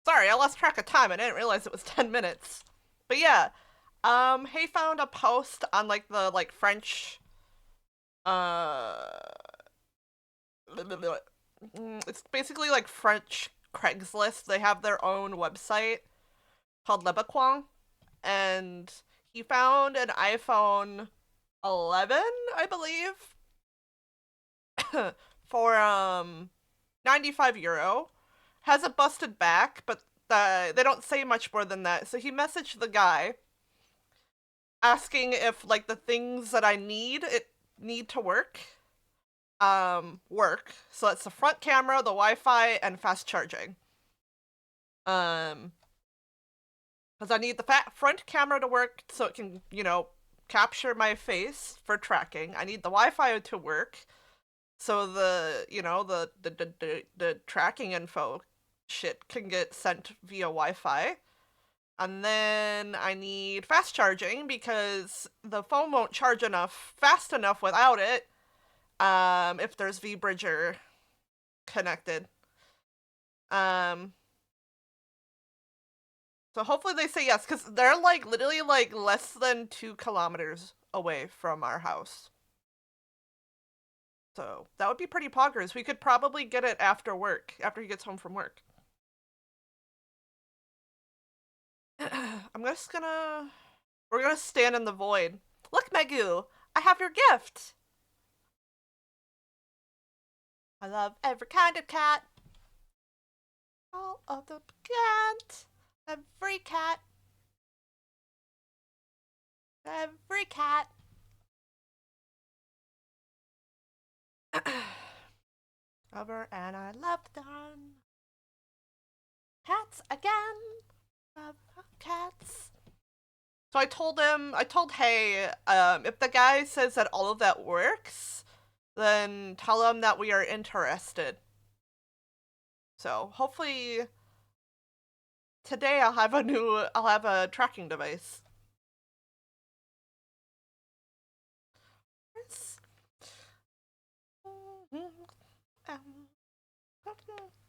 Sorry, I lost track of time. I didn't realize it was 10 minutes. But yeah, he found a post on like the like French uh it's basically like French Craigslist. They have their own website called Lebaquang, and he found an iPhone 11, I believe, for 95 euro. Has a busted back, but they don't say much more than that. So he messaged the guy asking if like the things that I need to work. So it's the front camera, the Wi-Fi, and fast charging. Um, because I need the front camera to work so it can, capture my face for tracking. I need the Wi-Fi to work so the tracking info shit can get sent via Wi-Fi. And then I need fast charging because the phone won't charge fast enough without it. If there's VBridger connected. Um, so hopefully they say yes, because they're like literally like less than 2 kilometers away from our house. So that would be pretty poggers. We could probably get it after work, after he gets home from work. We're gonna stand in the void. Look, Megu, I have your gift. I love every kind of cat. All of the cat. Every cat. Every cat. Rubber and I love them. Cats again. Love cats. So I told Hey, if the guy says that all of that works, then tell him that we are interested. So hopefully today I'll have a tracking device.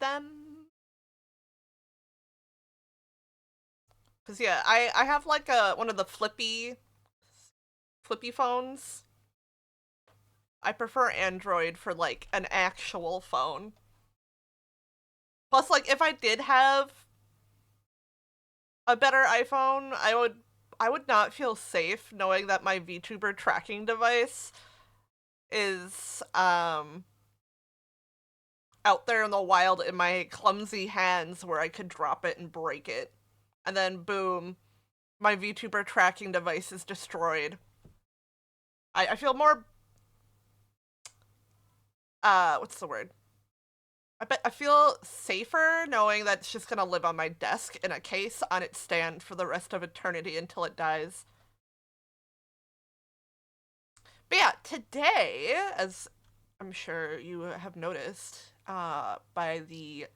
Them. Cause yeah, I have like one of the flippy phones. I prefer Android for like an actual phone. Plus, like if I did have a better iPhone, I would not feel safe knowing that my VTuber tracking device is out there in the wild in my clumsy hands where I could drop it and break it. And then boom, my VTuber tracking device is destroyed. I feel more what's the word? I feel safer knowing that it's just gonna live on my desk in a case on its stand for the rest of eternity until it dies. But yeah, today, as I'm sure you have noticed, by the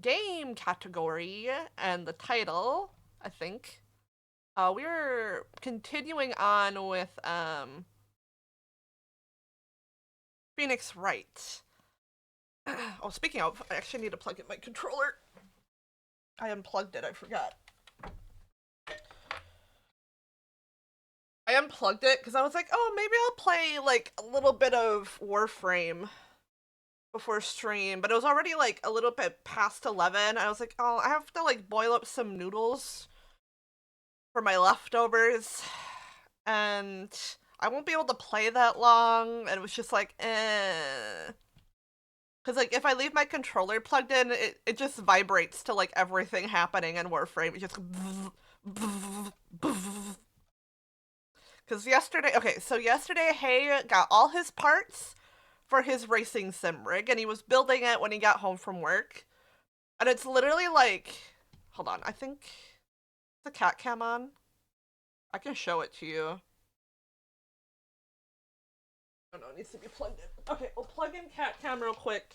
game category and the title, I think, we're continuing on with Phoenix Wright. Oh, speaking of, I actually need to plug in my controller. I unplugged it, I forgot. I unplugged it because I was like, oh, maybe I'll play like a little bit of Warframe before stream, but it was already like a little bit past 11. I was like, oh, I have to like boil up some noodles for my leftovers, and I won't be able to play that long. And it was just like, eh. Because like if I leave my controller plugged in, it just vibrates to like everything happening in Warframe. It just because yesterday Hay got all his parts for his racing sim rig, and he was building it when he got home from work. And it's literally like, hold on, I think the cat cam on. I can show it to you. Oh no, it needs to be plugged in. Okay, we'll plug in cat cam real quick,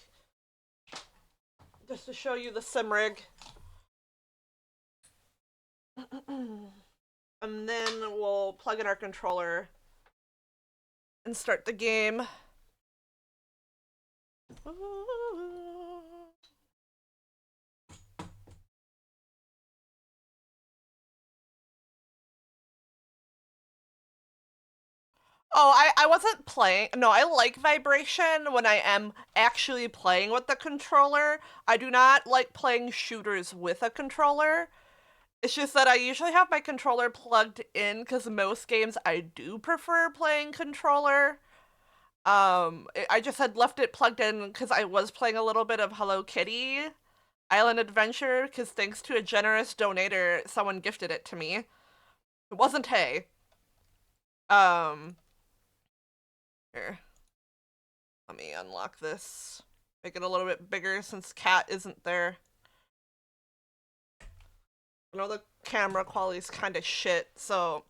just to show you the sim rig. And then we'll plug in our controller and start the game. Oh, I wasn't playing. No, I like vibration when I am actually playing with the controller. I do not like playing shooters with a controller. It's just that I usually have my controller plugged in because most games I do prefer playing controller. I just had left it plugged in because I was playing a little bit of Hello Kitty Island Adventure because thanks to a generous donator, someone gifted it to me. It wasn't Hay. Um, Here, let me unlock this. Make it a little bit bigger since Cat isn't there. I know the camera quality's kind of shit, so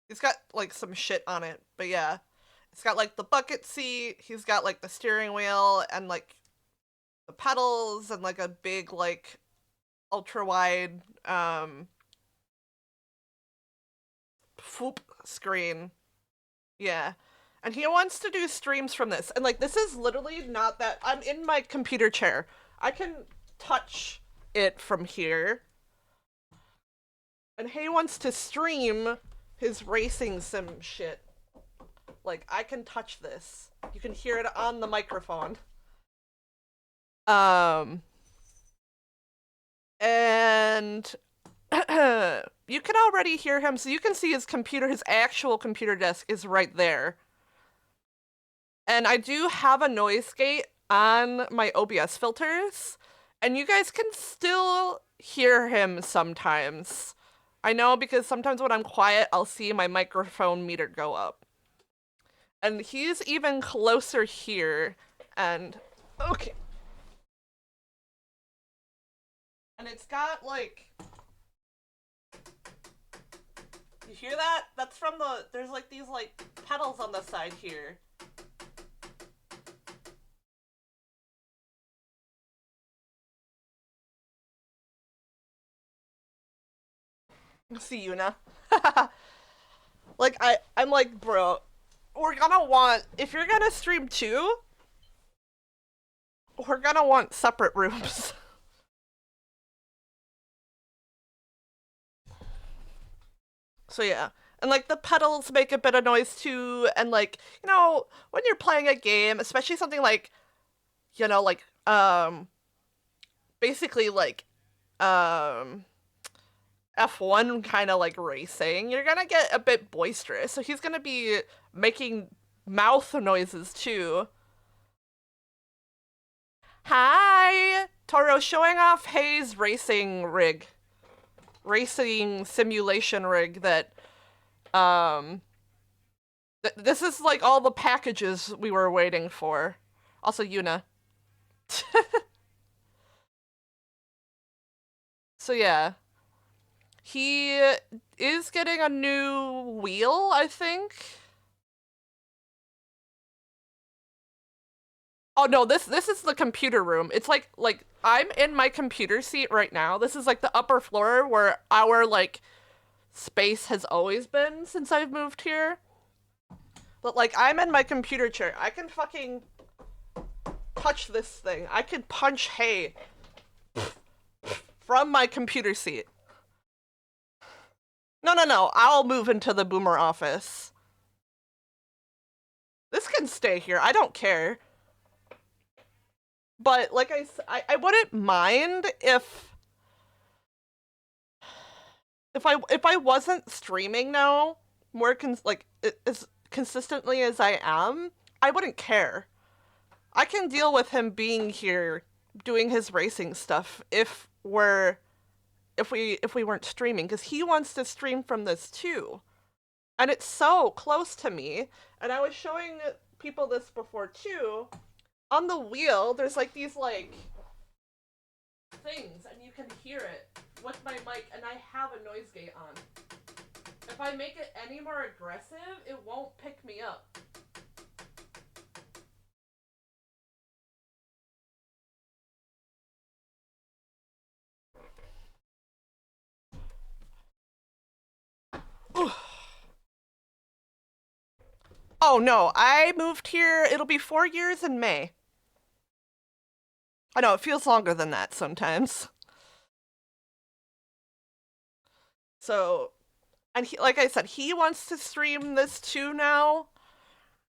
he's got like some shit on it, but yeah. It's got like the bucket seat, he's got like the steering wheel and like the pedals and like a big like ultra wide foop screen. Yeah. And he wants to do streams from this. And like this is literally not that I'm in my computer chair. I can touch it from here. And he wants to stream his racing sim shit. Like I can touch this. You can hear it on the microphone. And you can already hear him, so you can see his computer, his actual computer desk is right there. And I do have a noise gate on my OBS filters, and you guys can still hear him sometimes. I know because sometimes when I'm quiet, I'll see my microphone meter go up. And he's even closer here, and okay. And it's got like, you hear that? That's from there's like these like pedals on the side here. See Yuna. Like I'm like, bro, we're gonna want, if you're gonna stream too, we're gonna want separate rooms. So yeah. And like the pedals make a bit of noise too, and like, when you're playing a game, especially something like, like basically like um F1 kind of like racing, you're gonna get a bit boisterous. So he's gonna be making mouth noises too. Hi! Toro showing off Hayes racing simulation rig that, this is like all the packages we were waiting for. Also, Yuna. So yeah. He is getting a new wheel, I think. Oh no, this is the computer room. It's like I'm in my computer seat right now. This is like the upper floor where our like space has always been since I've moved here. But like I'm in my computer chair. I can fucking touch this thing. I can punch Hay from my computer seat. No. I'll move into the boomer office. This can stay here. I don't care. But like I wouldn't mind if I wasn't streaming now more as consistently as I am, I wouldn't care. I can deal with him being here doing his racing stuff if we weren't streaming, because he wants to stream from this too. And it's so close to me. And I was showing people this before too. On the wheel, there's like these like things, and you can hear it with my mic, and I have a noise gate on. If I make it any more aggressive, it won't pick me up. Oh no, I moved here, it'll be 4 years in May. I know, it feels longer than that sometimes. So, And he, like I said, he wants to stream this too now.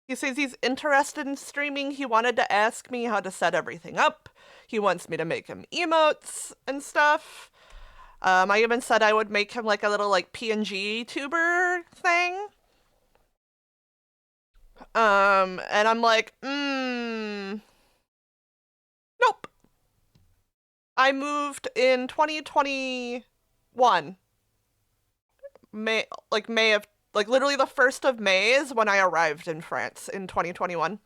He says he's interested in streaming. He wanted to ask me how to set everything up. He wants me to make him emotes and stuff. I even said I would make him like a little like PNG tuber thing. And I'm like, nope. I moved in 2021. May of, like literally the 1st of May is when I arrived in France in 2021.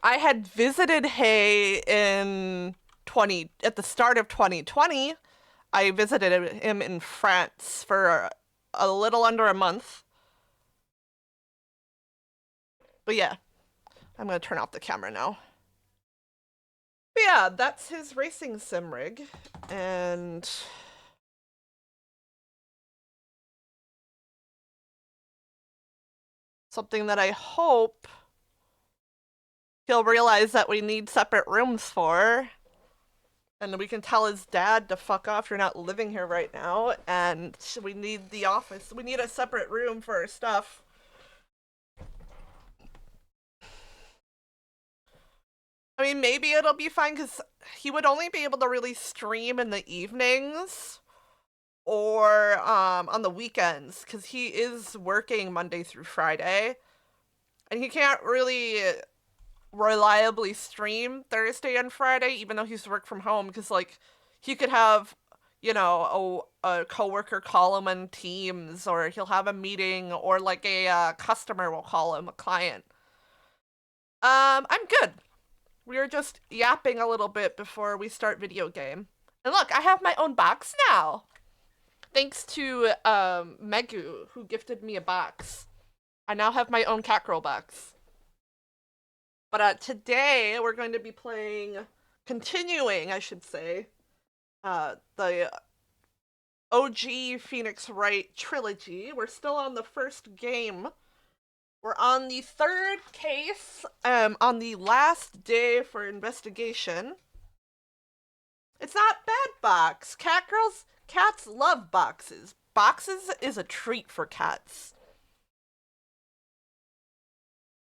I had visited Hay at the start of 2020. I visited him in France for a little under a month. But yeah, I'm gonna turn off the camera now. But yeah, that's his racing sim rig, and something that I hope he'll realize that we need separate rooms for. And we can tell his dad to fuck off, you're not living here right now, and we need the office. We need a separate room for our stuff. I mean, maybe it'll be fine, because he would only be able to really stream in the evenings or on the weekends, because he is working Monday through Friday. And he can't really reliably stream Thursday and Friday, even though he's work from home, because like he could have, you know, a coworker call him on Teams, or he'll have a meeting, or like a customer will call him, a client. I'm good. We are just yapping a little bit before we start video game. And look, I have my own box now. Thanks to Megu, who gifted me a box. I now have my own Catgirl box. But today we're going to be continuing, I should say, the OG Phoenix Wright trilogy. We're still on the first game. We're on the third case, on the last day for investigation. It's not bad box. Cats love boxes. Boxes is a treat for cats.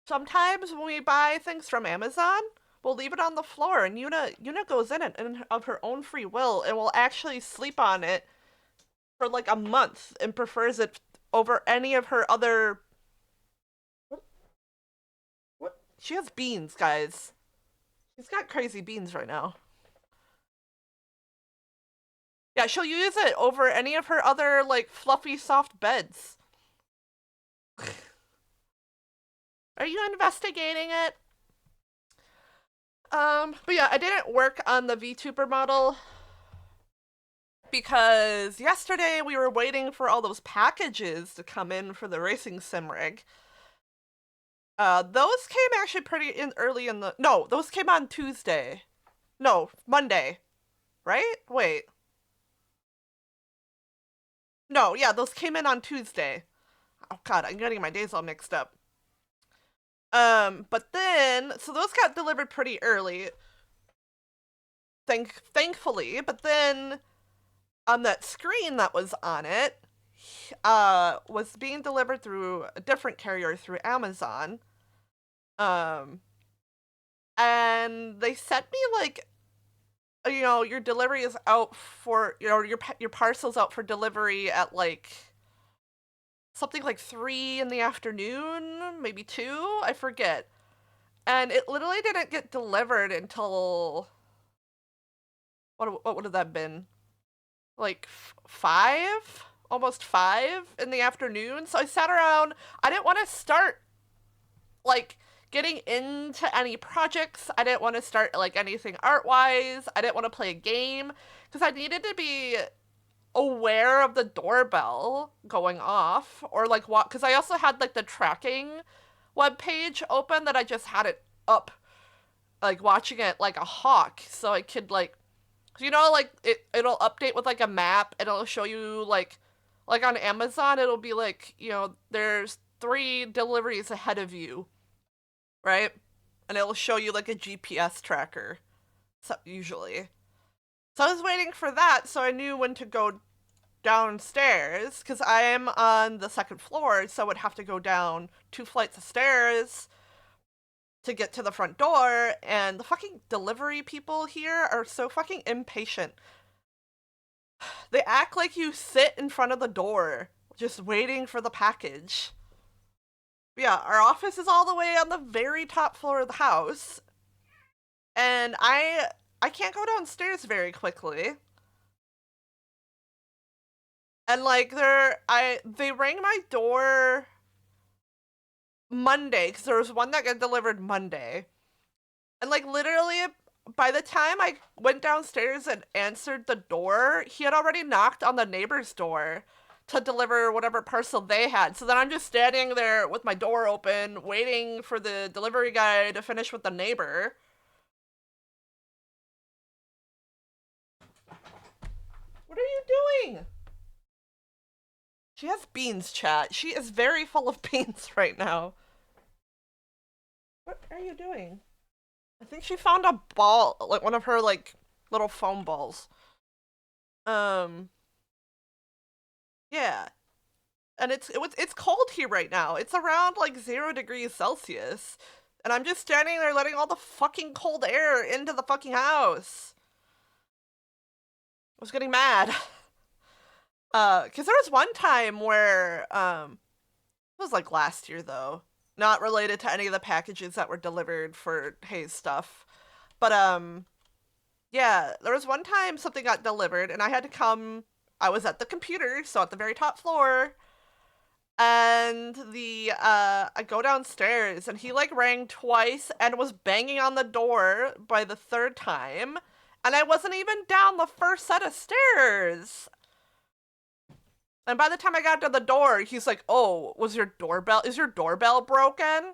Sometimes when we buy things from Amazon, we'll leave it on the floor, and Yuna goes in it of her own free will and will actually sleep on it for like a month and prefers it over any of her other. What? She has beans, guys. She's got crazy beans right now. Yeah, she'll use it over any of her other like fluffy soft beds. Are you investigating it? But yeah, I didn't work on the VTuber model because yesterday we were waiting for all those packages to come in for the racing sim rig. Those came actually pretty early in the. No, those came on Tuesday. No, Monday. Right? Wait. No, yeah, those came in on Tuesday. Oh god, I'm getting my days all mixed up. But then, so those got delivered pretty early. Thankfully, but then on that screen that was on it, was being delivered through a different carrier through Amazon. And they sent me like, you know, your delivery is out for, you know, your parcel's out for delivery at like something like 3 in the afternoon, maybe 2, I forget. And it literally didn't get delivered until what would have that been? Like 5? Almost 5 in the afternoon. So I sat around. I didn't want to start like getting into any projects. I didn't want to start like anything art-wise. I didn't want to play a game because I needed to be aware of the doorbell going off, or like what, because I also had like the tracking web page open that I just had it up, like watching it like a hawk, so I could like, you know, like it'll update with like a map and it'll show you like on Amazon it'll be like, you know, there's 3 deliveries ahead of you, right? And it'll show you like a GPS tracker, so usually. So I was waiting for that, so I knew when to go downstairs because I am on the second floor, so I would have to go down 2 flights of stairs to get to the front door, and the fucking delivery people here are so fucking impatient. They act like you sit in front of the door just waiting for the package. Yeah, our office is all the way on the very top floor of the house, and I can't go downstairs very quickly. And like they rang my door Monday because there was one that got delivered Monday. And like literally by the time I went downstairs and answered the door, he had already knocked on the neighbor's door to deliver whatever parcel they had. So then I'm just standing there with my door open, waiting for the delivery guy to finish with the neighbor. What are you doing? She has beans, chat. She is very full of beans right now. What are you doing? I think she found a ball, like one of her like little foam balls. Yeah. And it's cold here right now. It's around like 0 degrees Celsius. And I'm just standing there letting all the fucking cold air into the fucking house. I was getting mad. Because there was one time where, it was like last year though, not related to any of the packages that were delivered for Hayes stuff. But, yeah, there was one time something got delivered and I had to come, I was at the computer, so at the very top floor, and I go downstairs and he like rang twice and was banging on the door by the third time, and I wasn't even down the first set of stairs. And by the time I got to the door, he's like, "Oh, is your doorbell broken?"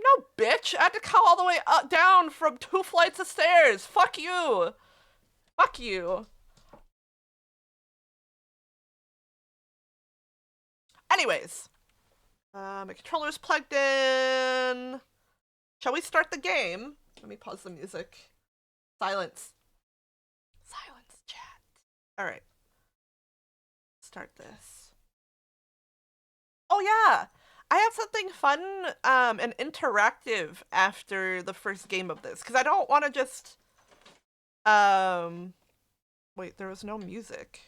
No, bitch, I had to come all the way down from 2 flights of stairs. Fuck you. Fuck you. Anyways, my controller's plugged in. Shall we start the game? Let me pause the music. Silence. Silence, chat. All right. Start this. Oh yeah, I have something fun and interactive after the first game of this because I don't want to just wait, there was no music.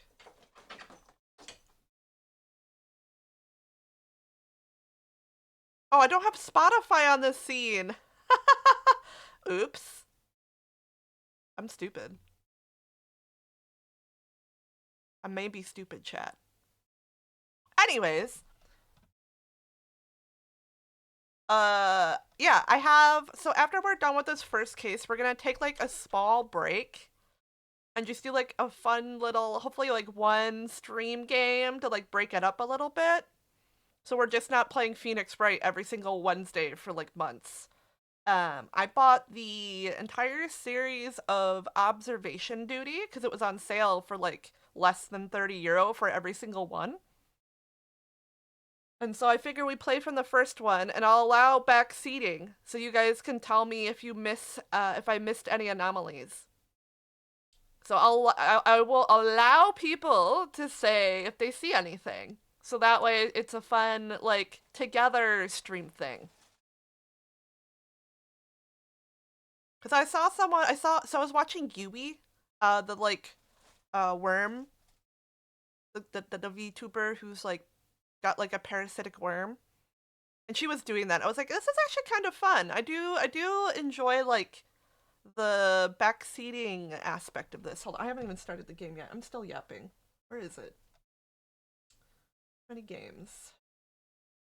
Oh, I don't have Spotify on this scene. Oops. I'm stupid. I may be stupid, chat. Anyways, yeah, I have, so after we're done with this first case, we're gonna take like a small break and just do like a fun little, hopefully like one stream game to like break it up a little bit. So we're just not playing Phoenix Wright every single Wednesday for like months. I bought the entire series of Observation Duty because it was on sale for like less than €30 for every single one. And so I figure we play from the first one, and I'll allow back seating so you guys can tell me if if I missed any anomalies. So I will allow people to say if they see anything. So that way it's a fun, like, together stream thing. Because I was watching Yui, the, like, worm, the VTuber who's, like, got, like, a parasitic worm. And she was doing that. I was like, this is actually kind of fun. I do enjoy, like, the backseating aspect of this. Hold on, I haven't even started the game yet. I'm still yapping. Where is it? Many games.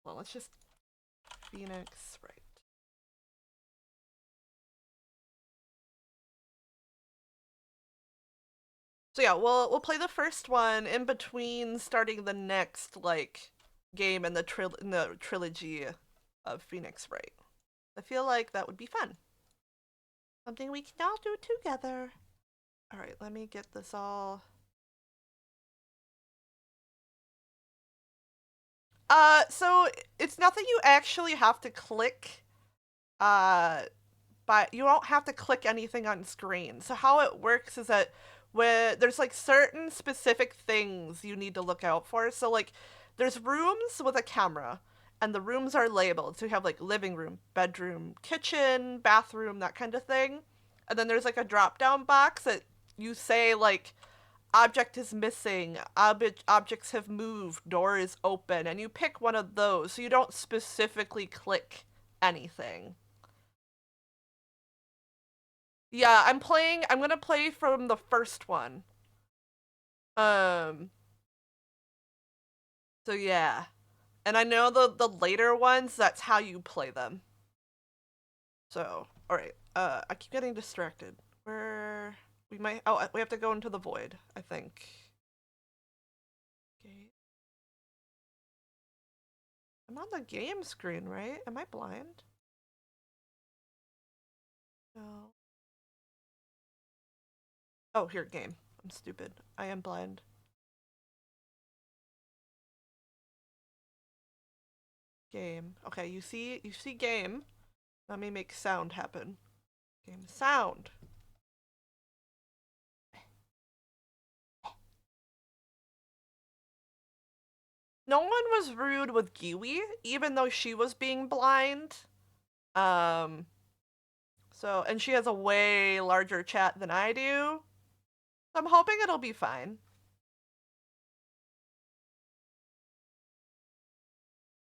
Well, let's just Phoenix Wright. So yeah, we'll play the first one in between starting the next like game in the trilogy of Phoenix Wright. I feel like that would be fun. Something we can all do together. All right, let me get this all. So it's nothing you actually have to click. But you don't have to click anything on screen. So how it works is that where there's like certain specific things you need to look out for. So like there's rooms with a camera and the rooms are labeled. So you have like living room, bedroom, kitchen, bathroom, that kind of thing. And then there's like a drop down box that you say like object is missing, objects have moved, door is open, and you pick one of those so you don't specifically click anything. Yeah, I'm gonna play from the first one. Um, so yeah. And I know the later ones, that's how you play them. So, alright. I keep getting distracted. Where we might we have to go into the void, I think. Okay. I'm on the game screen, right? Am I blind? No. Oh, here, game. I'm stupid. I am blind. Game. Okay, you see game. Let me make sound happen. Game sound. No one was rude with Giwi, even though she was being blind. Um, so, and she has a way larger chat than I do. So I'm hoping it'll be fine.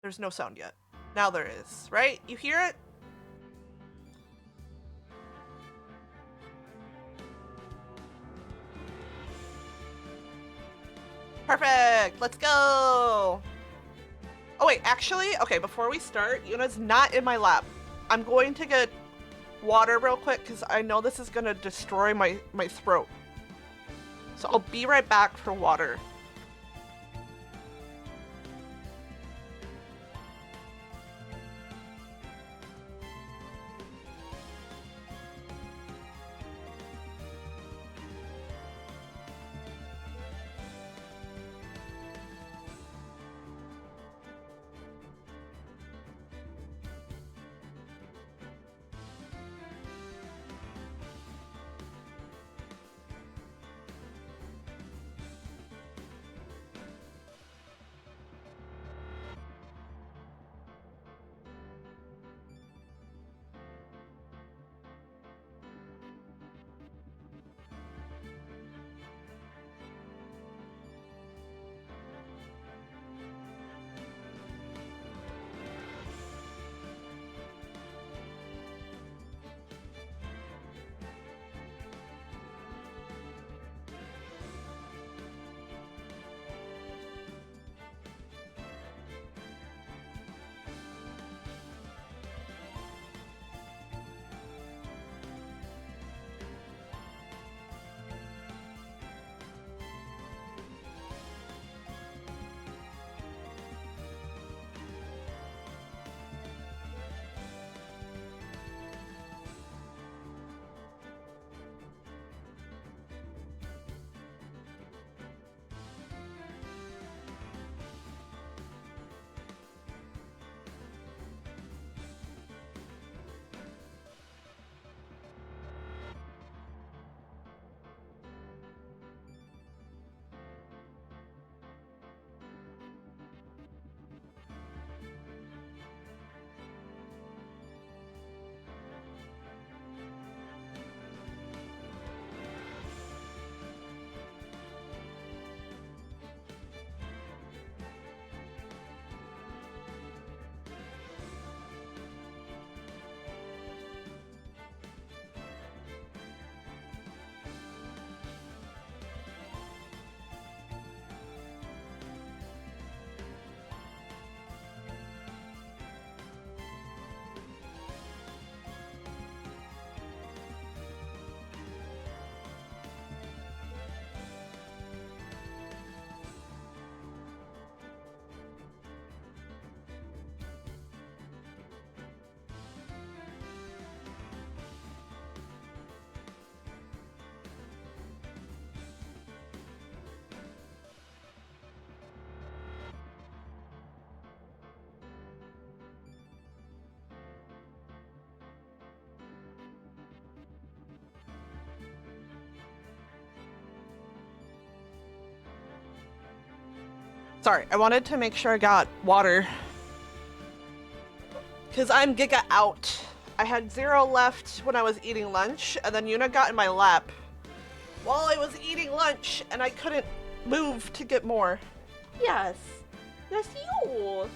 There's no sound yet. Now there is, right? You hear it? Perfect! Let's go! Oh wait, actually, okay, before we start, Yuna's not in my lap. I'm going to get water real quick because I know this is gonna destroy my throat. So I'll be right back for water. Sorry, I wanted to make sure I got water. Because I'm giga out. I had 0 left when I was eating lunch, and then Yuna got in my lap while I was eating lunch, and I couldn't move to get more. Yes. Yes, you.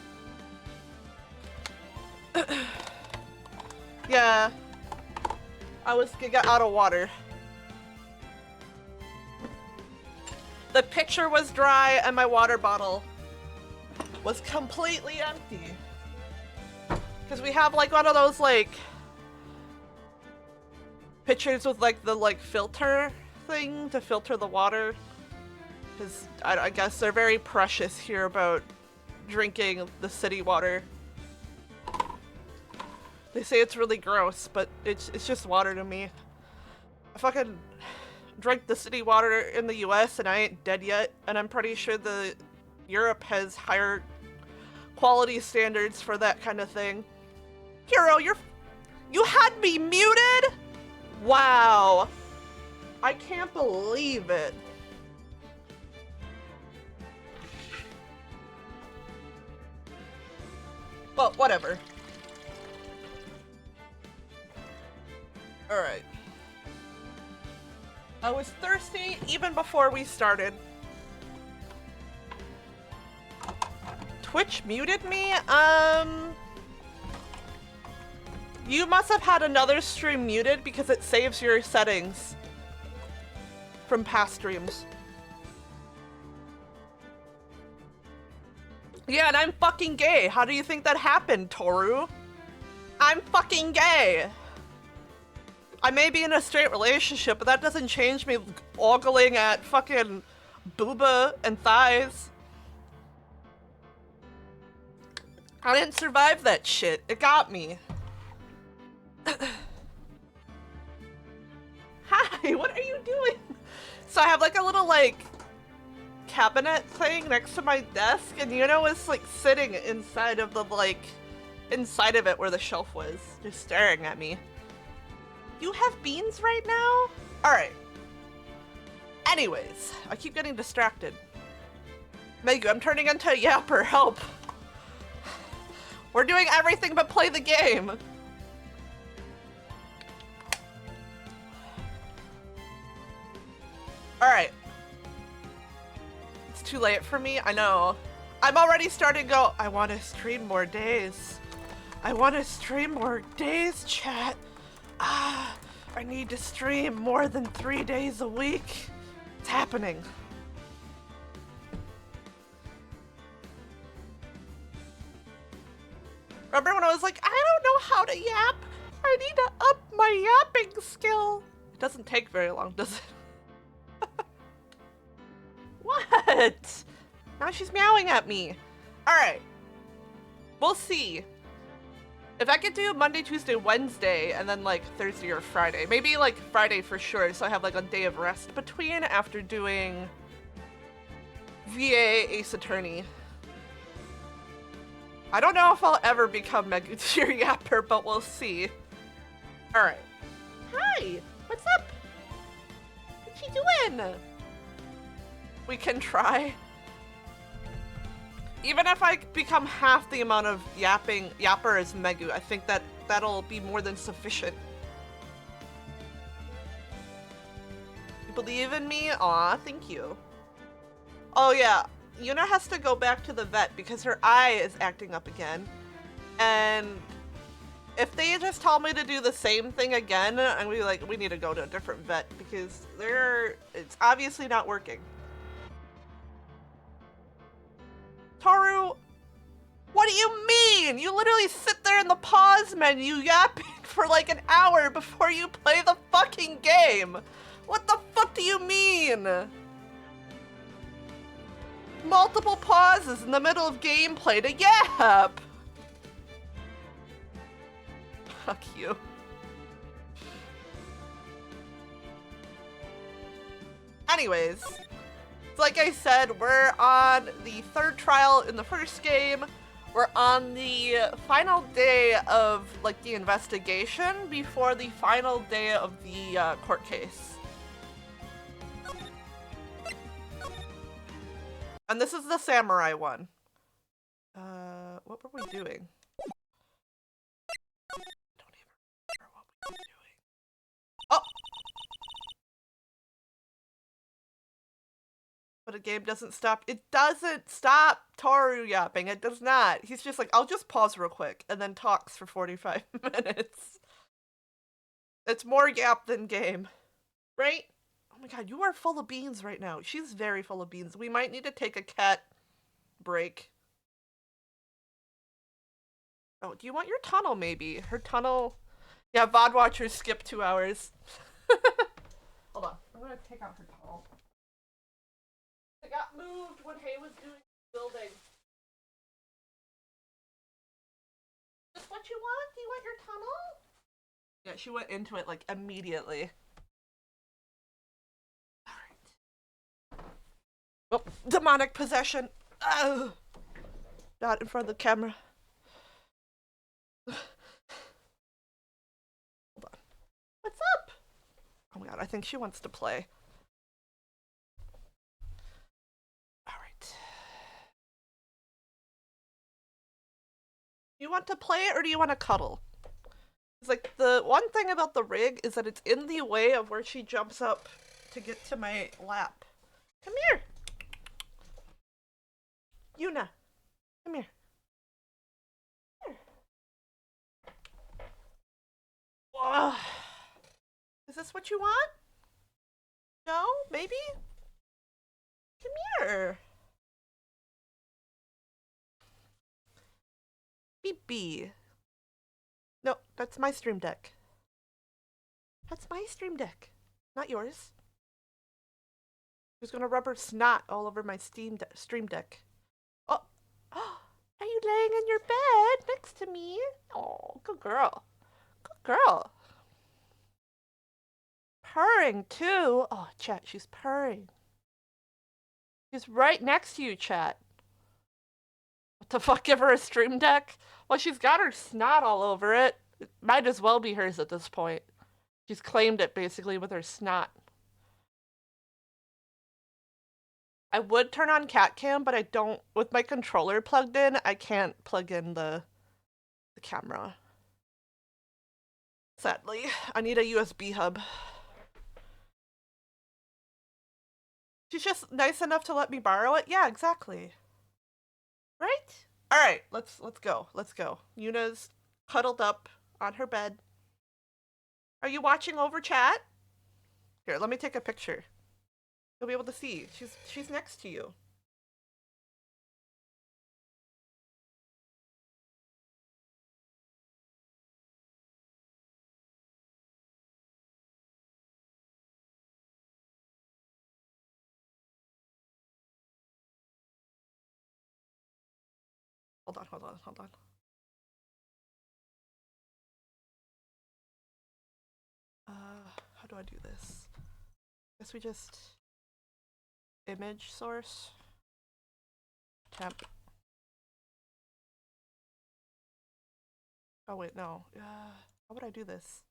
Yeah. I was giga out of water. The pitcher was dry, and my water bottle was completely empty. Because we have like one of those like pitchers with like the filter thing to filter the water. Because I guess they're very precious here about drinking the city water. They say it's really gross, but it's just water to me. I fucking drank the city water in the US and I ain't dead yet, and I'm pretty sure the Europe has higher quality standards for that kind of thing. Hero, you had me muted? Wow. I can't believe it. But whatever. Alright. I was thirsty even before we started. Twitch muted me? You must have had another stream muted because it saves your settings from past streams. Yeah, and I'm fucking gay. How do you think that happened, Toru? I'm fucking gay. I may be in a straight relationship, but that doesn't change me ogling at fucking booba and thighs. I didn't survive that shit. It got me. Hi, what are you doing? So I have like a little like cabinet thing next to my desk, and Yuna was like sitting inside of the inside of it where the shelf was, just staring at me. You have beans right now? Alright. Anyways, I keep getting distracted. Megu, I'm turning into a yapper, help. We're doing everything but play the game. Alright. It's too late for me, I know. I'm already starting to go, I want to stream more days. I want to stream more days, chat. Ah, I need to stream more than 3 days a week. It's happening. Remember when I was like, I don't know how to yap? I need to up my yapping skill. It doesn't take very long, does it? What? Now she's meowing at me. Alright. We'll see. If I could do Monday, Tuesday, Wednesday, and then like Thursday or Friday. Maybe like Friday for sure, so I have like a day of rest between after doing VA Ace Attorney. I don't know if I'll ever become Megu Tier Yapper, but we'll see. Alright. Hi! What's up? What you doing? We can try. Even if I become half the amount of yapper as Megu, I think that'll be more than sufficient. You believe in me? Aw, thank you. Oh yeah, Yuna has to go back to the vet because her eye is acting up again. And if they just tell me to do the same thing again, I'm gonna be like, we need to go to a different vet because it's obviously not working. Toru, what do you mean? You literally sit there in the pause menu yapping for like an hour before you play the fucking game. What the fuck do you mean? Multiple pauses in the middle of gameplay to yap. Fuck you. Anyways. Like I said, we're on the 3rd trial in the 1st game. We're on the final day of like the investigation before the final day of the court case. And this is the samurai one. What were we doing? I don't even remember what we were doing. Oh! But a game doesn't stop. It doesn't stop Taru yapping. It does not. He's just like, I'll just pause real quick, and then talks for 45 minutes. It's more yap than game. Right? Oh my god, you are full of beans right now. She's very full of beans. We might need to take a cat break. Oh, do you want your tunnel maybe? Her tunnel... Yeah, VOD watchers skip 2 hours. Hold on. I'm gonna take out her tunnel. It got moved when Hay was doing building. Is this what you want? Do you want your tunnel? Yeah, she went into it like immediately. Alright. Oh, demonic possession. Oh, not in front of the camera. Hold on. What's up? Oh my god, I think she wants to play. Alright. You want to play it or do you want to cuddle? It's like the one thing about the rig is that it's in the way of where she jumps up to get to my lap. Come here. Yuna. Come here. Here. Ugh. Is this what you want? No? Maybe? Come here. BB. No, that's my Stream Deck. That's my Stream Deck, not yours. Who's gonna rub her snot all over my Stream Deck? Oh, are you laying in your bed next to me? Oh, good girl. Good girl. Purring too. Oh, chat, she's purring. She's right next to you, chat. What the fuck, give her a Stream Deck? Well, she's got her snot all over it. It might as well be hers at this point. She's claimed it basically with her snot. I would turn on cat cam, but I don't. With my controller plugged in, I can't plug in the camera. Sadly, I need a USB hub. She's just nice enough to let me borrow it. Yeah, exactly. Right? All right, let's go. Let's go. Yuna's cuddled up on her bed. Are you watching over chat? Here, let me take a picture. You'll be able to see. She's next to you. Hold on, hold on, hold on. How do I do this? Guess we just image source temp. Oh wait, no. How would I do this?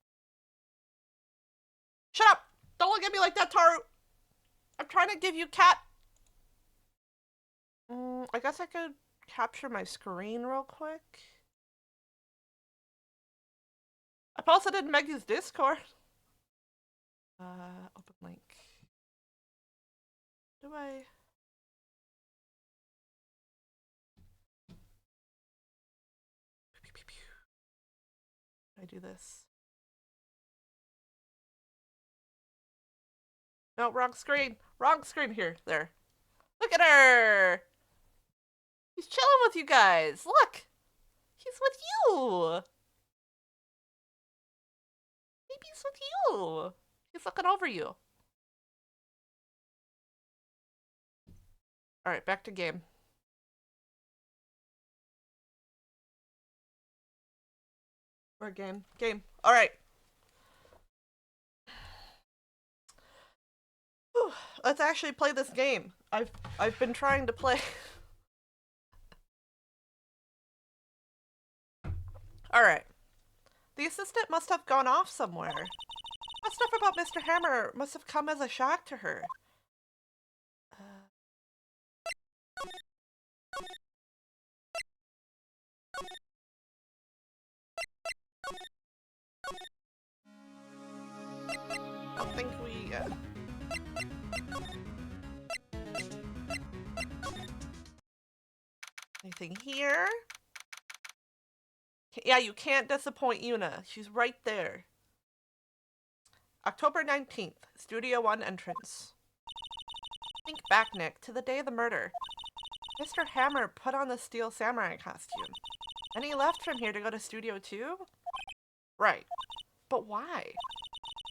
Shut up! Don't look at me like that, Taru! I'm trying to give you cat. I guess I could capture my screen real quick. I posted it in Meggy's Discord. Open link. Do I do this? No, wrong screen. Wrong screen here. There. Look at her! He's chilling with you guys. Look! He's with you! Baby's with you! He's looking over you. Alright, back to game. Or game. Game. Alright. Let's actually play this game. I've been trying to play. Alright. The assistant must have gone off somewhere. That stuff about Mr. Hammer must have come as a shock to her. yet. Anything here? Yeah, you can't disappoint Yuna. She's right there. October 19th, Studio 1 entrance. Think back, Nick, to the day of the murder. Mr. Hammer put on the Steel Samurai costume. And he left from here to go to Studio 2? Right. But why?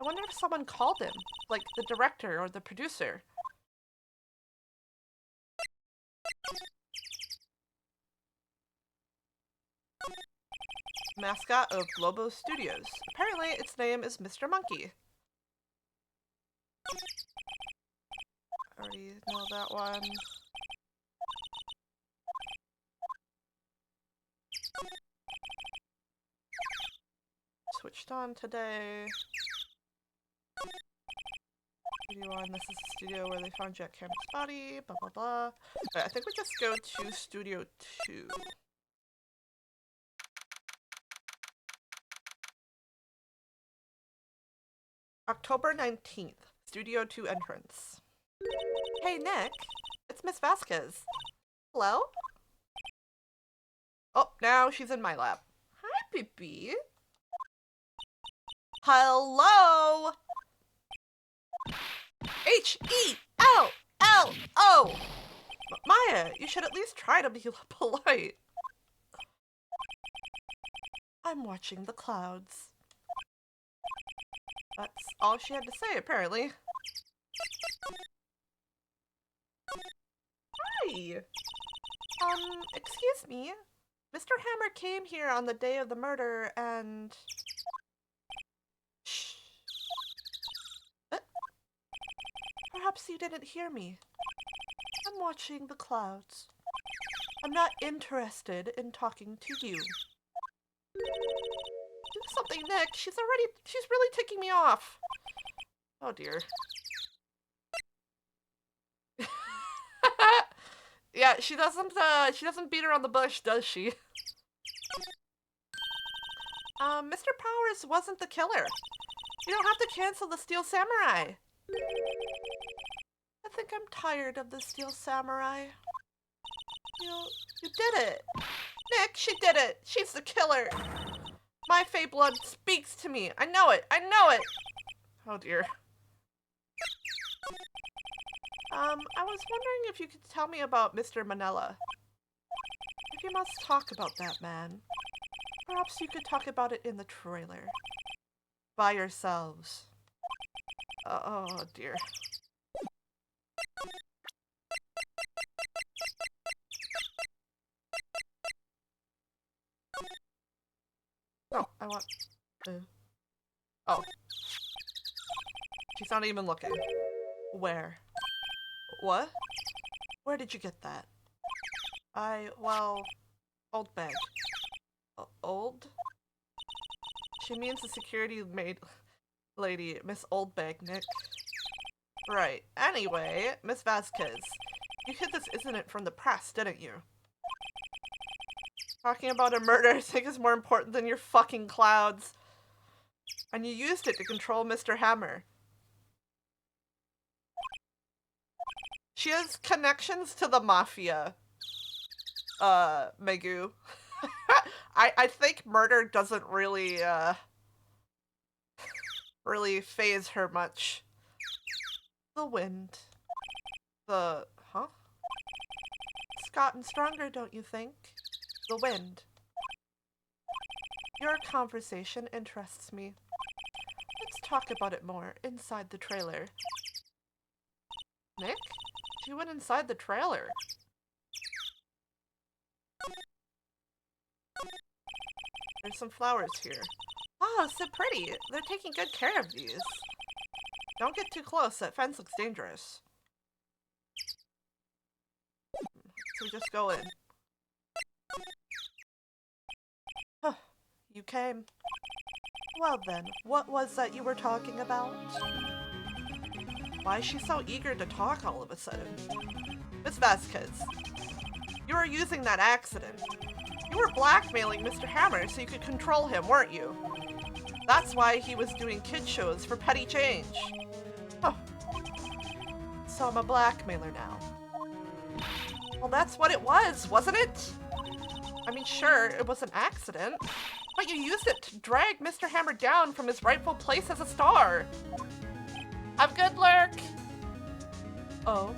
I wonder if someone called him, like the director or the producer. Mascot of Globo Studios. Apparently, its name is Mr. Monkey. Already know that one. Switched on today. Studio 1, this is the studio where they found Jack Hammer's body, blah blah blah. But I think we just go to Studio 2. October 19th, Studio 2 entrance. Hey Nick, it's Miss Vasquez. Hello? Oh, now she's in my lap. Hi, Pippi. Hello! H-E-L-L-O! Maya, you should at least try to be polite. I'm watching the clouds. That's all she had to say, apparently. Hi! Excuse me. Mr. Hammer came here on the day of the murder and... Shh. Perhaps you didn't hear me. I'm watching the clouds. I'm not interested in talking to you. Do something, Nick. She's really ticking me off. Oh dear. Yeah, she doesn't beat around the bush, does she? Mr. Powers wasn't the killer. You don't have to cancel the Steel Samurai. I think I'm tired of the Steel Samurai. You did it. Nick, she did it. She's the killer. My Fey blood speaks to me. I know it. I know it. Oh dear. I was wondering if you could tell me about Mr. Manila. If you must talk about that man, perhaps you could talk about it in the trailer. By yourselves. Oh dear. No, I want... Oh. She's not even looking. Where? What? Where did you get that? Well... Old bag. Old? She means the security maid lady, Miss Oldbag, Nick. Right. Anyway, Miss Vasquez, you hid this incident from the press, didn't you? Talking about a murder I think is more important than your fucking clouds. And you used it to control Mr. Hammer. She has connections to the mafia. Megu. I think murder doesn't really, really faze her much. The wind. Huh? It's gotten stronger, don't you think? The wind. Your conversation interests me. Let's talk about it more inside the trailer. Nick? She went inside the trailer. There's some flowers here. Oh, so pretty. They're taking good care of these. Don't get too close. That fence looks dangerous. So we just go in. Huh. You came. Well then, what was that you were talking about? Why is she so eager to talk all of a sudden? Miss Vasquez, you were using that accident. You were blackmailing Mr. Hammer so you could control him, weren't you? That's why he was doing kid shows for petty change. Oh, So I'm a blackmailer now. Well, that's what it was, wasn't it? I mean, sure, it was an accident, but you used it to drag Mr. Hammer down from his rightful place as a star. Have good luck. Oh,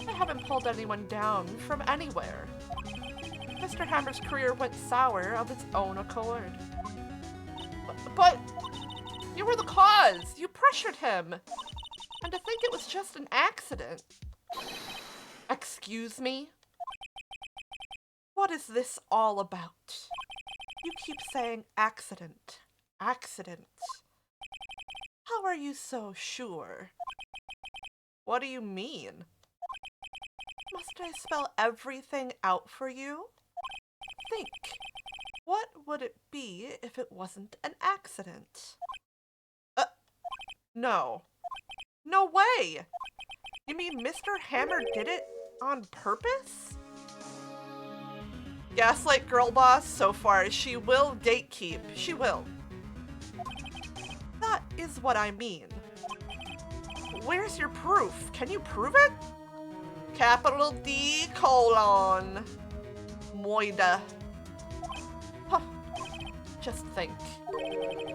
I haven't pulled anyone down from anywhere. Mr. Hammer's career went sour of its own accord. But you were the cause. You pressured him. And to think it was just an accident. Excuse me? What is this all about? You keep saying accident. Accident. How are you so sure? What do you mean? Must I spell everything out for you? Think. What would it be if it wasn't an accident? No. No way! You mean Mr. Hammer did it on purpose? Gaslight girl boss so far, she will gatekeep. She will. That is what I mean. Where's your proof? Can you prove it? Capital D colon. Moida. Huh. Just think.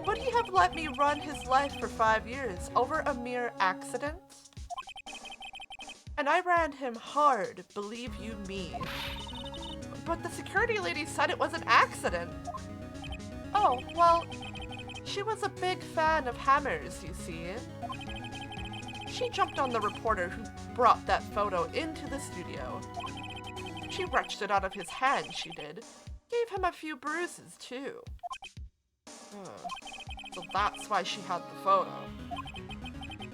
Would he have let me run his life for 5 years over a mere accident? And I ran him hard, believe you me. But the security lady said it was an accident. Oh, well, she was a big fan of Hammers, you see. She jumped on the reporter who brought that photo into the studio. She wrenched it out of his hand, she did. Gave him a few bruises, too. So that's why she had the photo.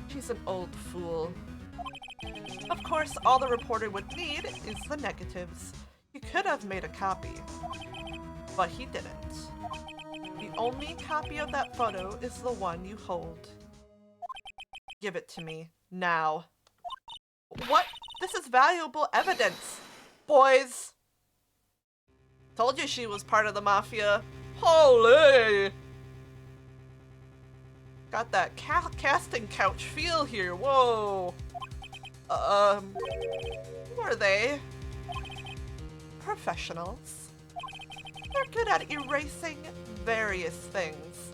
She's an old fool. Of course, all the reporter would need is the negatives. He could have made a copy, but he didn't. The only copy of that photo is the one you hold. Give it to me, now. What? This is valuable evidence, boys! Told you she was part of the mafia. Holy! Got that casting couch feel here, whoa! Who are they? Professionals. They're good at erasing various things.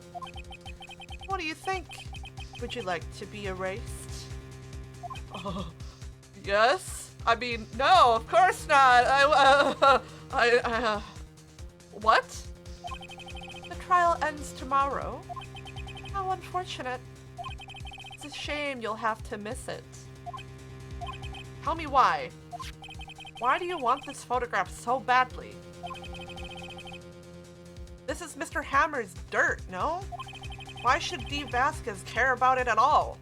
What do you think? Would you like to be erased? Yes? I mean, no, of course not. What? The trial ends tomorrow. How unfortunate. It's a shame you'll have to miss it. Tell me why. Why do you want this photograph so badly? This is Mr. Hammer's dirt, no? Why should D. Vasquez care about it at all?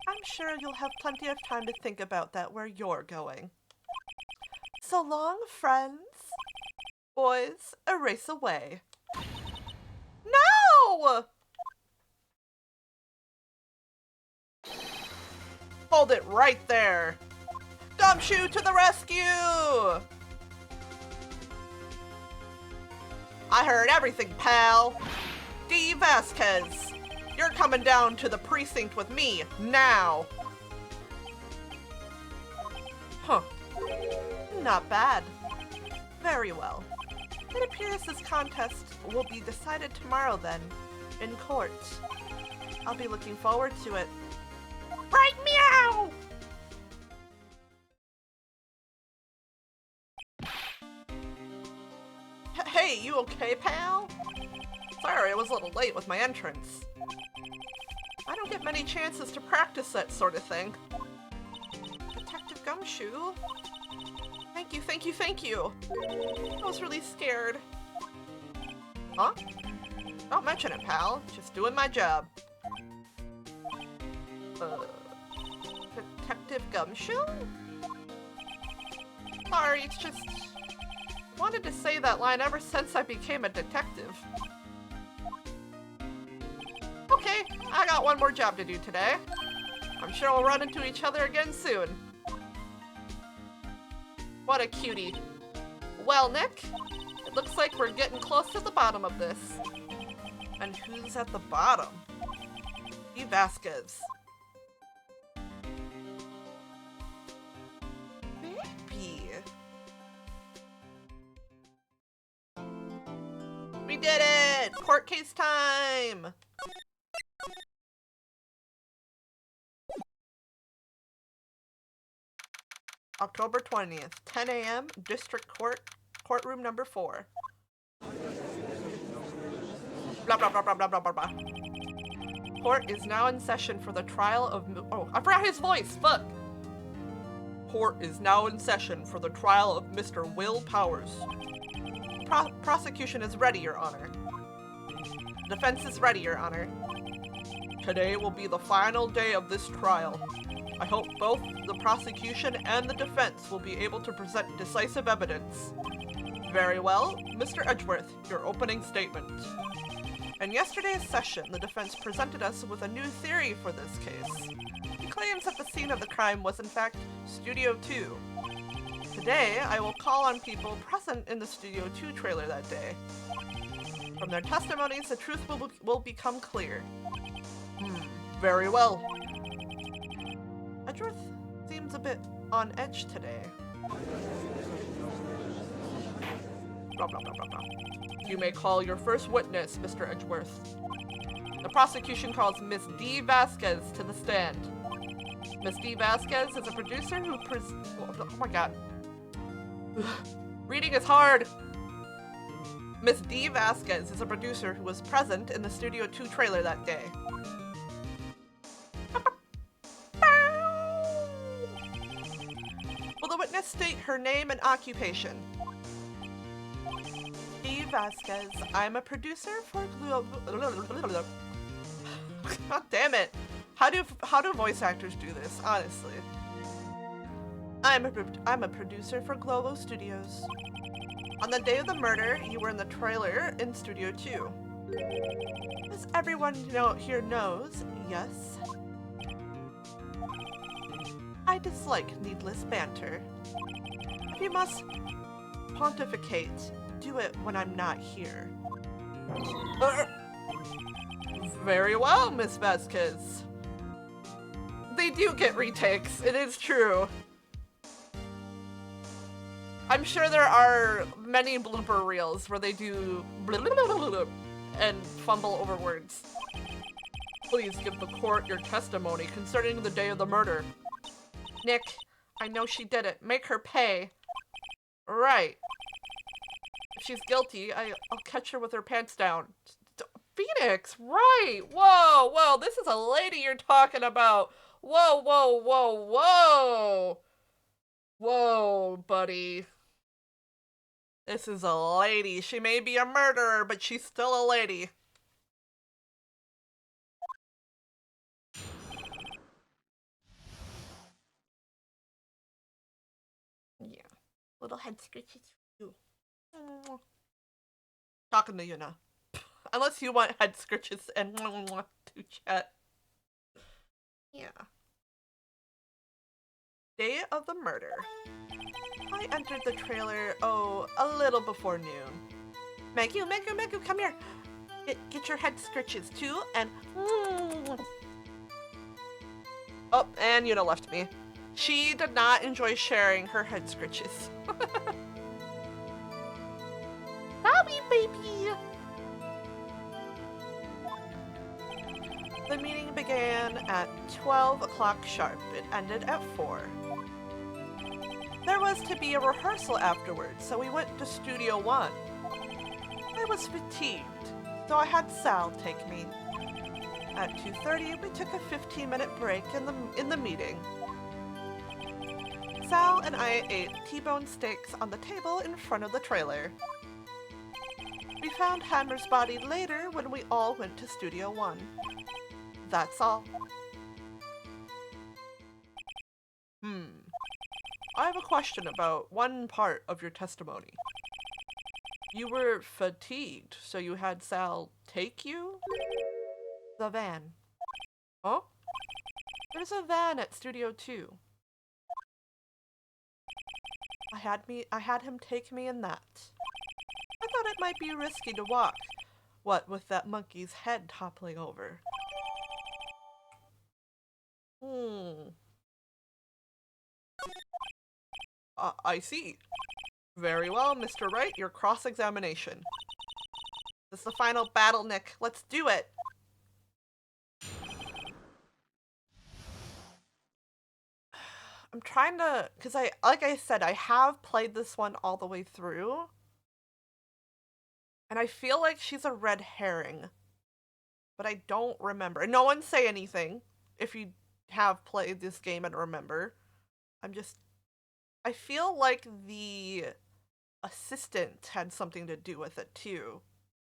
I'm sure you'll have plenty of time to think about that where you're going. So long, friends. Boys, erase away. No! Hold it right there. Gumshoe to the rescue! I heard everything, pal. D. Vasquez, you're coming down to the precinct with me, now. Huh. Not bad. Very well. It appears this contest will be decided tomorrow then, in court. I'll be looking forward to it. Right, meow! Hey, you okay, pal? Sorry, I was a little late with my entrance. I don't get many chances to practice that sort of thing. Detective Gumshoe? Thank you, thank you, thank you. I was really scared. Huh? Don't mention it, pal. Just doing my job. Detective Gumshoe? Sorry, it's just... wanted to say that line ever since I became a detective. Okay, I got one more job to do today. I'm sure we'll run into each other again soon. What a cutie. Well, Nick, it looks like we're getting close to the bottom of this. And who's at the bottom? D. Vasquez. We did it! Court case time! October 20th, 10 a.m., District Court, courtroom number 4. Blah, blah, blah, blah, blah, blah, blah, blah. Court is now in session for the trial of... Oh, I forgot his voice! Fuck! Court is now in session for the trial of Mr. Will Powers. Prosecution is ready, Your Honor. Defense is ready, Your Honor. Today will be the final day of this trial. I hope both the prosecution and the defense will be able to present decisive evidence. Very well. Mr. Edgeworth, your opening statement. In yesterday's session, the defense presented us with a new theory for this case. It claims that the scene of the crime was in fact Studio 2. Today, I will call on people present in the Studio 2 trailer that day. From their testimonies, the truth will become clear. Very well. Edgeworth seems a bit on edge today. Blah, blah, blah, blah, blah. You may call your first witness, Mr. Edgeworth. The prosecution calls Miss D. Vasquez to the stand. Miss D. Vasquez is a producer who oh my god. Reading is hard. Miss D. Vasquez is a producer who was present in the Studio 2 trailer that day. Will the witness state her name and occupation? D. Vasquez. I'm a producer for God damn it. How do voice actors do this, honestly? I'm a producer for Globo Studios. On the day of the murder, you were in the trailer in Studio 2. As everyone here knows, yes. I dislike needless banter. If you must pontificate, do it when I'm not here. Very well, Miss Vasquez. They do get retakes, it is true. I'm sure there are many blooper reels where they do and fumble over words. Please give the court your testimony concerning the day of the murder. Nick, I know she did it. Make her pay. Right. If she's guilty, I'll catch her with her pants down. Phoenix, right. Whoa, whoa, this is a lady you're talking about. Whoa, whoa, whoa, whoa. Whoa, buddy. This is a lady. She may be a murderer, but she's still a lady. Yeah. Little head scratches too. Talking to you now. Unless you want head scratches and to chat. Yeah. Day of the murder. I entered the trailer, a little before noon. Maggie, come here. Get your head scratches too, and... Oh, and Yuna left me. She did not enjoy sharing her head scratches. Bobby, baby! The meeting began at 12 o'clock sharp. It ended at 4. There was to be a rehearsal afterwards, so we went to Studio 1. I was fatigued, so I had Sal take me. At 2:30, we took a 15-minute break in the meeting. Sal and I ate T-bone steaks on the table in front of the trailer. We found Hammer's body later when we all went to Studio 1. That's all. I have a question about one part of your testimony. You were fatigued, so you had Sal take you? The van. Oh? There's a van at Studio 2. I had him take me in that. I thought it might be risky to walk. What with that monkey's head toppling over. I see. Very well, Mr. Wright, your cross-examination. This is the final battle, Nick. Let's do it. I'm trying to, because like I said, I have played this one all the way through. And I feel like she's a red herring. But I don't remember. No one say anything if you have played this game and remember. I feel like the assistant had something to do with it too.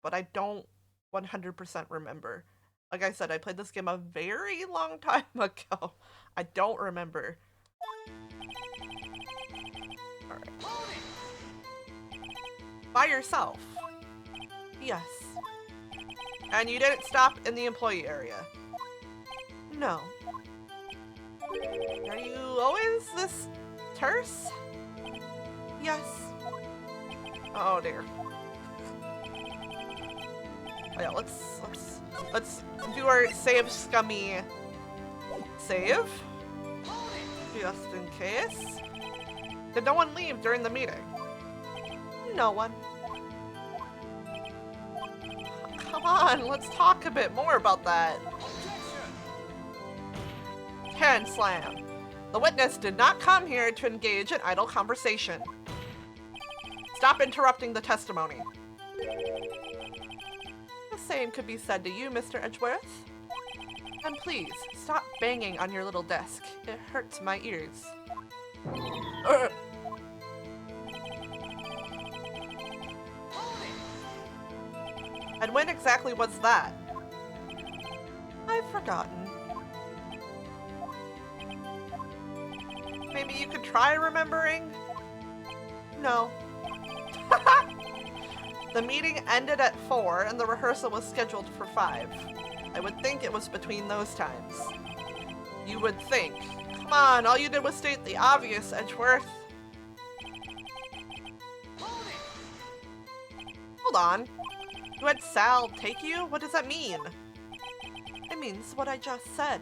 But I don't 100% remember. Like I said, I played this game a very long time ago. I don't remember. Alright. By yourself. Yes. And you didn't stop in the employee area. No. Are you always this terse? Yes. Oh dear. Oh yeah, let's do our save scummy save. Just in case. Did no one leave during the meeting? No one. Come on, let's talk a bit more about that. Hand slam. The witness did not come here to engage in idle conversation. Stop interrupting the testimony. The same could be said to you, Mr. Edgeworth. And please, stop banging on your little desk. It hurts my ears. And when exactly was that? I've forgotten. Maybe you could try remembering? No. The meeting ended at 4 and the rehearsal was scheduled for 5. I would think it was between those times. You would think. Come on, all you did was state the obvious, Edgeworth. Hold on. You had Sal take you? What does that mean? It means what I just said.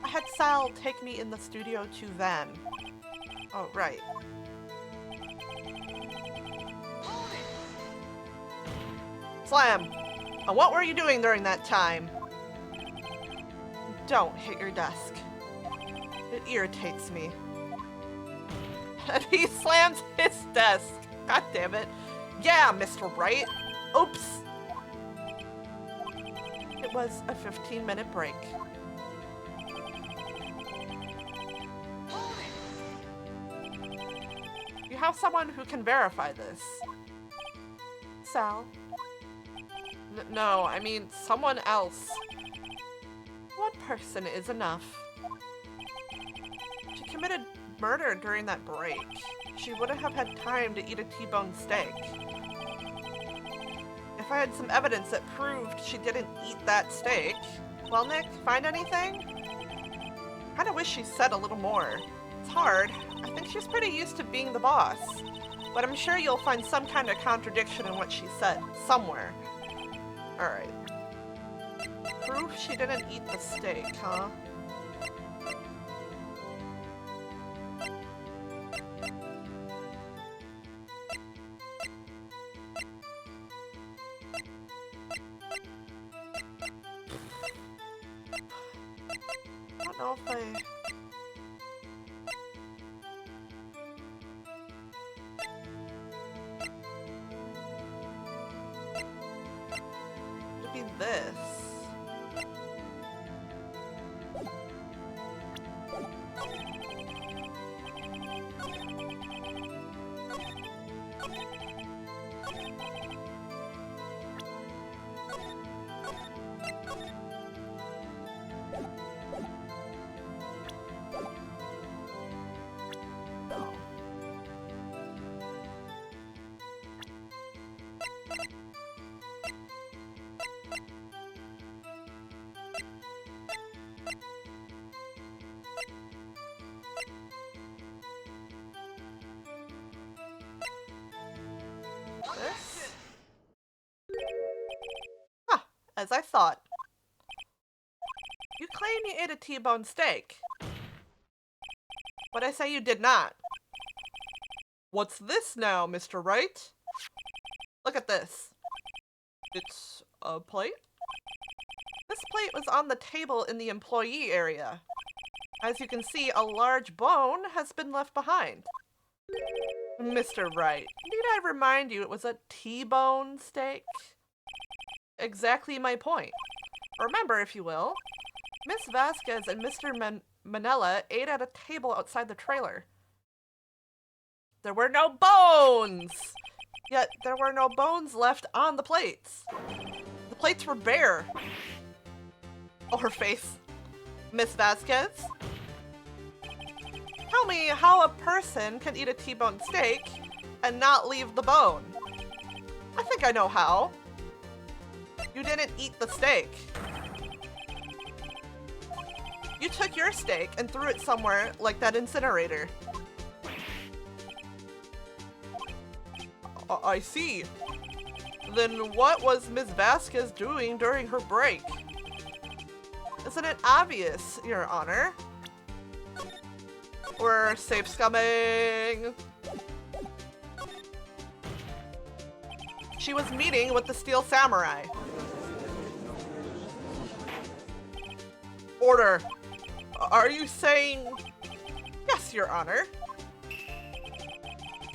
I had Sal take me in the Studio 2 van. Oh, right. Slam! And what were you doing during that time? Don't hit your desk. It irritates me. And he slams his desk. God damn it. Yeah, Mr. Wright. Oops. It was a 15-minute break. You have someone who can verify this. Sal. No, I mean someone else. One person is enough. She committed murder during that break. She wouldn't have had time to eat a T-bone steak. If I had some evidence that proved she didn't eat that steak. Well, Nick, find anything? Kinda wish she said a little more. It's hard. I think she's pretty used to being the boss. But I'm sure you'll find some kind of contradiction in what she said, somewhere. Alright. Proof she didn't eat the steak, huh? I don't know if I... It'd be this. This? Huh, as I thought. You claim you ate a T-bone steak. But I say you did not. What's this now, Mr. Wright? Look at this. It's a plate? This plate was on the table in the employee area. As you can see, a large bone has been left behind. Mr. Wright, need I remind you it was a T-bone steak? Exactly my point. Remember, if you will, Miss Vasquez and Mr. Manella ate at a table outside the trailer. There were no bones! Yet there were no bones left on the plates. The plates were bare. Oh, her face. Miss Vasquez? Tell me how a person can eat a T-bone steak and not leave the bone. I think I know how. You didn't eat the steak. You took your steak and threw it somewhere like that incinerator. I see. Then what was Miss Vasquez doing during her break? Isn't it obvious, Your Honor? We're safe scumming. She was meeting with the Steel Samurai. Order. Are you saying... Yes, Your Honor.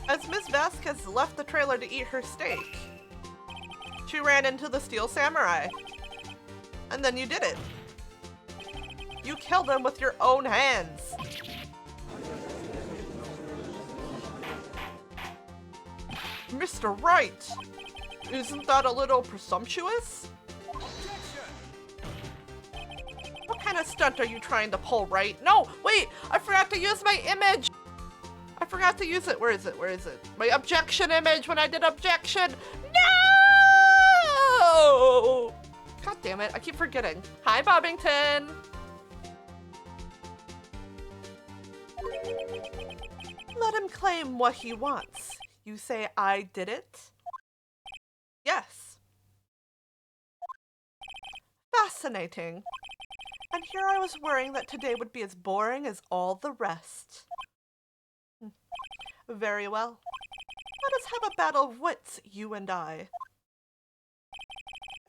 As Miss Vasquez left the trailer to eat her steak, she ran into the Steel Samurai. And then you did it. You killed him with your own hands. Mr. Wright, isn't that a little presumptuous? What kind of stunt are you trying to pull, Wright? No, wait, I forgot to use my image. I forgot to use it. Where is it? Where is it? My objection image when I did objection. No! God damn it, I keep forgetting. Hi, Bobbington. Let him claim what he wants. You say I did it? Yes. Fascinating. And here I was worrying that today would be as boring as all the rest. Very well. Let us have a battle of wits, you and I.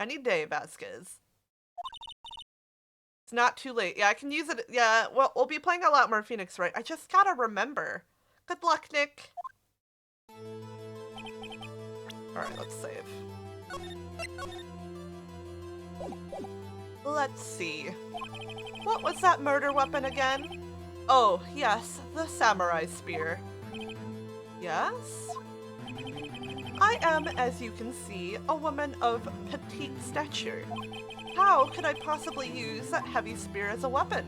Any day, Vasquez. It's not too late. Yeah, I can use it. Yeah, well, we'll be playing a lot more Phoenix Wright. I just gotta remember. Good luck, Nick. Alright, let's save. Let's see. What was that murder weapon again? Oh, yes, the samurai spear. Yes? I am, as you can see, a woman of petite stature. How could I possibly use that heavy spear as a weapon?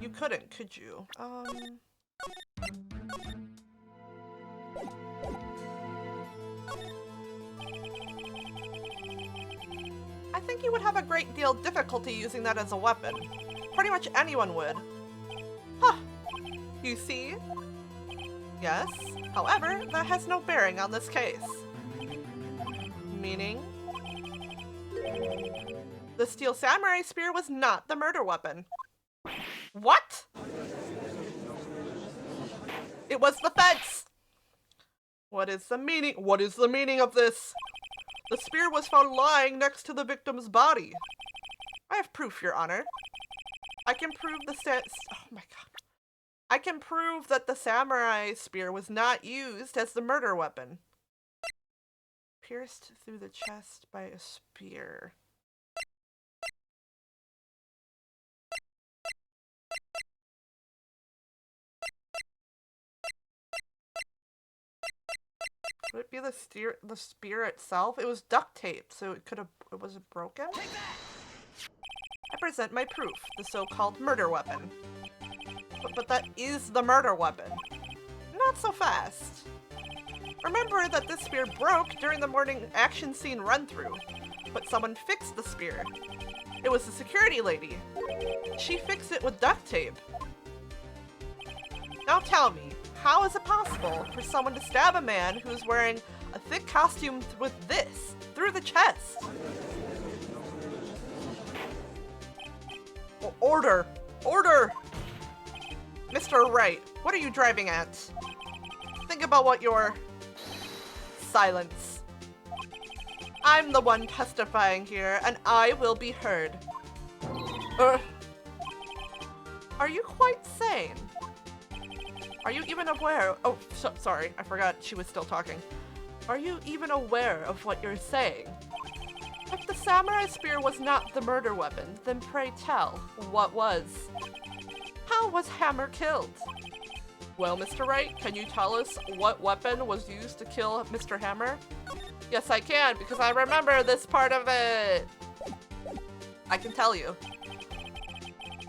You couldn't, could you? I think you would have a great deal of difficulty using that as a weapon. Pretty much anyone would. Huh. You see? Yes. However, that has no bearing on this case. Meaning? The Steel Samurai Spear was not the murder weapon. What? It was the fence! What is the meaning? What is the meaning of this? The spear was found lying next to the victim's body. I have proof, Your Honor. I can prove oh my god. I can prove that the samurai spear was not used as the murder weapon. Pierced through the chest by a spear. Would it be the spear itself? It was duct tape, so it wasn't broken? I present my proof, the so-called murder weapon. But that is the murder weapon. Not so fast. Remember that this spear broke during the morning action scene run-through, but someone fixed the spear. It was the security lady. She fixed it with duct tape. Now tell me, how is it possible for someone to stab a man who is wearing a thick costume with this through the chest? Order! Order! Mr. Wright, what are you driving at? Think about what you're Silence. I'm the one testifying here, and I will be heard. Are you quite sane? Are you even aware? Oh, sorry, I forgot she was still talking. Are you even aware of what you're saying? If the samurai spear was not the murder weapon, then pray tell, what was? How was Hammer killed? Well, Mr. Wright, can you tell us what weapon was used to kill Mr. Hammer? Yes, I can, because I remember this part of it. I can tell you.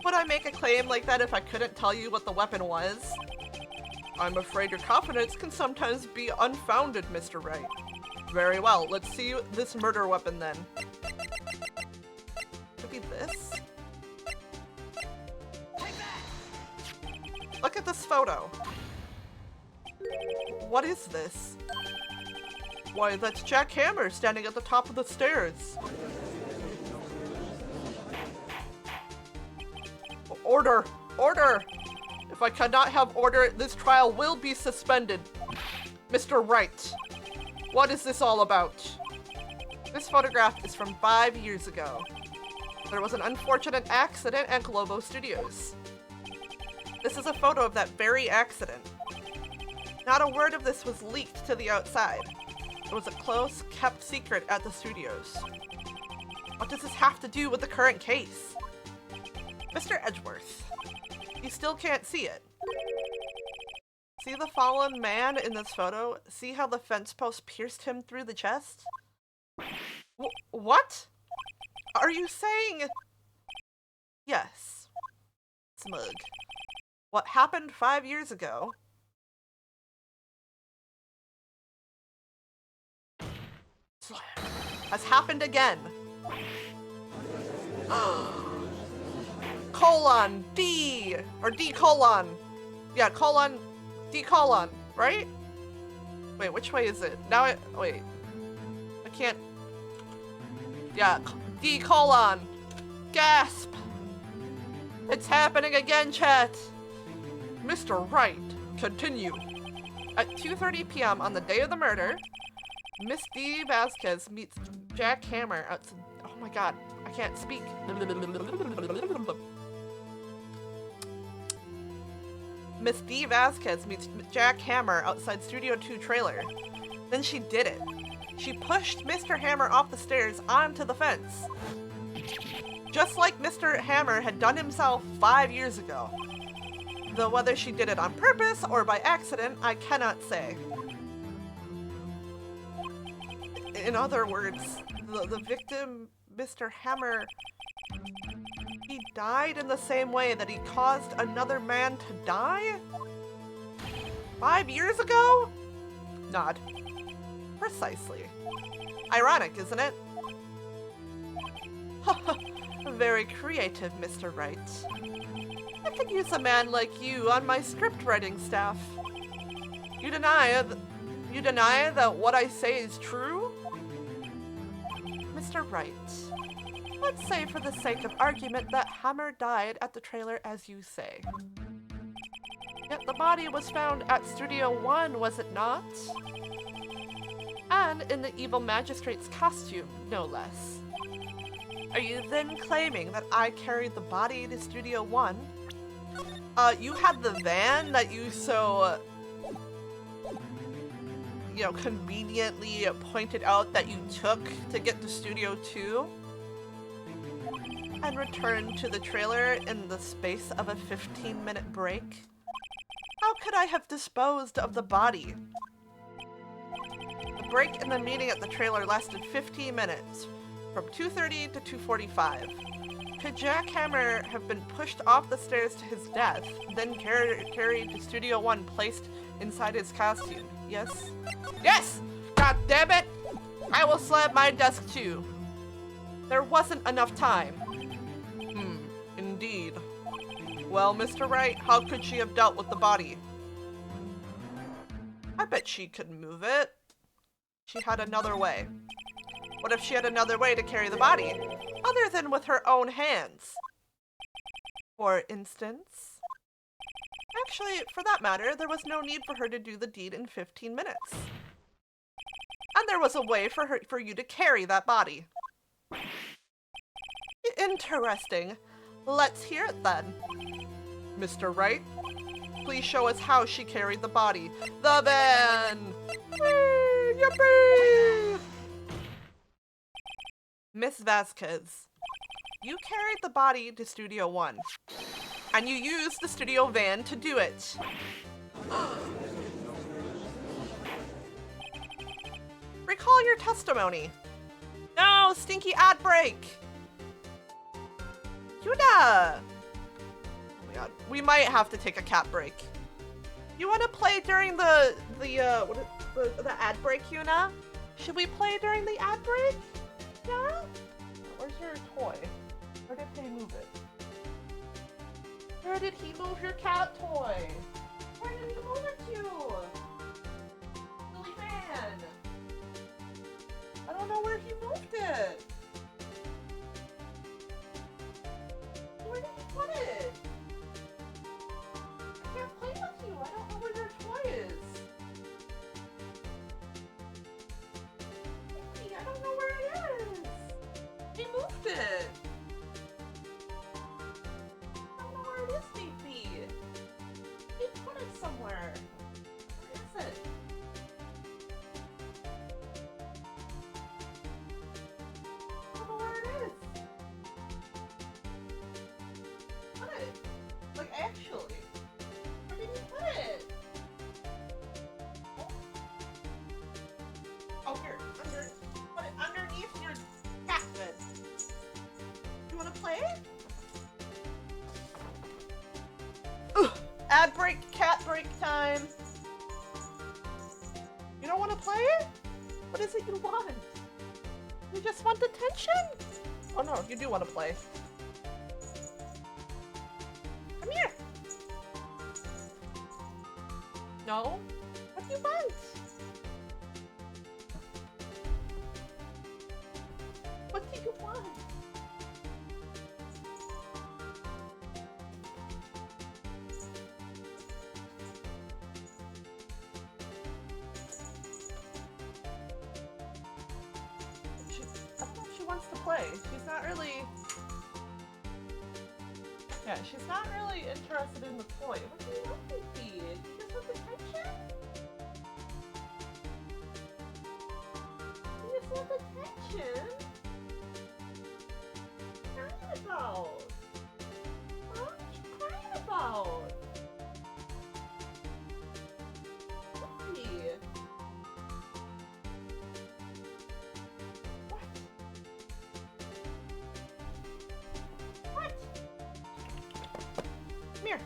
Would I make a claim like that if I couldn't tell you what the weapon was? I'm afraid your confidence can sometimes be unfounded, Mr. Wright. Very well, let's see this murder weapon then. Could be this? Look at this photo. What is this? Why, that's Jack Hammer standing at the top of the stairs. Order! Order! If I cannot have order, this trial will be suspended. Mr. Wright, what is this all about? This photograph is from 5 years ago. There was an unfortunate accident at Globo Studios. This is a photo of that very accident. Not a word of this was leaked to the outside. It was a close, kept secret at the studios. What does this have to do with the current case? Mr. Edgeworth, you still can't see it. See the fallen man in this photo? See how the fence post pierced him through the chest? What? Are you saying? Yes. Smug. What happened 5 years ago has happened again. Colon D or D colon. Yeah, colon D colon, right? Wait, which way is it? Now wait. I can't. Yeah, D colon. Gasp. It's happening again, chat. Mr. Wright, continue. At 2:30 p.m. on the day of the murder, Miss D. Vasquez meets Jack Hammer outside. Oh my god, I can't speak. Miss D. Vasquez meets Jack Hammer outside Studio 2 trailer. Then she did it. She pushed Mr. Hammer off the stairs onto the fence. Just like Mr. Hammer had done himself 5 years ago. Though whether she did it on purpose or by accident, I cannot say. In other words, the victim, Mr. Hammer, he died in the same way that he caused another man to die? 5 years ago? Nod. Precisely. Ironic, isn't it? Very creative, Mr. Wright. I could use a man like you on my script writing staff. You deny that what I say is true? Mr. Wright, let's say for the sake of argument that Hammer died at the trailer as you say. Yet the body was found at Studio 1, was it not? And in the evil magistrate's costume, no less. Are you then claiming that I carried the body to Studio 1? You had the van that you so, conveniently pointed out that you took to get to Studio 2 and returned to the trailer in the space of a 15-minute break? How could I have disposed of the body? The break in the meeting at the trailer lasted 15 minutes, from 2:30 to 2:45. Could Jack Hammer have been pushed off the stairs to his death, then carried to Studio 1 placed inside his costume? Yes? Yes! God damn it! I will slam my desk too. There wasn't enough time. Indeed. Well, Mr. Wright, how could she have dealt with the body? I bet she could move it. She had another way. What if she had another way to carry the body, other than with her own hands? For instance? Actually, for that matter, there was no need for her to do the deed in 15 minutes. there was a way for you to carry that body. Interesting. Let's hear it then. Mr. Wright, please show us how she carried the body. The van! Whee! Yippee! Miss Vasquez, you carried the body to Studio One, and you used the studio van to do it. Recall your testimony. No, stinky ad break. Yuna! Oh my god, we might have to take a cat break. You want to play during the ad break, Yuna? Should we play during the ad break? Yeah? Where's your toy? Where did they move it? Where did he move your cat toy? Where did he move it to? Silly man. I don't know where he moved it. Where did he put it? I can't play with you. I don't know where your toy is. Hey, I don't know where it is. He moved it. I don't know where it is, Beefy. He put it somewhere. Where is it? I don't know where it is. Put it. Like, actually. Where did you put it? Oh, here. Put it underneath your cat bed. You wanna play? Ugh. Ad break, cat break time. You don't wanna play it? What is it you want? You just want attention? Oh no, you do wanna play. Come here. No? What do you want? What do you want? I don't know if she wants to play. She's not really... Yeah, she's not really interested in the toy. What do you want, Beefy? You just want attention? You just want attention? What are you crying about? What are you crying about? Beefy. What? Come here.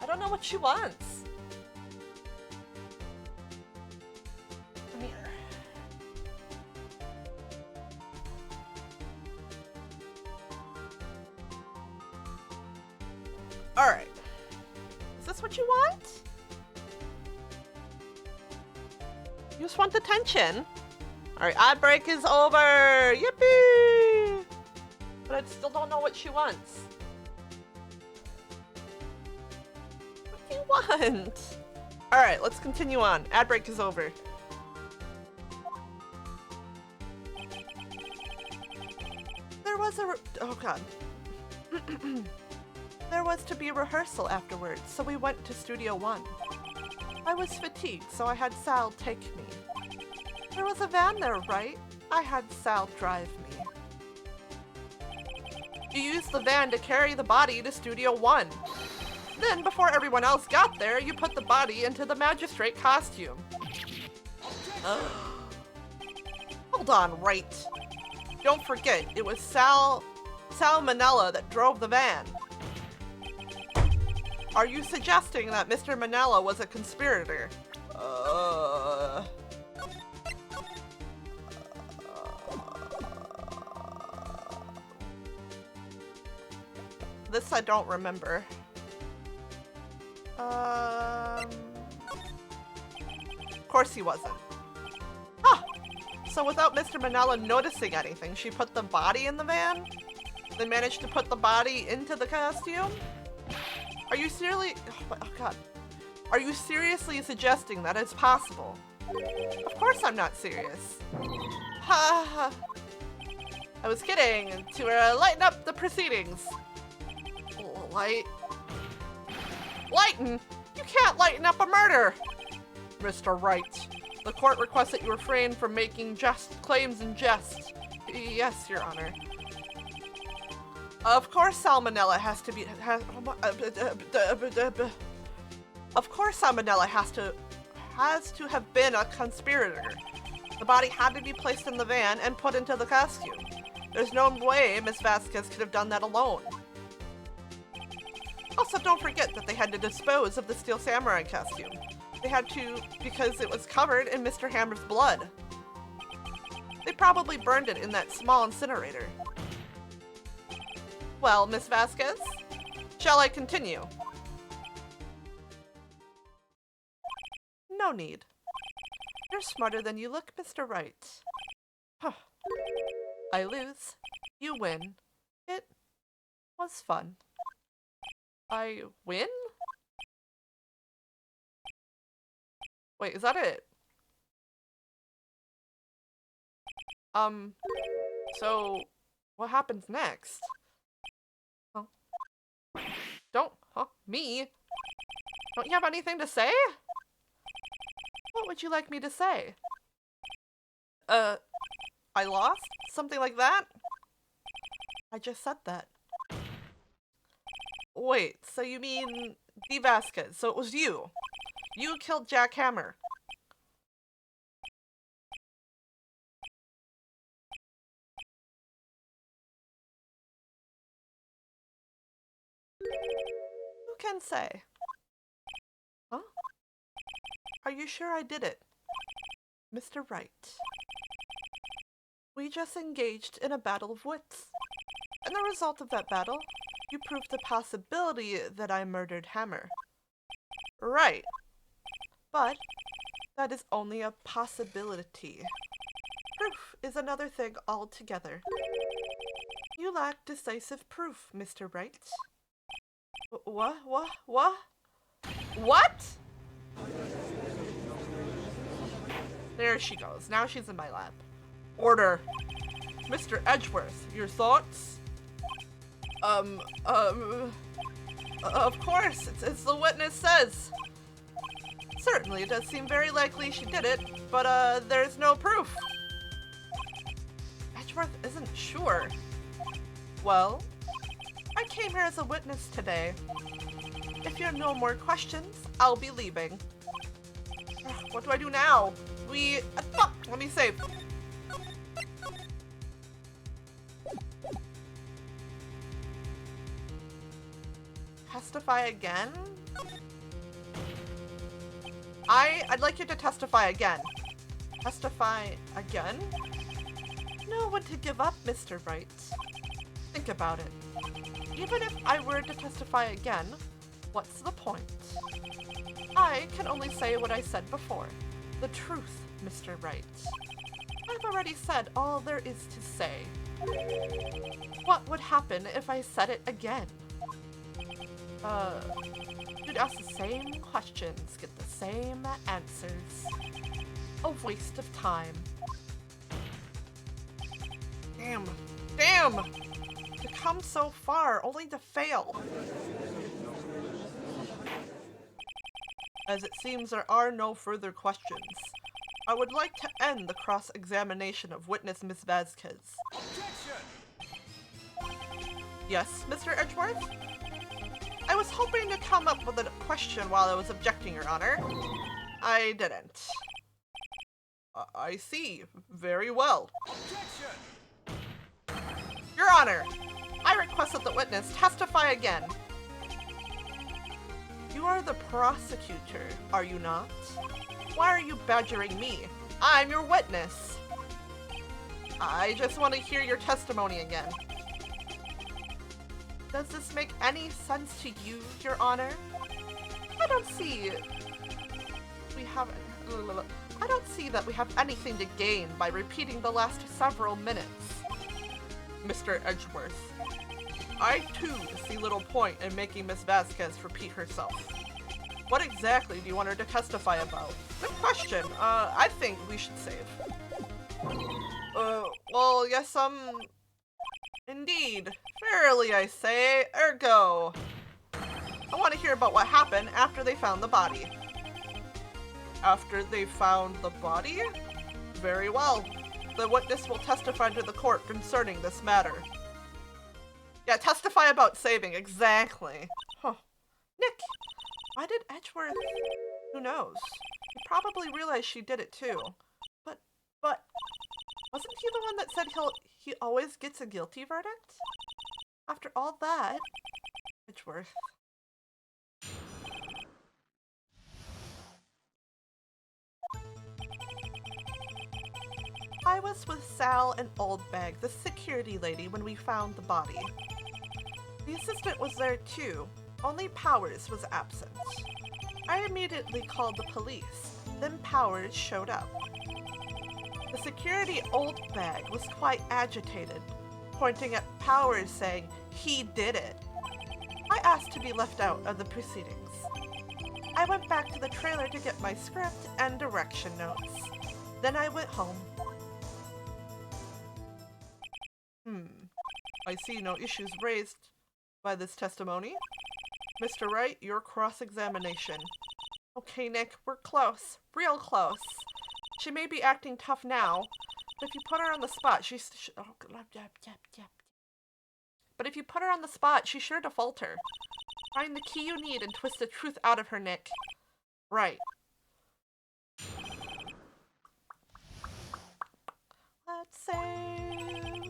I don't know what she wants. Come here. Alright. Is this what you want? You just want attention? Alright, ad break is over! Yippee! But I still don't know what she wants. What do you want? Alright, let's continue on. Ad break is over. There was a... Oh god. There was to be a rehearsal afterwards, so we went to Studio One. I was fatigued, so I had Sal take me. There was a van there, right? I had Sal drive me. You used the van to carry the body to Studio One. Then, before everyone else got there, you put the body into the magistrate costume. Hold on, right? Don't forget, it was Sal Manella that drove the van. Are you suggesting that Mr. Manella was a conspirator? This I don't remember. Of course he wasn't. Huh! So without Mr. Manella noticing anything, she put the body in the van? Then managed to put the body into the costume? Are you seriously... Oh god. Are you seriously suggesting that it's possible? Of course I'm not serious. Ha ha. I was kidding, to lighten up the proceedings. Lighten? You can't lighten up a murder! Mr. Wright, the court requests that you refrain from making just claims in jest. Yes, Your Honor. Of course Salmonella has to be... Of course Salmonella has to have been a conspirator. The body had to be placed in the van and put into the costume. There's no way Miss Vasquez could have done that alone. Also, don't forget that they had to dispose of the Steel Samurai costume. They had to because it was covered in Mr. Hammer's blood. They probably burned it in that small incinerator. Well, Miss Vasquez, shall I continue? No need. You're smarter than you look, Mr. Wright. Huh. I lose. You win. It was fun. I win? Wait, is that it? So what happens next? Huh? Me? Don't you have anything to say? What would you like me to say? I lost? Something like that? I just said that. Wait, so you mean D. Vasquez, so it was you. You killed Jack Hammer. Who can say? Huh? Are you sure I did it? Mr. Wright. We just engaged in a battle of wits. And the result of that battle, you proved the possibility that I murdered Hammer. Right. But that is only a possibility. Proof is another thing altogether. You lack decisive proof, Mr. Wright. What? What? There she goes. Now she's in my lap. Order. Mr. Edgeworth, your thoughts? Of course, it's the witness says. Certainly, it does seem very likely she did it, but there's no proof. Edgeworth isn't sure. Well, I came here as a witness today. If you have no more questions, I'll be leaving. What do I do now? Let me save. Testify again? I'd like you to testify again. Testify again? Know when to give up, Mr. Wright. Think about it. Even if I were to testify again, what's the point? I can only say what I said before. The truth, Mr. Wright. I've already said all there is to say. What would happen if I said it again? You'd ask the same questions, get the same answers. A waste of time. Damn. To come so far, only to fail. As it seems there are no further questions, I would like to end the cross-examination of witness Miss Vasquez. Objection! Yes, Mr. Edgeworth? I was hoping to come up with a question while I was objecting, Your Honor. I didn't. I see. Very well. Objection! Your Honor, I request that the witness testify again. You are the prosecutor, are you not? Why are you badgering me? I'm your witness. I just want to hear your testimony again. Does this make any sense to you, Your Honor? I don't see that we have anything to gain by repeating the last several minutes. Mr. What exactly do you want her to testify about? Good question. I think we should save. Well, yes, indeed. Fairly, I say. Ergo. I want to hear about what happened after they found the body. After they found the body? Very well. The witness will testify to the court concerning this matter. Yeah, testify about saving, exactly. Huh. Nick, why did Edgeworth? Who knows? He probably realized she did it too. But, wasn't he the one that said he always gets a guilty verdict? After all that, Edgeworth. I was with Sal and Oldbag, the security lady, when we found the body. The assistant was there too, only Powers was absent. I immediately called the police, then Powers showed up. The security Oldbag was quite agitated, pointing at Powers saying he did it. I asked to be left out of the proceedings. I went back to the trailer to get my script and direction notes. Then I went home. I see no issues raised by this testimony. Mr. Wright, your cross-examination. Okay, Nick, we're close. Real close. She may be acting tough now, but if you put her on the spot, But if you put her on the spot, she's sure to falter. Find the key you need and twist the truth out of her, Nick. Right. Let's save.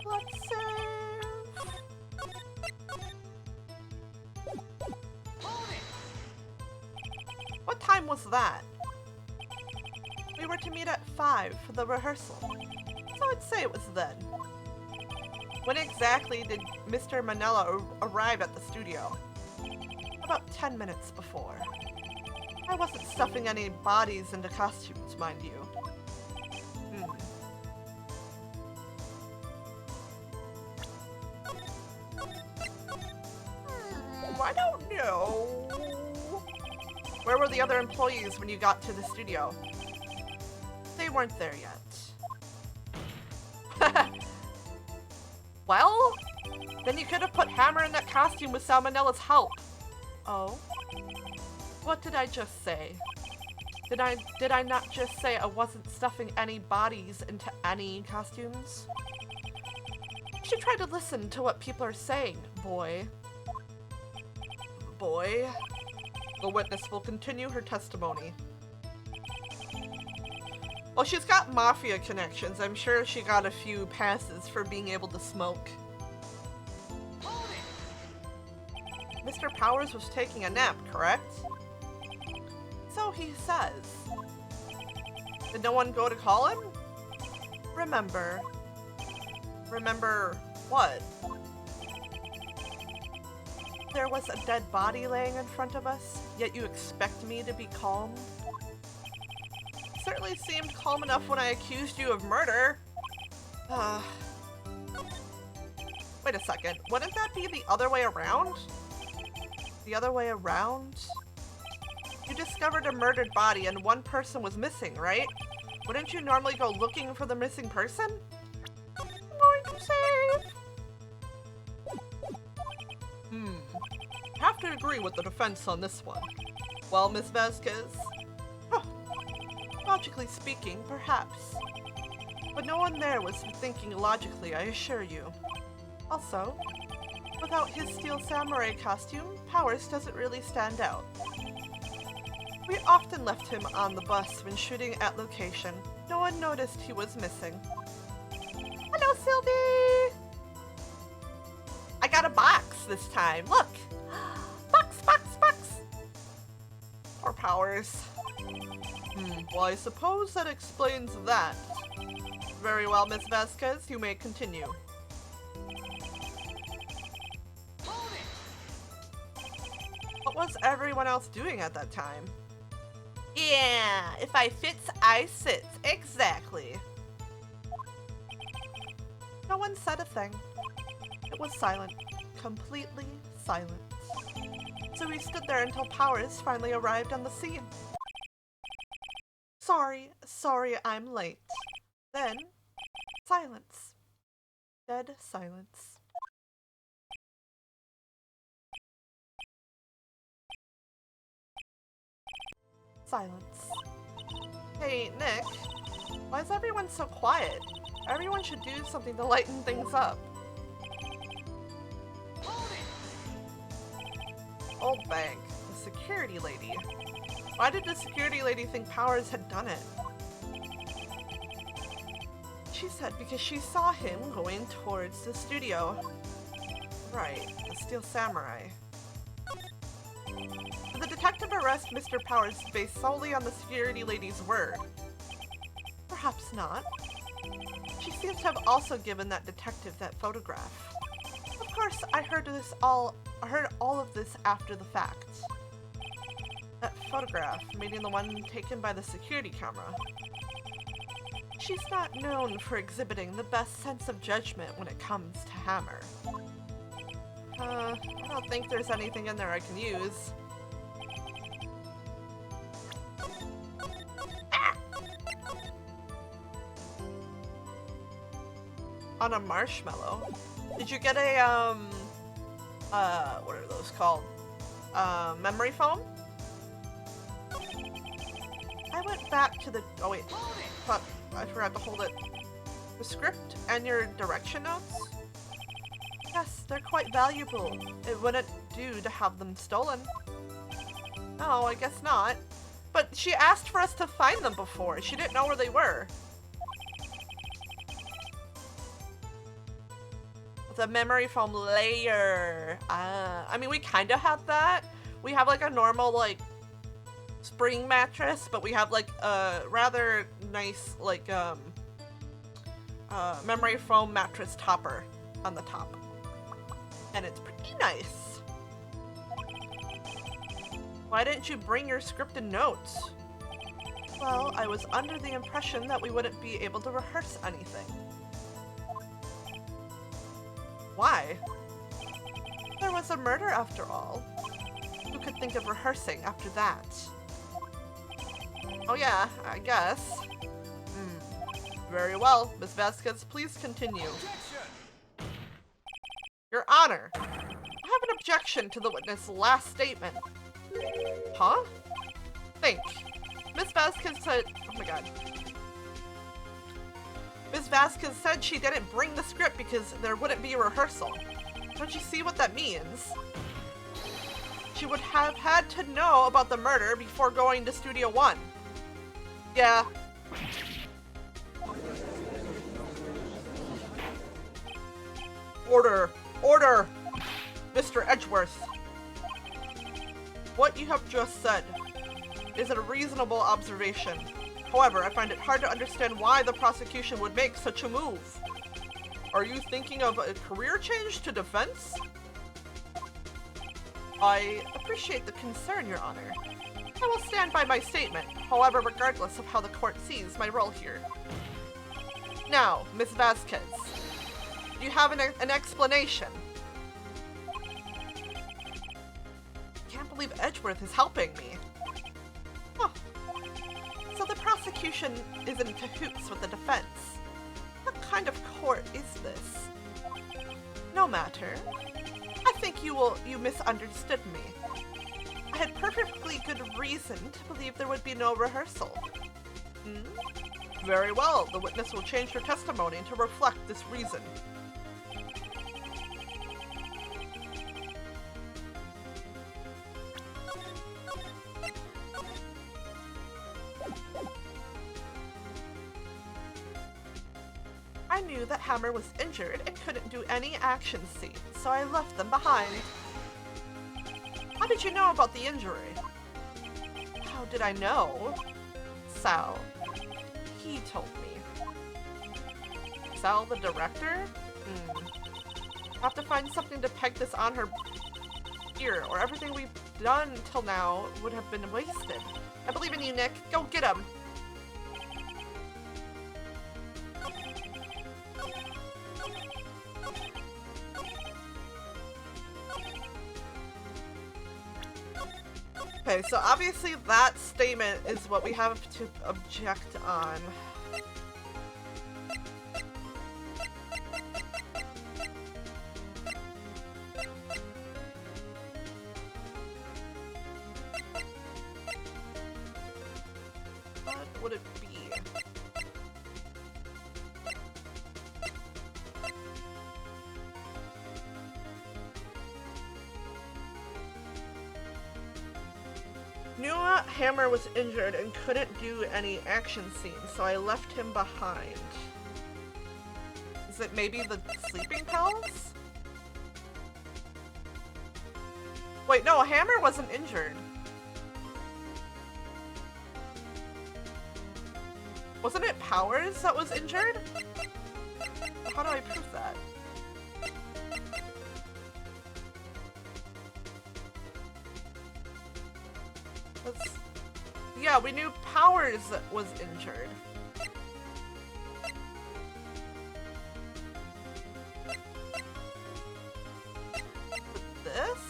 Let's save. What time was that? We were to meet at 5 for the rehearsal, so I'd say it was then. When exactly did Mr. Manella arrive at the studio? About 10 minutes before. I wasn't stuffing any bodies into costumes, mind you. I don't know. Where were the other employees when you got to the studio? They weren't there yet. Well, then you could have put Hammer in that costume with Salmonella's help. Oh? What did I just say? Did I not just say I wasn't stuffing any bodies into any costumes? You should try to listen to what people are saying, boy. Boy. The witness will continue her testimony. Well, she's got mafia connections. I'm sure she got a few passes for being able to smoke. Mr. Powers was taking a nap, correct? So he says. Did no one go to call him? Remember what? There was a dead body laying in front of us, yet you expect me to be calm? Certainly seemed calm enough when I accused you of murder. Wait a second, wouldn't that be the other way around? The other way around? You discovered a murdered body and one person was missing, right? Wouldn't you normally go looking for the missing person? I'm going to save. Have to agree with the defense on this one. Well, Miss Vasquez? Logically speaking, perhaps. But no one there was thinking logically, I assure you. Also, without his steel samurai costume, Powers doesn't really stand out. We often left him on the bus when shooting at location. No one noticed he was missing. Hello, Sylvie! I got a box this time, look! Box! Or Powers. Well, I suppose that explains that. Very well, Miss Vasquez, you may continue. What was everyone else doing at that time? Yeah, if I fits, I sits. Exactly. No one said a thing. It was silent. Completely silent. So we stood there until Powers finally arrived on the scene. Sorry, I'm late. Then, silence. Dead silence. Silence. Hey, Nick. Why is everyone so quiet? Everyone should do something to lighten things up. Old Bank, the security lady. Why did the security lady think Powers had done it? She said because she saw him going towards the studio. Right, the Steel Samurai. Did the detective arrest Mr. Powers based solely on the security lady's word? Perhaps not. She seems to have also given that detective that photograph. Of course, I heard all of this after the fact. That photograph, meaning the one taken by the security camera. She's not known for exhibiting the best sense of judgment when it comes to Hammer. I don't think there's anything in there I can use. Ah! On a marshmallow? Did you get a, what are those called? Memory foam? I went back to the, oh wait, fuck, I forgot to hold it. The script and your direction notes? Yes, they're quite valuable. It wouldn't do to have them stolen. No, I guess not. But she asked for us to find them before. She didn't know where they were. The memory foam layer. I mean, we kind of have that. We have like a normal like spring mattress, but we have like a rather nice like memory foam mattress topper on the top. And it's pretty nice. Why didn't you bring your scripted notes? Well, I was under the impression that we wouldn't be able to rehearse anything. Why? There was a murder after all. Who could think of rehearsing after that? Oh yeah, I guess. Very well, Miss Vasquez, please continue. Your Honor, I have an objection to the witness' last statement. Huh? Think. Miss Vasquez said, oh my god. Miss Vasquez said she didn't bring the script because there wouldn't be a rehearsal. Don't you see what that means? She would have had to know about the murder before going to Studio One. Yeah. Order! Order! Mr. Edgeworth. What you have just said is a reasonable observation. However, I find it hard to understand why the prosecution would make such a move. Are you thinking of a career change to defense? I appreciate the concern, Your Honor. I will stand by my statement, however, regardless of how the court sees my role here. Now, Miss Vasquez, do you have an explanation? Can't believe Edgeworth is helping me. Huh. So the prosecution is in cahoots with the defense. What kind of court is this? No matter. I think you misunderstood me. I had perfectly good reason to believe there would be no rehearsal. Very well, the witness will change her testimony to reflect this reason. I knew that Hammer was injured and couldn't do any action scenes, so I left them behind. How did you know about the injury? How did I know? Sal. He told me. Sal, the director? Have to find something to peg this on her ear, or everything we've done till now would have been wasted. I believe in you, Nick. Go get him. Okay, so obviously that statement is what we have to object on. What would it be? Knew Hammer was injured and couldn't do any action scenes, so I left him behind. Is it maybe the sleeping pills? Wait, no, Hammer wasn't injured. Wasn't it Powers that was injured? How do I prove that? Yeah, we knew Powers was injured. But this?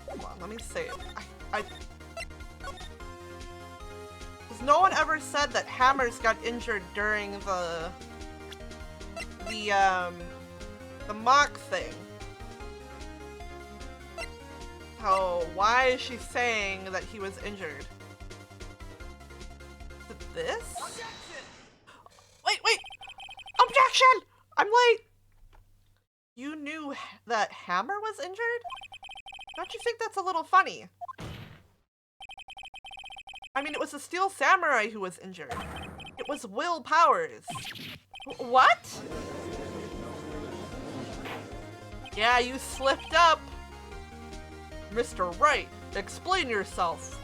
Hold on, let me save. Because no one ever said that Hammers got injured during the mock thing. Why is she saying that he was injured? Is it this? Objection! Wait! Objection! I'm late! You knew that Hammer was injured? Don't you think that's a little funny? I mean, it was the Steel Samurai who was injured. It was Will Powers. What? Yeah, you slipped up. Mr. Wright, explain yourself.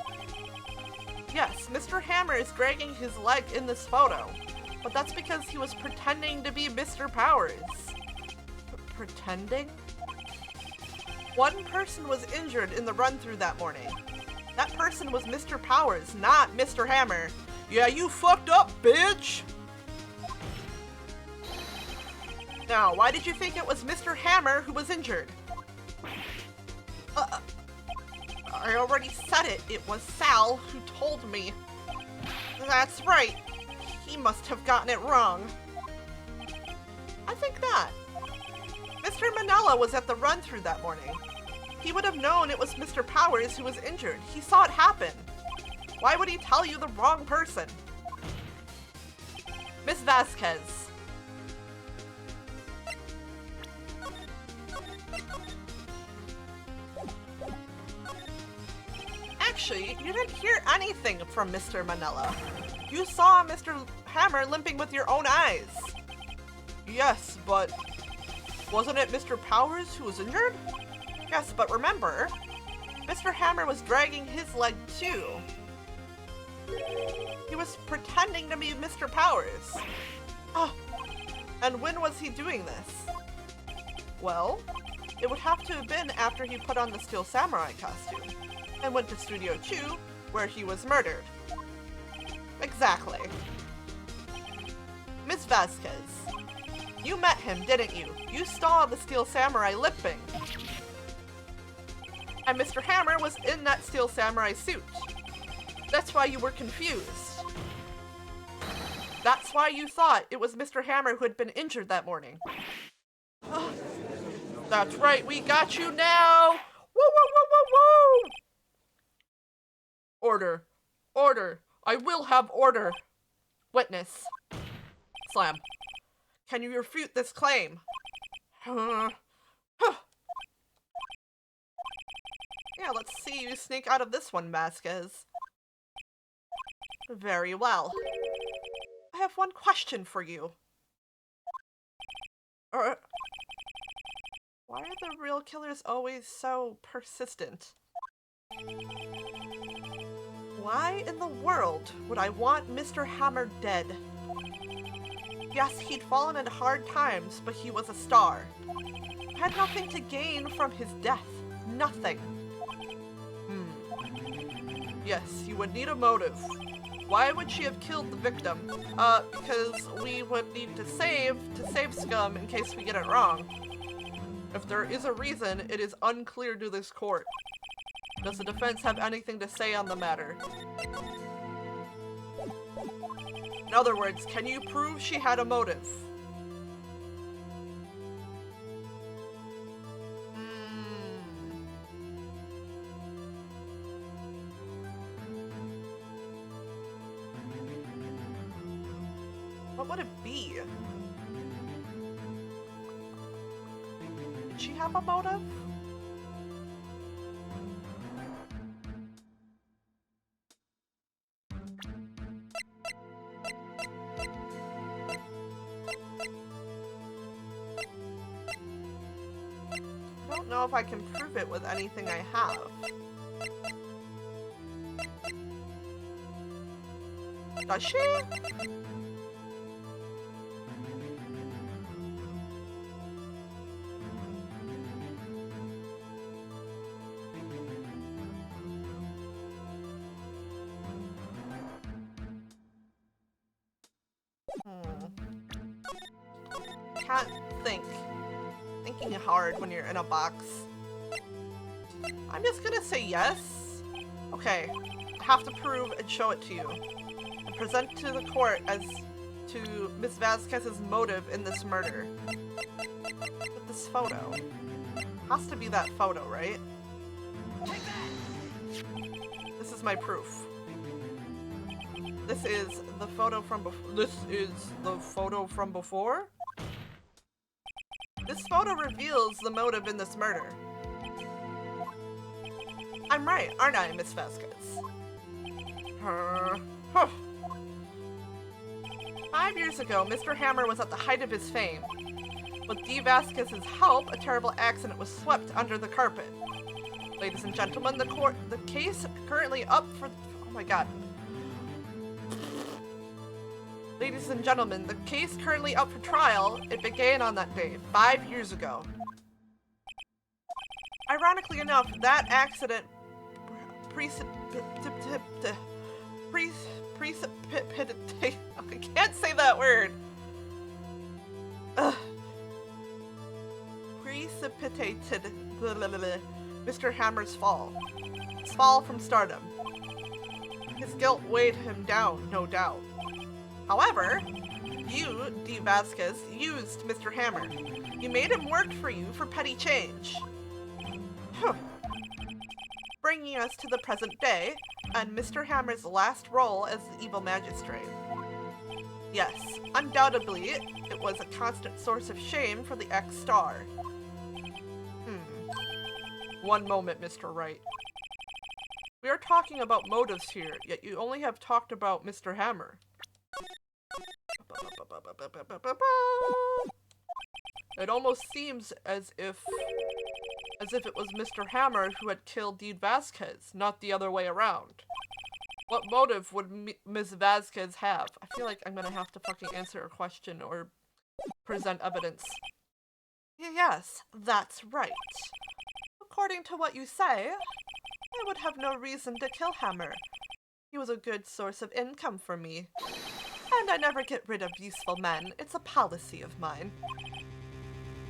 Yes, Mr. Hammer is dragging his leg in this photo, but that's because he was pretending to be Mr. Powers. Pretending? One person was injured in the run-through that morning. That person was Mr. Powers, not Mr. Hammer. Yeah, you fucked up, bitch! Now, why did you think it was Mr. Hammer who was injured? I already said it. It was Sal who told me. That's right. He must have gotten it wrong. I think not. Mr. Manella was at the run-through that morning. He would have known it was Mr. Powers who was injured. He saw it happen. Why would he tell you the wrong person? Miss Vasquez. Actually, you didn't hear anything from Mr. Manella. You saw Mr. Hammer limping with your own eyes. Yes, but wasn't it Mr. Powers who was injured? Yes, but remember, Mr. Hammer was dragging his leg too. He was pretending to be Mr. Powers. Oh, and when was he doing this? Well, it would have to have been after he put on the Steel Samurai costume and went to Studio 2, where he was murdered. Exactly. Miss Vasquez, you met him, didn't you? You saw the Steel Samurai limping. And Mr. Hammer was in that Steel Samurai suit. That's why you were confused. That's why you thought it was Mr. Hammer who had been injured that morning. That's right, we got you now! Woo woo woo woo woo! Order. Order. I will have order. Witness. Slam. Can you refute this claim? Yeah, let's see you sneak out of this one, Vasquez. Very well. I have one question for you. Why are the real killers always so persistent? Why in the world would I want Mr. Hammer dead? Yes, he'd fallen into hard times, but he was a star. Had nothing to gain from his death. Nothing. Yes, you would need a motive. Why would she have killed the victim? Because we would need to save Scum in case we get it wrong. If there is a reason, it is unclear to this court. Does the defense have anything to say on the matter? In other words, can you prove she had a motive? What would it be? Did she have a motive? I don't know if I can prove it with anything I have. Does she? Can't think. Thinking hard when you're in a box. I'm just gonna say yes. Okay, I have to prove and show it to you. And present to the court as to Ms. Vasquez's motive in this murder. With this photo. Has to be that photo, right? This is my proof. This is the photo from before. This is the photo from before? This photo reveals the motive in this murder. I'm right, aren't I, Miss Vasquez? 5 years ago, Mr. Hammer was at the height of his fame. With Dee Vasquez's help, a terrible accident was swept under the carpet. Ladies and gentlemen, the case currently up for... Oh my god. Ladies and gentlemen, the case currently up for trial, it began on that day, 5 years ago. Ironically enough, that accident I can't say that word. Precipitated Mr. Hammer's fall. His fall from stardom. His guilt weighed him down, no doubt. However, you, Dee Vasquez, used Mr. Hammer. You made him work for you for petty change. Bringing us to the present day, and Mr. Hammer's last role as the evil magistrate. Yes, undoubtedly, it was a constant source of shame for the ex-star. One moment, Mr. Wright. We are talking about motives here, yet you only have talked about Mr. Hammer. It almost seems as if it was Mr. Hammer who had killed Dee Vasquez, not the other way around. What motive would Ms. Vasquez have? I feel like I'm gonna have to fucking answer a question or present evidence. Yes, that's right. According to what you say, I would have no reason to kill Hammer. He was a good source of income for me. And I never get rid of useful men. It's a policy of mine.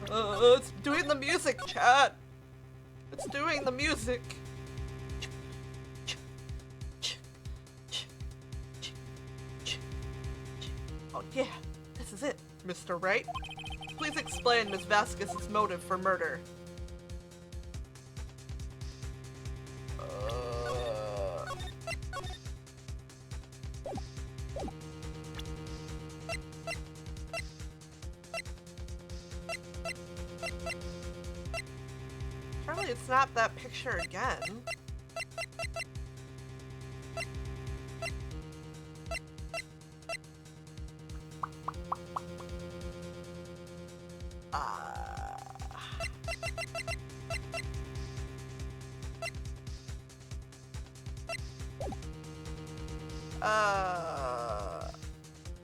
It's doing the music, chat. It's doing the music. Oh yeah, this is it, Mr. Wright. Please explain Ms. Vasquez's motive for murder. Surely it's not that picture again.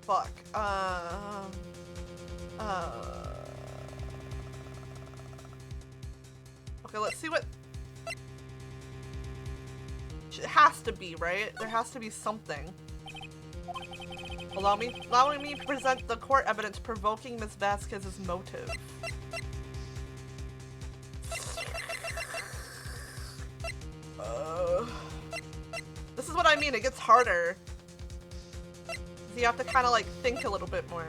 Fuck. Okay, let's see what... It has to be, right? There has to be something. Allowing me to present the court evidence provoking Ms. Vasquez's motive. mean, it gets harder. You have to kind of like think a little bit more.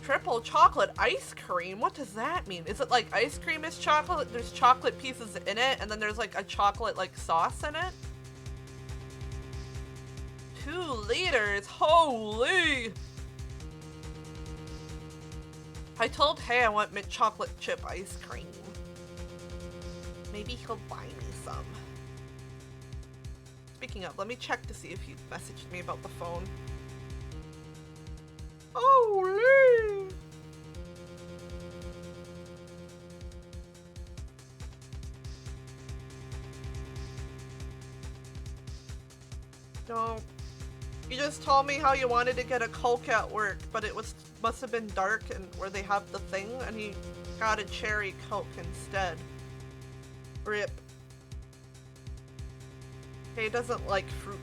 Triple chocolate ice cream? What does that mean? Is it like ice cream is chocolate? There's chocolate pieces in it, and then there's like a chocolate like sauce in it? 2 liters, holy! I told Hey I want mint chocolate chip ice cream. Maybe he'll buy me some. Speaking of, let me check to see if he messaged me about the phone. Holy! No. You just told me how you wanted to get a Coke at work, but it must have been dark and where they have the thing, and he got a cherry Coke instead. RIP. He doesn't like fruit.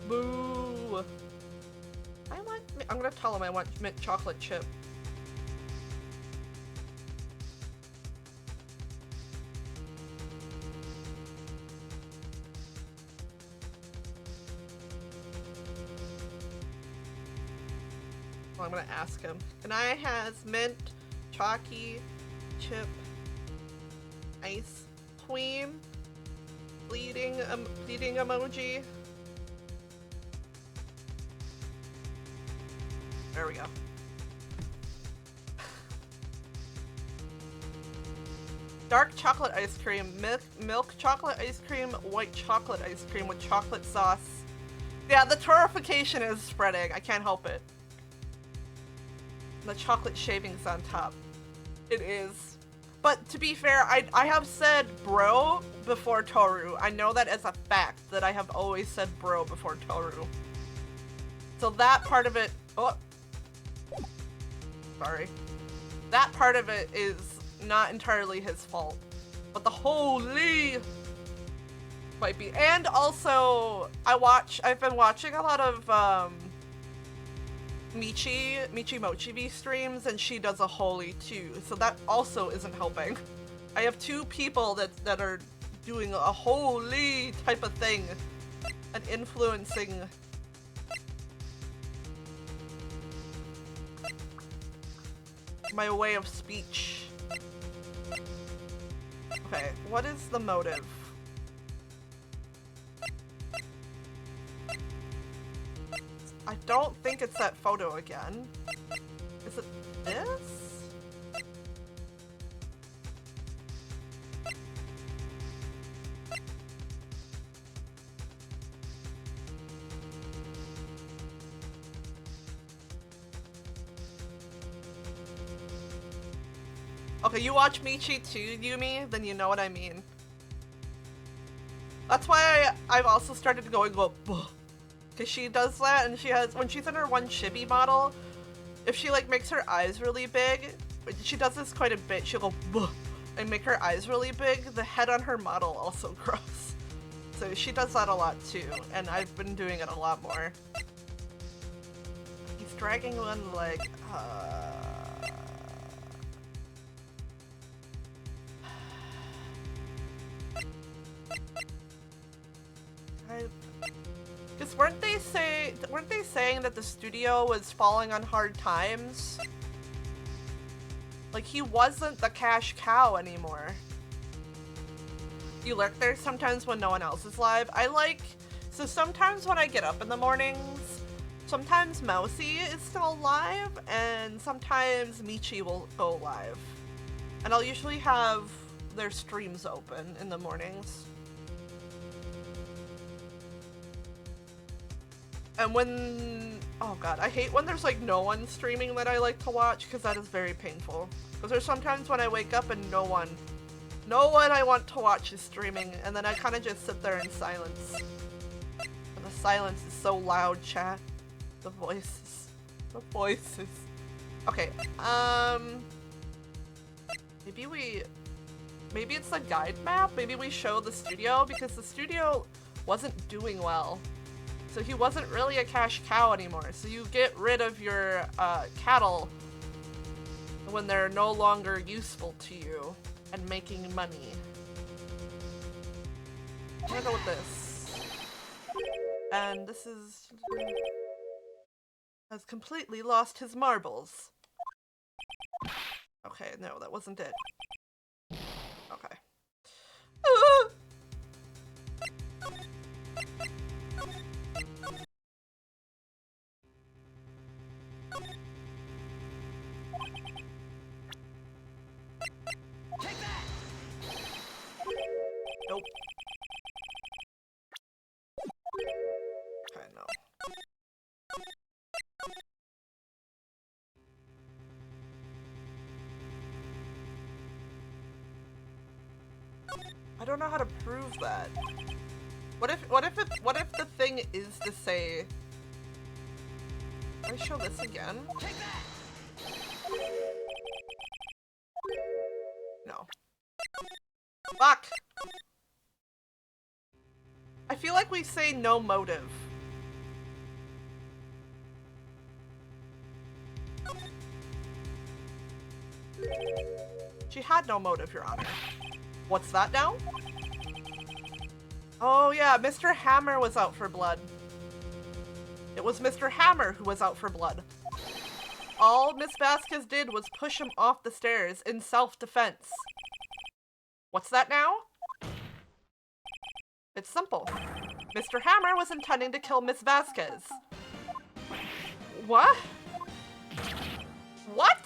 Boo! I'm gonna tell him I want mint chocolate chip. Well, I'm gonna ask him. Can I has mint, chalky, chip, ice cream, bleeding emoji? There we go. Dark chocolate ice cream, milk chocolate ice cream, white chocolate ice cream with chocolate sauce. Yeah, the torrefication is spreading. I can't help it. The chocolate shavings on top. It is. But to be fair, I have said bro before Toru. I know that as a fact that I have always said bro before Toru. So that part of it, oh, sorry. That part of it is not entirely his fault. But the holy might be. And also, I've been watching a lot of Michi Mochi V streams, and she does a holy too, so that also isn't helping. I have 2 people that are doing a holy type of thing and influencing my way of speech. Okay, what is the motive? I don't think it's that photo again. Is it this? Okay, you watch Michi too, Yumi? Then you know what I mean. That's why I've also started going go, because she does that, and she has, when she's in her one chibi model, if she like makes her eyes really big, she does this quite a bit, she'll go buh, and make her eyes really big, the head on her model also grows. So she does that a lot too, and I've been doing it a lot more. He's dragging one leg. Because weren't they saying that the studio was falling on hard times? Like, he wasn't the cash cow anymore. You lurk there sometimes when no one else is live. So sometimes when I get up in the mornings, sometimes Mousy is still live, and sometimes Michi will go live. And I'll usually have their streams open in the mornings. And when, oh god, I hate when there's like no one streaming that I like to watch, because that is very painful. Because there's sometimes when I wake up and no one I want to watch is streaming, and then I kind of just sit there in silence. And the silence is so loud, chat. The voices. Okay, maybe it's the guide map? Maybe we show the studio, because the studio wasn't doing well. So he wasn't really a cash cow anymore. So you get rid of your cattle when they're no longer useful to you and making money. I'm gonna go with this. And this is... has completely lost his marbles. Okay, no, that wasn't it. Okay. Nope. Okay, no. I don't know how to prove that. What if the thing is to say... Can I show this again? No. Fuck! I feel like we say no motive. She had no motive, Your Honor. What's that now? Oh yeah, Mr. Hammer was out for blood. It was Mr. Hammer who was out for blood. All Miss Vasquez did was push him off the stairs in self-defense. What's that now? It's simple. Mr. Hammer was intending to kill Miss Vasquez. What? What?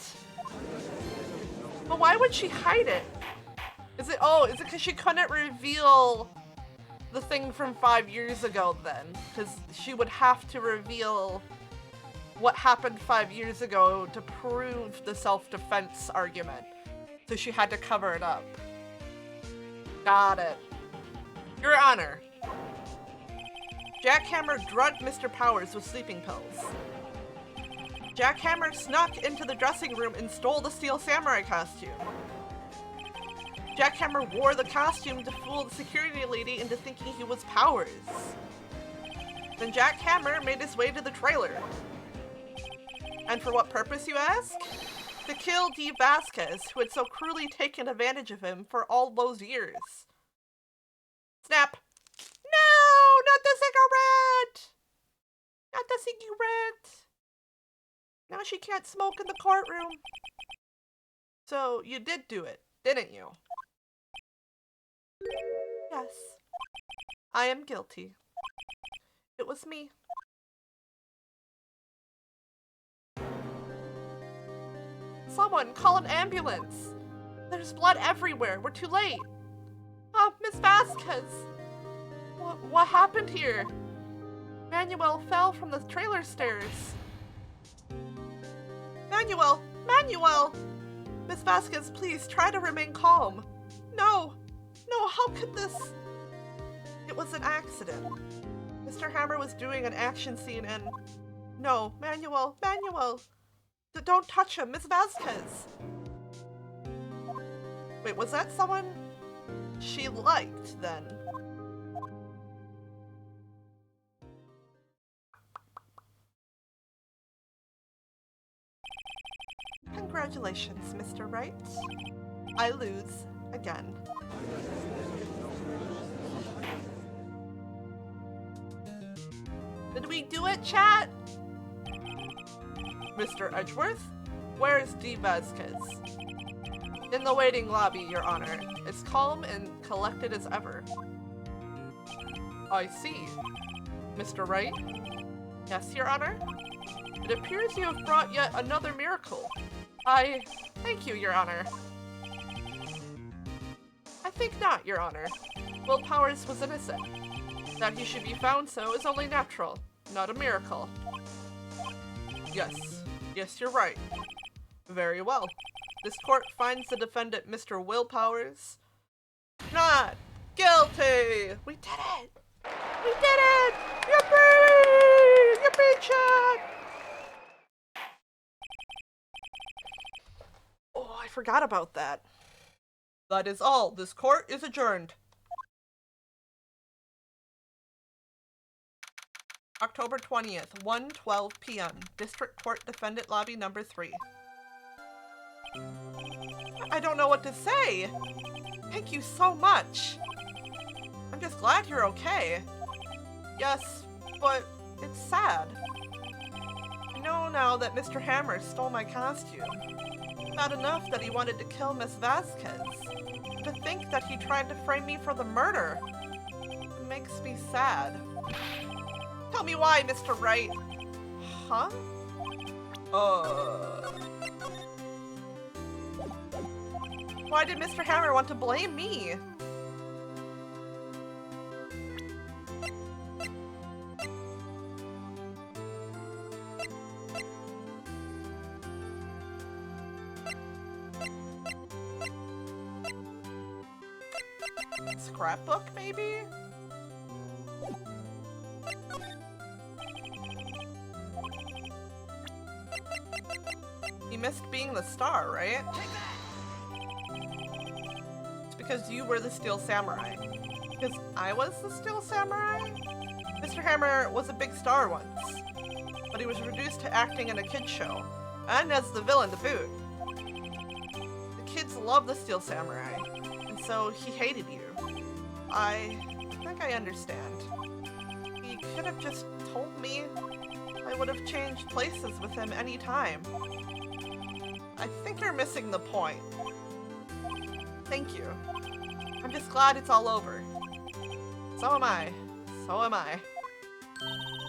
But why would she hide it? Is it because she couldn't reveal the thing from 5 years ago then? Because she would have to reveal what happened 5 years ago to prove the self-defense argument. So she had to cover it up. Got it. Your Honor. Jack Hammer drugged Mr. Powers with sleeping pills. Jack Hammer snuck into the dressing room and stole the Steel Samurai costume. Jack Hammer wore the costume to fool the security lady into thinking he was Powers. Then Jack Hammer made his way to the trailer. And for what purpose, you ask? To kill Dee Vasquez, who had so cruelly taken advantage of him for all those years. Snap. No! Not the cigarette! Not the cigarette! Now she can't smoke in the courtroom. So, you did do it, didn't you? Yes. I am guilty. It was me. Someone call an ambulance. There's blood everywhere. We're too late. Miss Vasquez. What happened here? Manuel fell from the trailer stairs. Manuel! Manuel! Miss Vasquez, please try to remain calm. No! No, how could this... It was an accident. Mr. Hammer was doing an action scene and... No, Manuel! Manuel! Don't touch him, Miss Vasquez! Wait, was that someone she liked, then? Congratulations, Mr. Wright. I lose again. Did we do it, chat? Mr. Edgeworth? Where's Dee Vasquez? In the waiting lobby, Your Honor. It's calm and collected as ever. I see. Mr. Wright? Yes, Your Honor? It appears you have brought yet another miracle. Thank you, Your Honor. I think not, Your Honor. Will Powers was innocent. That he should be found so is only natural, not a miracle. Yes, you're right. Very well. This court finds the defendant, Mr. Will Powers, not guilty! We did it! We did it! Yippee! Yippee, chat! Oh, I forgot about that. That is all. This court is adjourned. October 20th, 1:12 p.m. District Court Defendant Lobby number 3. I don't know what to say. Thank you so much. I'm just glad you're okay. Yes, but it's sad. I know now that Mr. Hammer stole my costume. Not enough that he wanted to kill Miss Vasquez. To think that he tried to frame me for the murder. It makes me sad. Tell me why, Mr. Wright. Huh? Why did Mr. Hammer want to blame me? Scrapbook, maybe? You missed being the star, right? It's because you were the Steel Samurai. Because I was the Steel Samurai? Mr. Hammer was a big star once, but he was reduced to acting in a kid's show, and as the villain to boot. The kids love the Steel Samurai, and so he hated you. I think I understand. He could have just told me. I would have changed places with him any time. I think you're missing the point. Thank you. I'm just glad it's all over. So am I. So am I.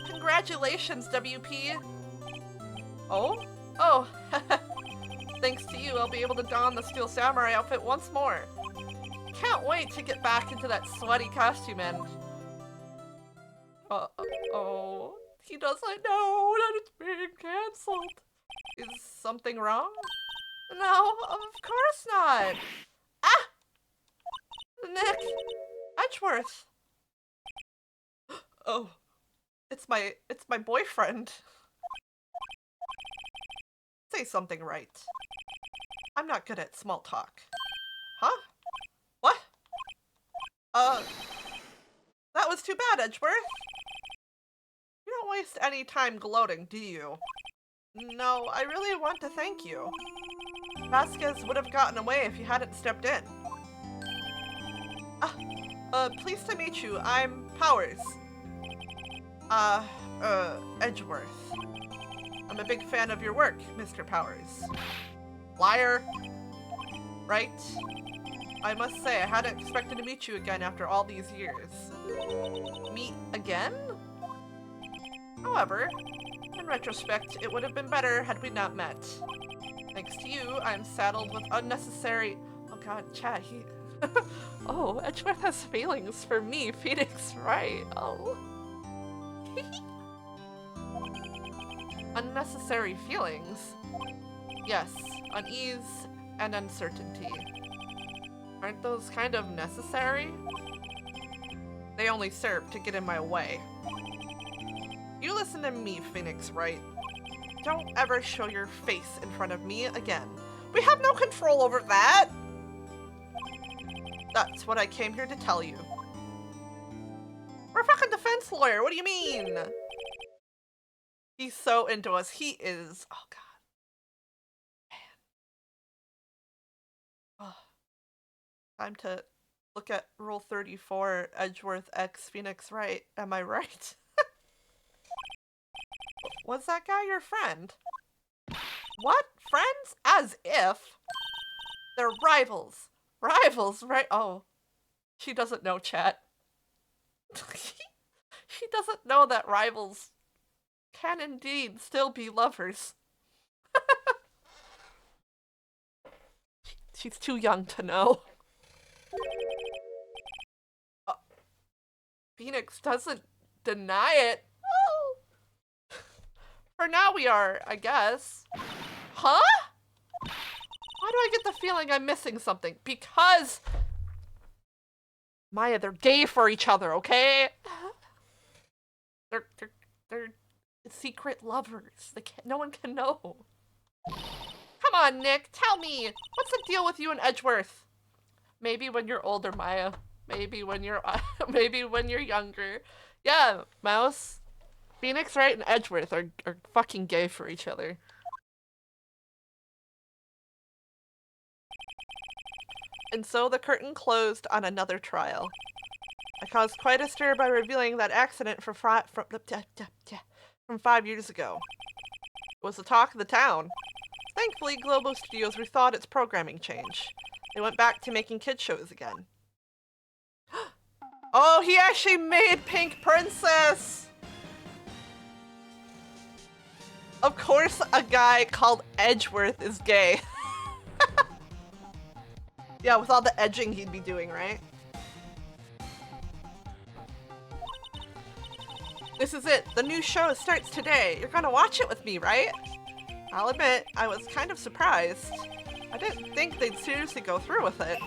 Congratulations, WP! Oh? Oh! Thanks to you, I'll be able to don the Steel Samurai outfit once more. Can't wait to get back into that sweaty costume and... oh, he doesn't know that it's being cancelled. Is something wrong? No, of course not. Ah! Nick! Edgeworth! Oh, it's my boyfriend. Say something right. I'm not good at small talk. Huh? What? That was too bad, Edgeworth. You don't waste any time gloating, do you? No, I really want to thank you. Vasquez would have gotten away if you hadn't stepped in. Pleased to meet you. I'm Powers. Edgeworth. I'm a big fan of your work, Mr. Powers. Liar. Right? I must say, I hadn't expected to meet you again after all these years. Meet again? However, in retrospect, it would have been better had we not met. Thanks to you, I'm saddled with unnecessary... Oh god, Chad, he... Oh, Edgeworth has feelings for me, Phoenix Wright. Oh. Unnecessary feelings? Yes, unease and uncertainty. Aren't those kind of necessary? They only serve to get in my way. You listen to me, Phoenix Wright. Don't ever show your face in front of me again. We have no control over that! That's what I came here to tell you. We're a fucking defense lawyer, what do you mean? He's so into us, he is. Oh god. Man. Oh. Time to look at Rule 34, Edgeworth X Phoenix Wright. Am I right? Was that guy your friend? What? Friends? As if. They're rivals. Rivals, right? Oh. She doesn't know, chat. She doesn't know that rivals can indeed still be lovers. She's too young to know. Phoenix doesn't deny it. Oh. For now we are, I guess. Huh? Why do I get the feeling I'm missing something? Because... Maya, they're gay for each other, okay? They're secret lovers. No one can know. Come on, Nick, tell me. What's the deal with you and Edgeworth? Maybe when you're older, Maya. Maybe when you're maybe when you're younger. Yeah, Mouse. Phoenix Wright and Edgeworth are fucking gay for each other. And so the curtain closed on another trial. I caused quite a stir by revealing that accident from 5 years ago. It was the talk of the town. Thankfully, Globo Studios rethought its programming change. They went back to making kid shows again. Oh, he actually made Pink Princess! Of course a guy called Edgeworth is gay. Yeah, with all the edging he'd be doing, right? This is it. The new show starts today. You're gonna watch it with me, right? I'll admit, I was kind of surprised. I didn't think they'd seriously go through with it.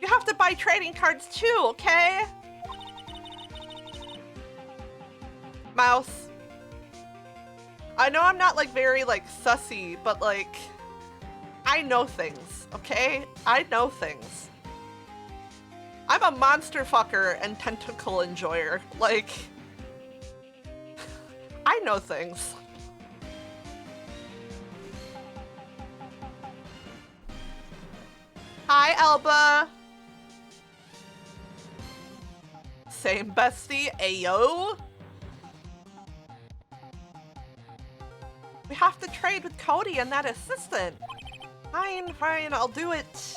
You have to buy trading cards too, okay? Mouse. I know I'm not like very like sussy, but like I know things, okay? I know things. I'm a monster fucker and tentacle enjoyer. Like I know things. Hi, Elba. Same bestie, ayo. We have to trade with Cody and that assistant. Fine, fine, I'll do it.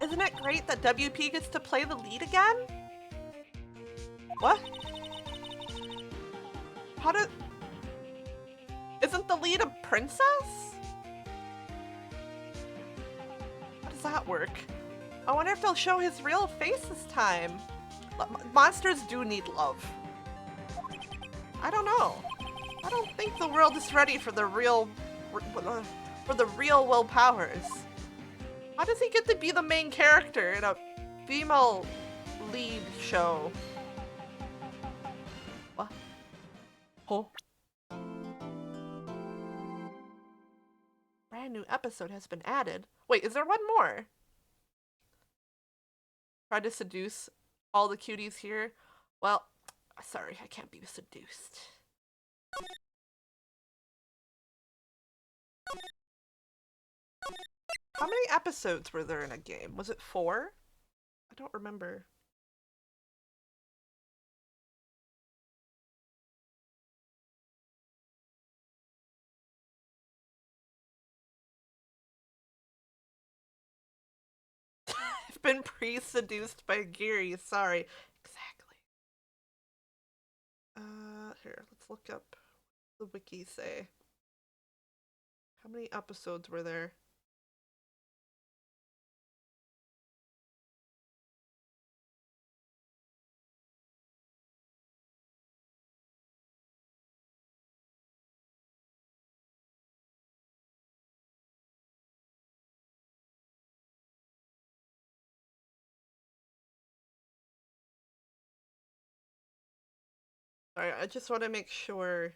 Isn't it great that WP gets to play the lead again? What? How did... Isn't the lead a princess? How does that work? I wonder if they'll show his real face this time. Monsters do need love. I don't know. I don't think the world is ready for the real Will Powers. How does he get to be the main character in a female lead show? What? Oh. Brand new episode has been added. Wait, is there one more? Try to seduce all the cuties here. Well, sorry, I can't be seduced. How many episodes were there in a game? Was it 4? I don't remember. I've been pre-seduced by Geary, sorry. Exactly. Here, let's look up the wiki say. How many episodes were there? Sorry, I just want to make sure.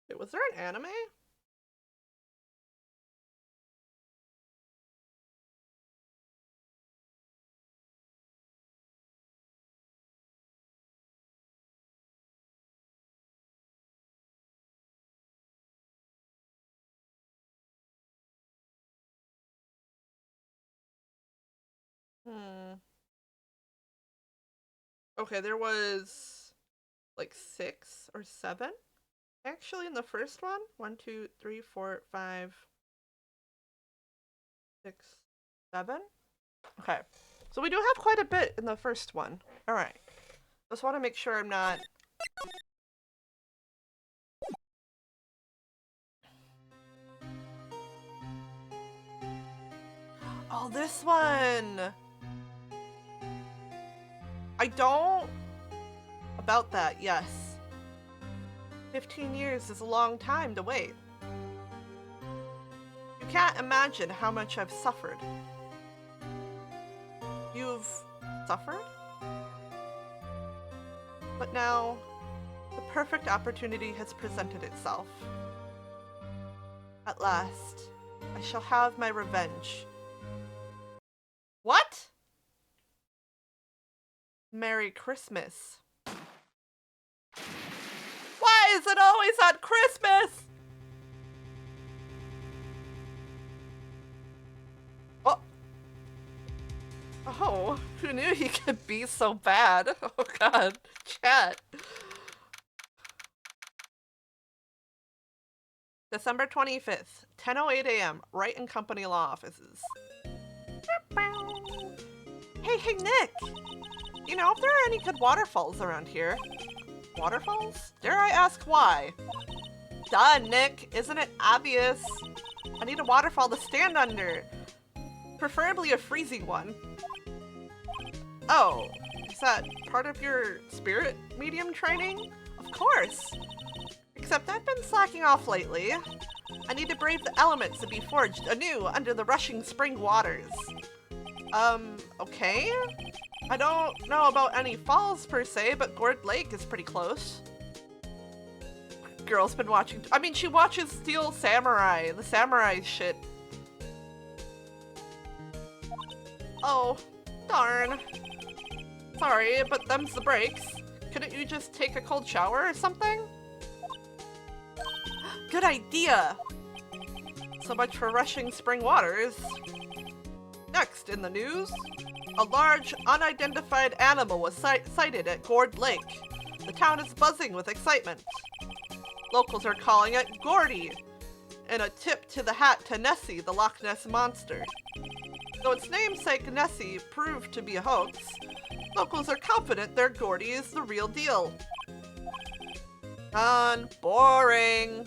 Wait, was there an anime? Okay, there was like 6 or 7 actually in the first one. 1, 2, 3, 4, 5, 6, 7. Okay, so we do have quite a bit in the first one. All right, just want to make sure I'm not. Oh, this one. I don't. About that, yes. 15 years is a long time to wait. You can't imagine how much I've suffered. You've suffered? But now, the perfect opportunity has presented itself. At last, I shall have my revenge. What? Merry Christmas. Why is it always on Christmas? Oh. Oh, who knew he could be so bad? Oh god, chat. December 25th, 10:08 a.m., Wright and Company Law Offices. Hey, Nick! You know if there are any good waterfalls around here? Waterfalls? Dare I ask why? Duh, Nick! Isn't it obvious? I need a waterfall to stand under. Preferably a freezing one. Oh, is that part of your spirit medium training? Of course! Except I've been slacking off lately. I need to brave the elements and be forged anew under the rushing spring waters. Okay? I don't know about any falls per se, but Gourd Lake is pretty close. Girl's been watching. I mean, she watches Steel Samurai, the samurai shit. Oh, darn. Sorry, but them's the breaks. Couldn't you just take a cold shower or something? Good idea! So much for rushing spring waters. Next in the news, a large, unidentified animal was sighted at Gourd Lake. The town is buzzing with excitement. Locals are calling it Gordy, in a tip to the hat to Nessie, the Loch Ness Monster. Though its namesake Nessie proved to be a hoax, locals are confident their Gordy is the real deal. Boring.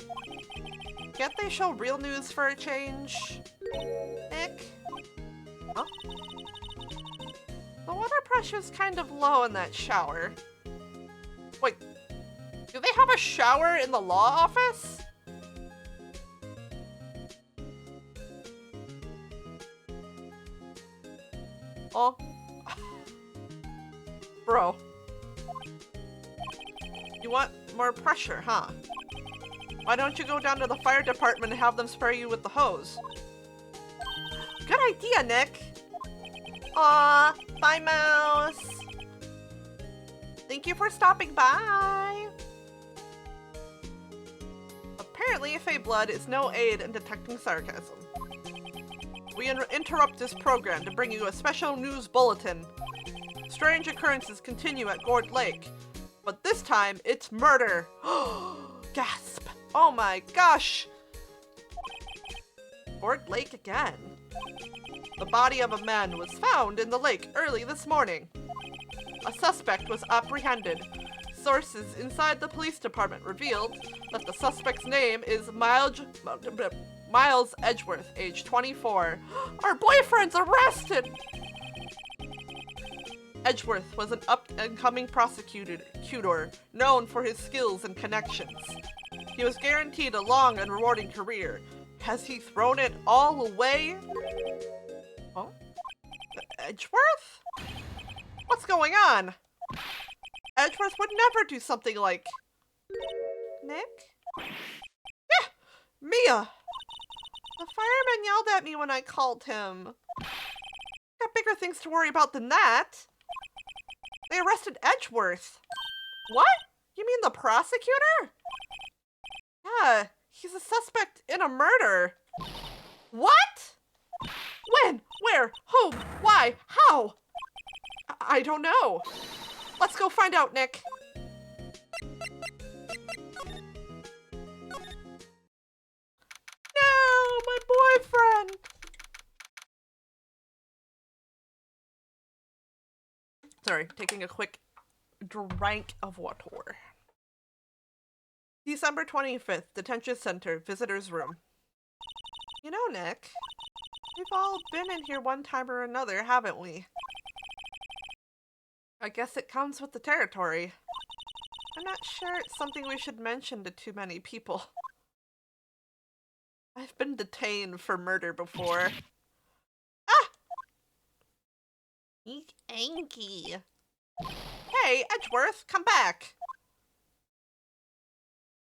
Can't they show real news for a change? Nick? Huh? The water pressure's kind of low in that shower. Wait, do they have a shower in the law office? Oh. Bro. You want more pressure, huh? Why don't you go down to the fire department and have them spray you with the hose? Good idea, Nick. Aw, bye, Mouse. Thank you for stopping by. Apparently, Fey Blood is no aid in detecting sarcasm. We interrupt this program to bring you a special news bulletin. Strange occurrences continue at Gourd Lake, but this time it's murder. Gasp. Oh my gosh. Gourd Lake again. The body of a man was found in the lake early this morning. A suspect was apprehended. Sources inside the police department revealed that the suspect's name is Miles Edgeworth, age 24. Our boyfriend's arrested! Edgeworth was an up-and-coming prosecutor known for his skills and connections. He was guaranteed a long and rewarding career. Has he thrown it all away? Oh? Edgeworth? What's going on? Edgeworth would never do something like... Nick? Yeah! Mia! The fireman yelled at me when I called him. Got bigger things to worry about than that. They arrested Edgeworth. What? You mean the prosecutor? Yeah, he's a suspect in a murder. What? When? Where? Who? Why? How? I don't know. Let's go find out, Nick. No, my boyfriend. Sorry, taking a quick drink of water. December 25th, Detention Center, Visitor's Room. You know, Nick, we've all been in here one time or another, haven't we? I guess it comes with the territory. I'm not sure it's something we should mention to too many people. I've been detained for murder before. Ah! He's angry. Hey, Edgeworth, come back!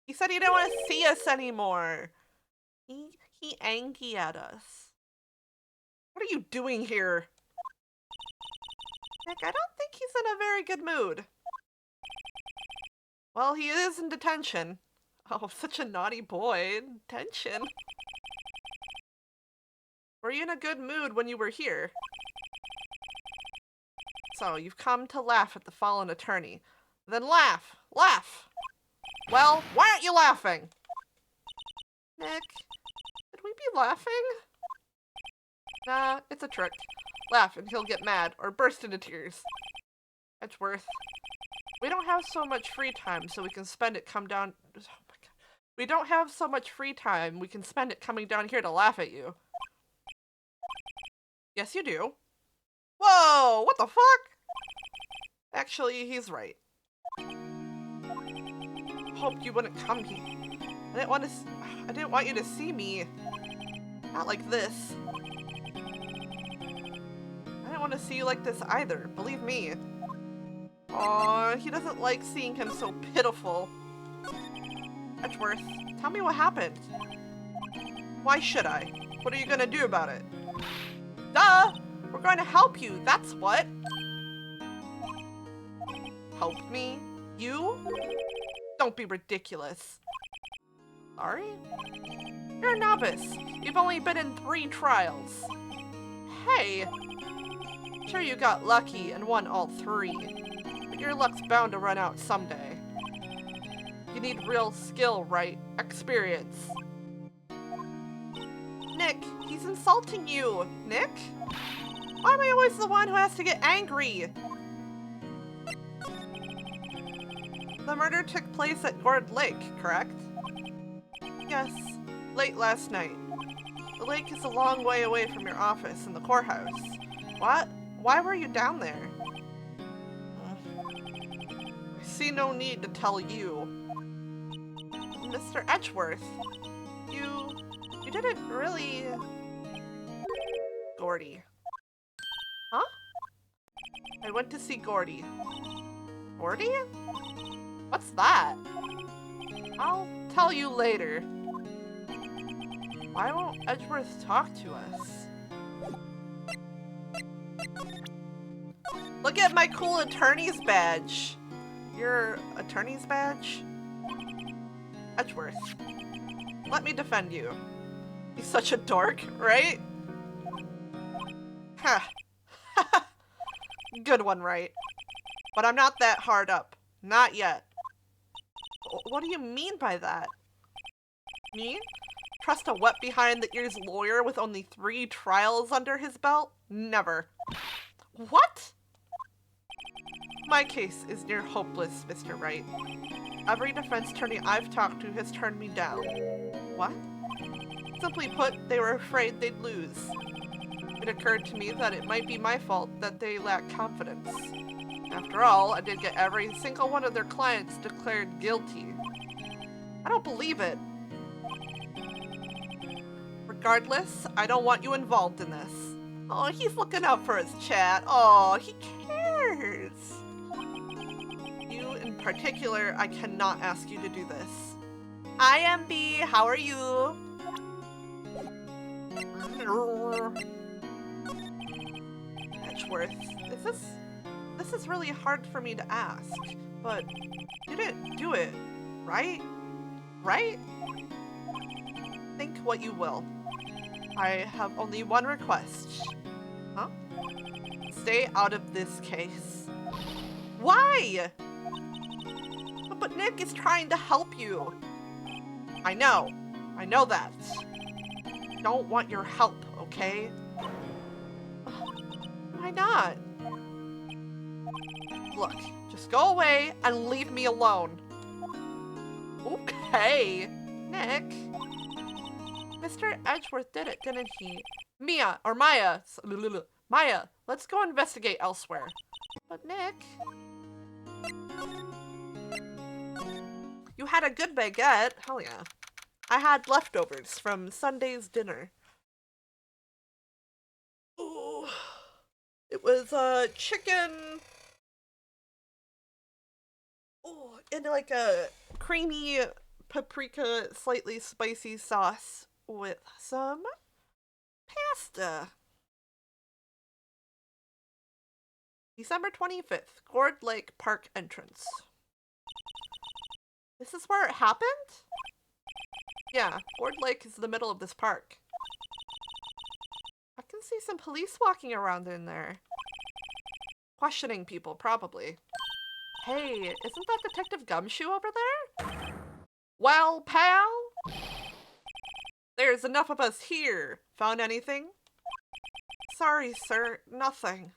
He said he didn't want to see us anymore. He angry at us. What are you doing here? Nick, I don't think he's in a very good mood. Well, he is in detention. Oh, such a naughty boy. Detention. Were you in a good mood when you were here? So, you've come to laugh at the fallen attorney. Then laugh! Laugh! Well, why aren't you laughing? Nick, should we be laughing? Nah, it's a trick. Laugh and he'll get mad or burst into tears. Edgeworth, we don't have so much free time so we can spend it come down. Oh my God. We don't have so much free time we can spend it coming down here to laugh at you. Yes, you do. Whoa, what the fuck? Actually, he's right. Hoped you wouldn't come here. I didn't want you to see me. Not like this. I didn't want to see you like this either, believe me. Aw, he doesn't like seeing him so pitiful. Edgeworth, tell me what happened. Why should I? What are you gonna do about it? Duh! We're going to help you, that's what! Help me? You? Don't be ridiculous. Sorry? You're a novice. You've only been in 3 trials. Hey! Sure you got lucky and won all 3. But your luck's bound to run out someday. You need real skill, right? Experience. Nick, he's insulting you. Nick? Why am I always the one who has to get angry? The murder took place at Gourd Lake, correct? Yes, late last night. The lake is a long way away from your office in the courthouse. What? Why were you down there? I see no need to tell you. Mr. Edgeworth, you didn't really... Gordy. Huh? I went to see Gordy. Gordy? What's that? I'll tell you later. Why won't Edgeworth talk to us? Look at my cool attorney's badge. Your attorney's badge? Edgeworth, let me defend you. He's such a dork, right? Ha. Good one, right? But I'm not that hard up. Not yet. What do you mean by that? Me? Trust a wet behind the ears lawyer with only 3 trials under his belt? Never. What? My case is near hopeless, Mr. Wright. Every defense attorney I've talked to has turned me down. What? Simply put, they were afraid they'd lose. It occurred to me that it might be my fault that they lack confidence. After all, I did get every single one of their clients declared guilty. I don't believe it. Regardless, I don't want you involved in this. Oh, he's looking out for his chat. Oh, he cares. You in particular, I cannot ask you to do this. Hi, MB. How are you? Edgeworth, this is really hard for me to ask, but you didn't do it, right? Right? Think what you will. I have only one request. Huh? Stay out of this case. Why? But Nick is trying to help you. I know that. Don't want your help, okay? Why not? Look, just go away and leave me alone. Okay, Nick. Mr. Edgeworth did it, didn't he? Maya, let's go investigate elsewhere. But Nick... You had a good baguette. Hell yeah. I had leftovers from Sunday's dinner. Ooh. It was chicken. Oh, in like a creamy paprika, slightly spicy sauce with some pasta. December 25th, Gourd Lake Park entrance. This is where it happened? Yeah, Gourd Lake is the middle of this park. I can see some police walking around in there. Questioning people, probably. Hey, isn't that Detective Gumshoe over there? Well, pal? There's enough of us here. Found anything? Sorry, sir. Nothing.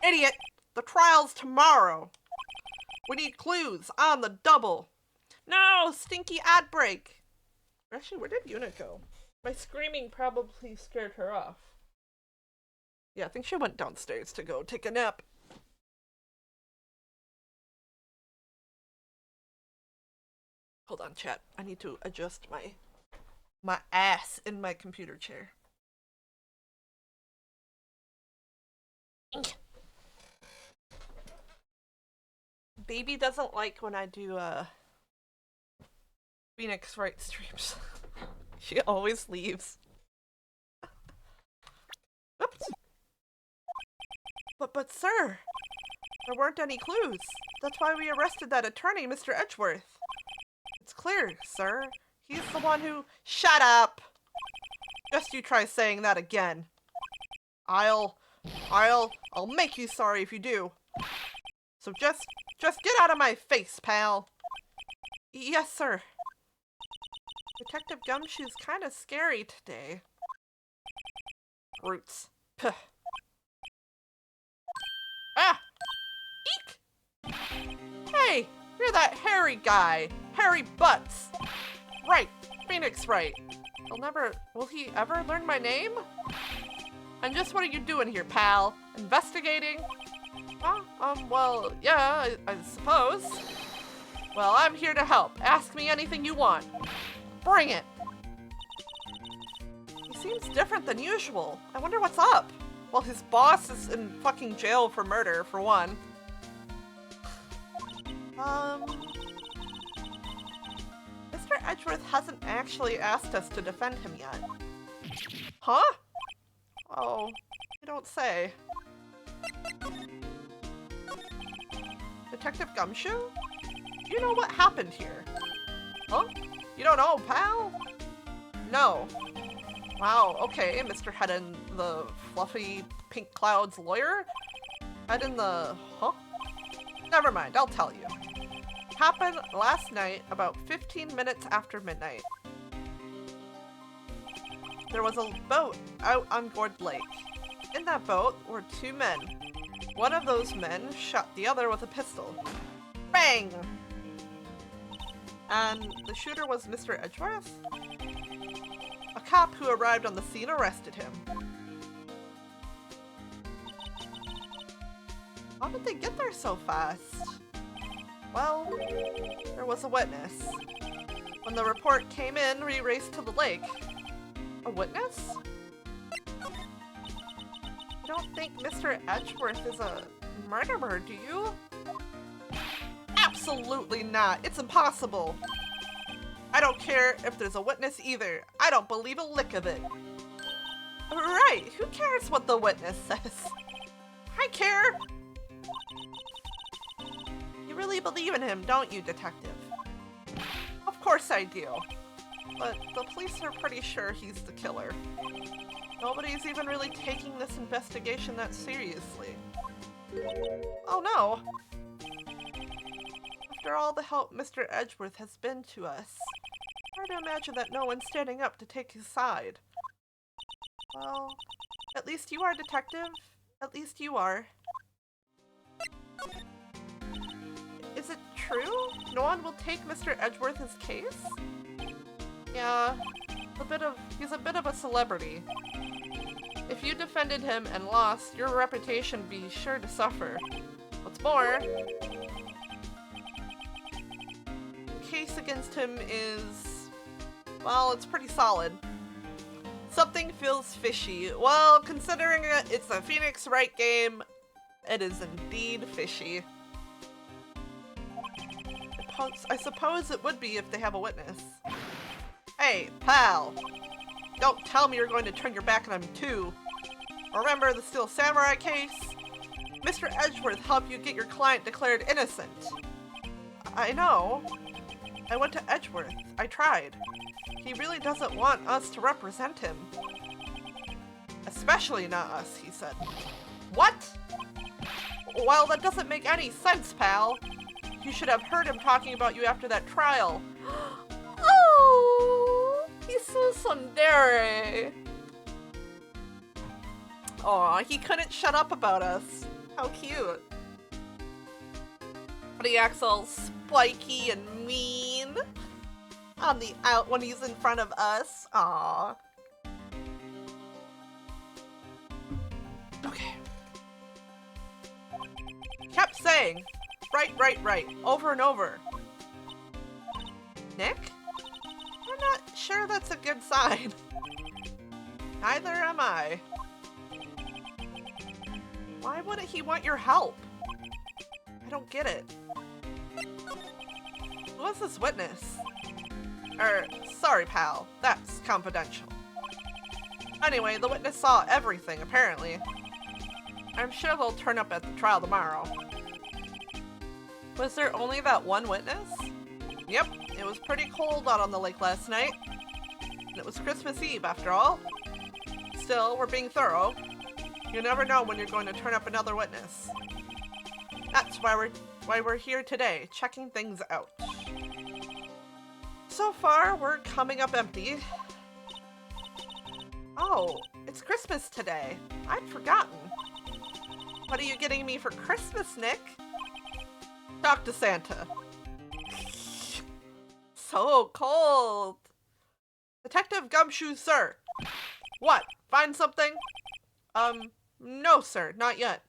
Idiot! The trial's tomorrow. We need clues on the double. No! Stinky ad break. Actually, where did Yuna go? My screaming probably scared her off. Yeah, I think she went downstairs to go take a nap. Hold on, chat. I need to adjust my ass in my computer chair. Baby doesn't like when I do Phoenix Wright streams. She always leaves. Oops. But sir, there weren't any clues. That's why we arrested that attorney, Mr. Edgeworth. It's clear, sir. He's the one who— Shut up! Just you try saying that again. I'll make you sorry if you do. So just get out of my face, pal. Yes, sir. Detective Gumshoe's kind of scary today. Roots. Puh. Ah! Eek! Hey, you're that hairy guy. Hairy Butts. Right, Phoenix Wright. Will he ever learn my name? And just what are you doing here, pal? Investigating? Well, yeah, I suppose. Well, I'm here to help. Ask me anything you want. Bring it. He seems different than usual. I wonder what's up. Well, his boss is in fucking jail for murder, for one. Mr. Edgeworth hasn't actually asked us to defend him yet. Huh? Oh, you don't say. Detective Gumshoe? You know what happened here? Huh? You don't know, pal? No. Wow, okay, Mr. Hedden, the fluffy pink clouds lawyer? Hedden the— huh? Never mind, I'll tell you. Happened last night, about 15 minutes after midnight. There was a boat out on Gourd Lake. In that boat were two men. One of those men shot the other with a pistol. Bang! And the shooter was Mr. Edgeworth? A cop who arrived on the scene arrested him. How did they get there so fast? Well, there was a witness. When the report came in, we raced to the lake. A witness? You don't think Mr. Edgeworth is a murderer, do you? Absolutely not. It's impossible. I don't care if there's a witness either. I don't believe a lick of it. Right, who cares what the witness says? I care. You really believe in him, don't you, detective? Of course I do. But the police are pretty sure he's the killer. Nobody's even really taking this investigation that seriously. Oh no! After all the help Mr. Edgeworth has been to us, hard to imagine that no one's standing up to take his side. Well, at least you are, detective. At least you are. Is it true? No one will take Mr. Edgeworth's case? Yeah, he's a bit of a celebrity. If you defended him and lost, your reputation would be sure to suffer. What's more, the case against him is, well, it's pretty solid. Something feels fishy. Well, considering it's a Phoenix Wright game, it is indeed fishy. I suppose it would be if they have a witness. Hey, pal! Don't tell me you're going to turn your back on him too. Remember the Steel Samurai case? Mr. Edgeworth helped you get your client declared innocent. I know. I went to Edgeworth. I tried. He really doesn't want us to represent him. Especially not us, he said. What? Well, that doesn't make any sense, pal. You should have heard him talking about you after that trial. Oh, he's so tsundere. Aw, he couldn't shut up about us. How cute. But he acts all spiky and mean on the out when he's in front of us. Aw. Okay. Kept saying, right, over and over. Nick? I'm not sure that's a good sign. Neither am I. Why wouldn't he want your help? I don't get it. Who is this witness? Sorry, pal. That's confidential. Anyway, the witness saw everything, apparently. I'm sure they'll turn up at the trial tomorrow. Was there only that one witness? Yep, it was pretty cold out on the lake last night. And it was Christmas Eve, after all. Still, we're being thorough. You never know when you're going to turn up another witness. That's why we're here today, checking things out. So far, we're coming up empty. Oh, it's Christmas today. I'd forgotten. What are you getting me for Christmas, Nick? Talk to Santa. So cold. Detective Gumshoe, sir. What? Find something? No, sir, not yet.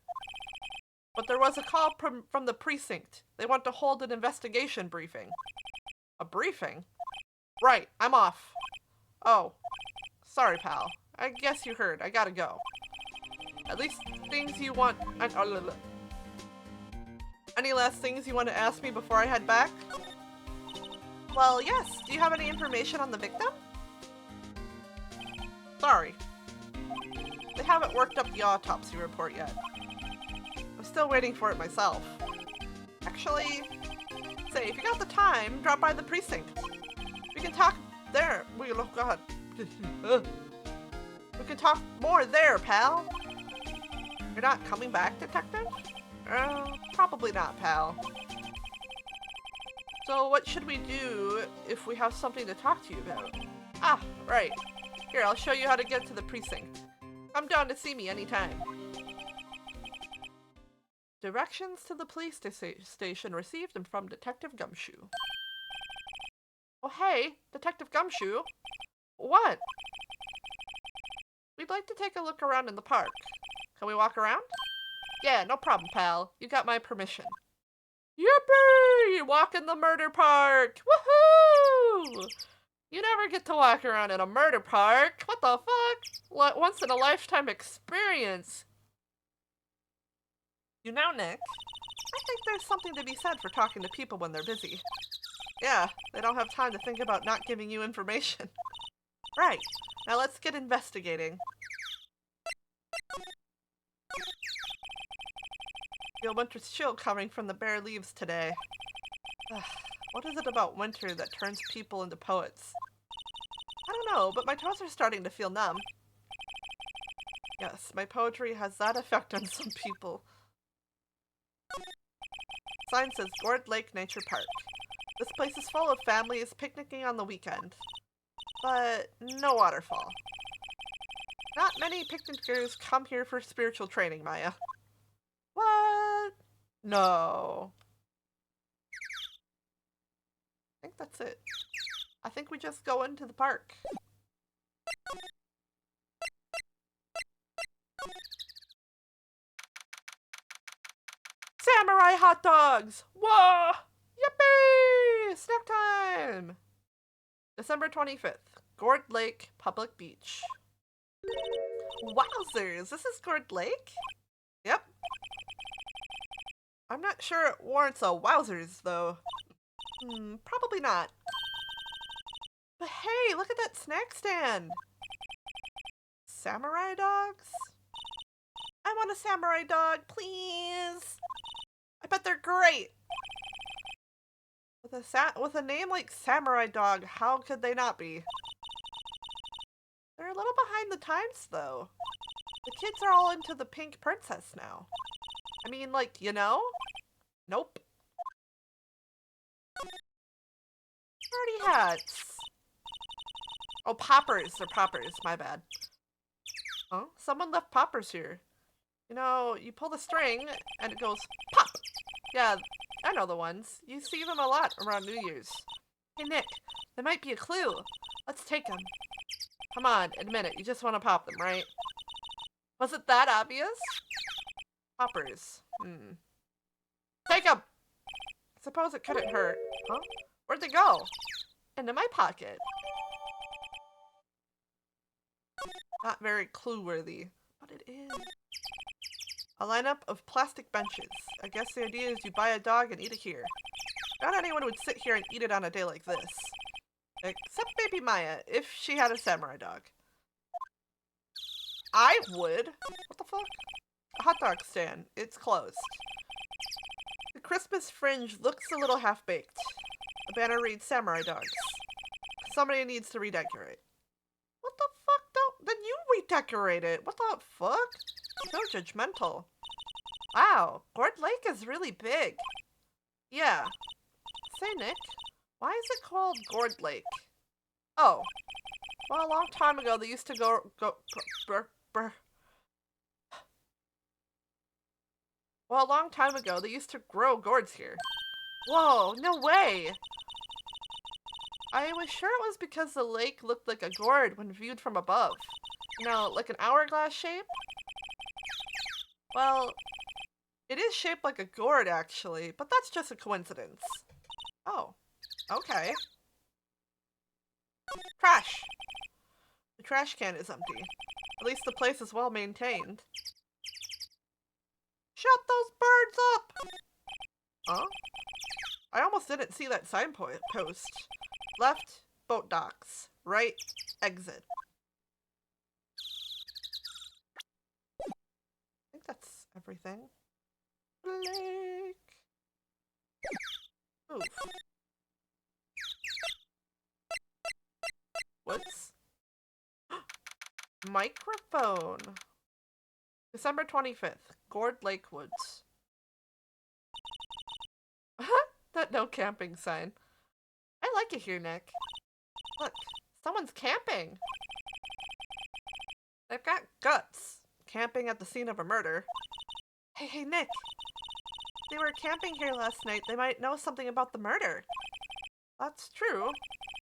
But there was a call from the precinct. They want to hold an investigation briefing. A briefing? Right, I'm off. Oh, sorry, pal. I guess you heard. I gotta go. At least things you want... Any last things you want to ask me before I head back? Well, yes. Do you have any information on the victim? Sorry. They haven't worked up the autopsy report yet. I'm still waiting for it myself. Actually, say, if you got the time, drop by the precinct. We can talk there. Oh, God. We can talk more there, pal. You're not coming back, detective? Probably not, pal. So what should we do if we have something to talk to you about? Ah, right. Here, I'll show you how to get to the precinct. Come down to see me anytime. Directions to the police station received from Detective Gumshoe. Oh, hey, Detective Gumshoe. What? We'd like to take a look around in the park. Can we walk around? Yeah, no problem, pal. You got my permission. Yippee! Walk in the murder park! Woohoo! You never get to walk around in a murder park. What the fuck? Once in a lifetime experience. You know, Nick, I think there's something to be said for talking to people when they're busy. Yeah, they don't have time to think about not giving you information. Right, now let's get investigating. Feel winter's chill coming from the bare leaves today. What is it about winter that turns people into poets? I don't know, but my toes are starting to feel numb. Yes, my poetry has that effect on some people. Sign says Gourd Lake Nature Park. This place is full of families picnicking on the weekend. But no waterfall. Not many picnickers come here for spiritual training, Maya. What? No. I think that's it. I think we just go into the park. Samurai hot dogs! Whoa! Yippee! Snack time! December 25th. Gourd Lake Public Beach. Wowzers! This is Gourd Lake? Yep. I'm not sure it warrants a wowzers, though. Probably not. But hey, look at that snack stand! Samurai dogs? I want a samurai dog, please! bet they're great. With a name like Samurai Dog, how could they not be? They're a little behind the times, though. The kids are all into the pink princess now. I mean, like, you know? Nope. Party hats. Oh, poppers. They're poppers. My bad. Oh, someone left poppers here. You know, you pull the string and it goes pop. Yeah, I know the ones. You see them a lot around New Year's. Hey, Nick, there might be a clue. Let's take them. Come on, admit it. You just want to pop them, right? Was it that obvious? Poppers. Take them! Suppose it couldn't hurt. Huh? Where'd they go? Into my pocket. Not very clue-worthy, but it is. A lineup of plastic benches. I guess the idea is you buy a dog and eat it here. Not anyone would sit here and eat it on a day like this. Except maybe Maya, if she had a samurai dog. I would. What the fuck? A hot dog stand. It's closed. The Christmas fringe looks a little half-baked. The banner reads Samurai Dogs. Somebody needs to redecorate. What the fuck? Then you redecorate it. What the fuck? So judgmental. Wow, Gourd Lake is really big. Yeah. Say, Nick, why is it called Gourd Lake? Oh. Well, a long time ago, they used to Well, a long time ago, they used to grow gourds here. Whoa, no way! I was sure it was because the lake looked like a gourd when viewed from above. You know, like an hourglass shape? Well, it is shaped like a gourd, actually, but that's just a coincidence. Oh, okay. Trash! The trash can is empty. At least the place is well maintained. Shut those birds up! Huh? I almost didn't see that signpost. Left, boat docks. Right, exit. I think that's everything. Lake. Oof. Woods. Microphone. December 25th. Gourd Lake Woods. That no camping sign. I like it here, Nick. Look, someone's camping. They've got guts. Camping at the scene of a murder. Hey, Nick. If they were camping here last night, they might know something about the murder. That's true.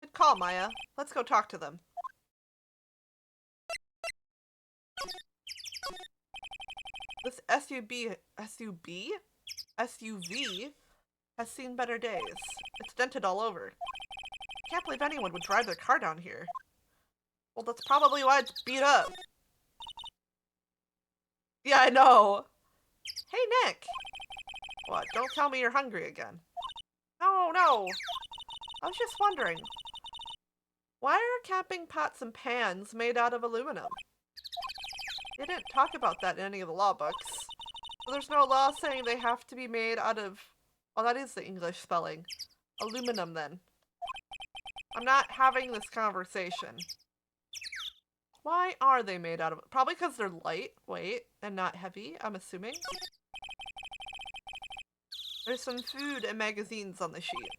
Good call, Maya. Let's go talk to them. This SUV has seen better days. It's dented all over. I can't believe anyone would drive their car down here. Well, that's probably why it's beat up. Yeah, I know. Hey, Nick. What? Don't tell me you're hungry again. No. I was just wondering. Why are camping pots and pans made out of aluminum? They didn't talk about that in any of the law books. So there's no law saying they have to be made out of... Oh, that is the English spelling. Aluminum, then. I'm not having this conversation. Why are they made out of... Probably because they're lightweight and not heavy, I'm assuming. There's some food and magazines on the sheet.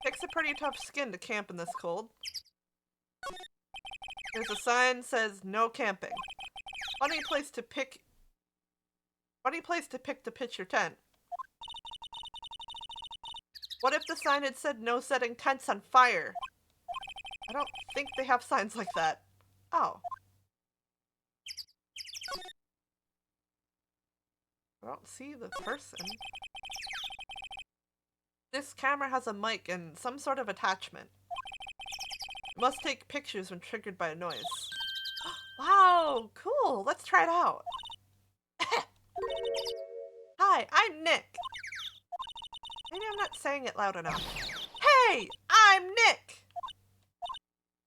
Takes a pretty tough skin to camp in this cold. There's a sign that says no camping. Funny place to pitch your tent. What if the sign had said no setting tents on fire? I don't think they have signs like that. Oh. I don't see the person. This camera has a mic and some sort of attachment. It must take pictures when triggered by a noise. Wow, cool. Let's try it out. Hi, I'm Nick. Maybe I'm not saying it loud enough. Hey, I'm Nick.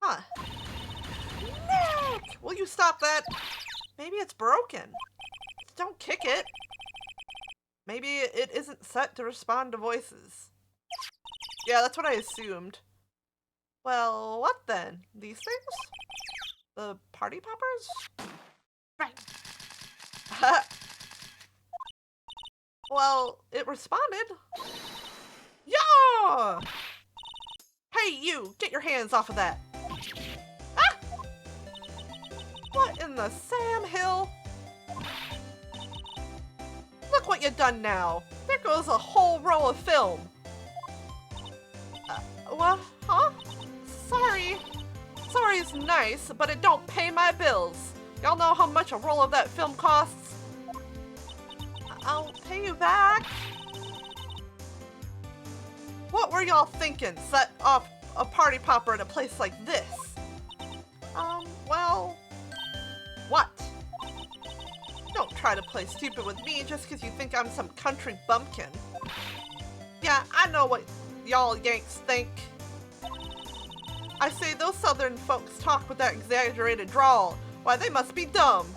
Huh. Nick! Will you stop that? Maybe it's broken. Don't kick it. Maybe it isn't set to respond to voices. Yeah, that's what I assumed. Well, what then? These things? The party poppers? Right. Well, it responded. Yeah! Hey, you! Get your hands off of that! Ah! What in the Sam Hill? Look what you done now! There goes a whole roll of film! What? Huh? Sorry. Sorry's nice, but it don't pay my bills. Y'all know how much a roll of that film costs? I'll pay you back. What were y'all thinking, set off a party popper in a place like this? Well... What? Don't try to play stupid with me just because you think I'm some country bumpkin. Yeah, I know what y'all Yanks think. I say those southern folks talk with that exaggerated drawl. Why, they must be dumb.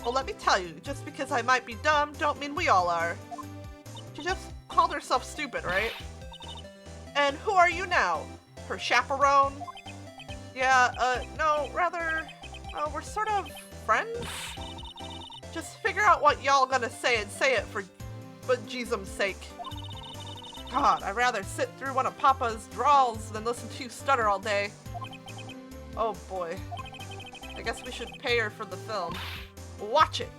Well, let me tell you, just because I might be dumb, don't mean we all are. She just called herself stupid, right? And who are you now? Her chaperone? Yeah, no, rather, we're sort of friends? Just figure out what y'all gonna say and say it for bejesus's sake. God, I'd rather sit through one of Papa's drawls than listen to you stutter all day. Oh boy. I guess we should pay her for the film. Watch it!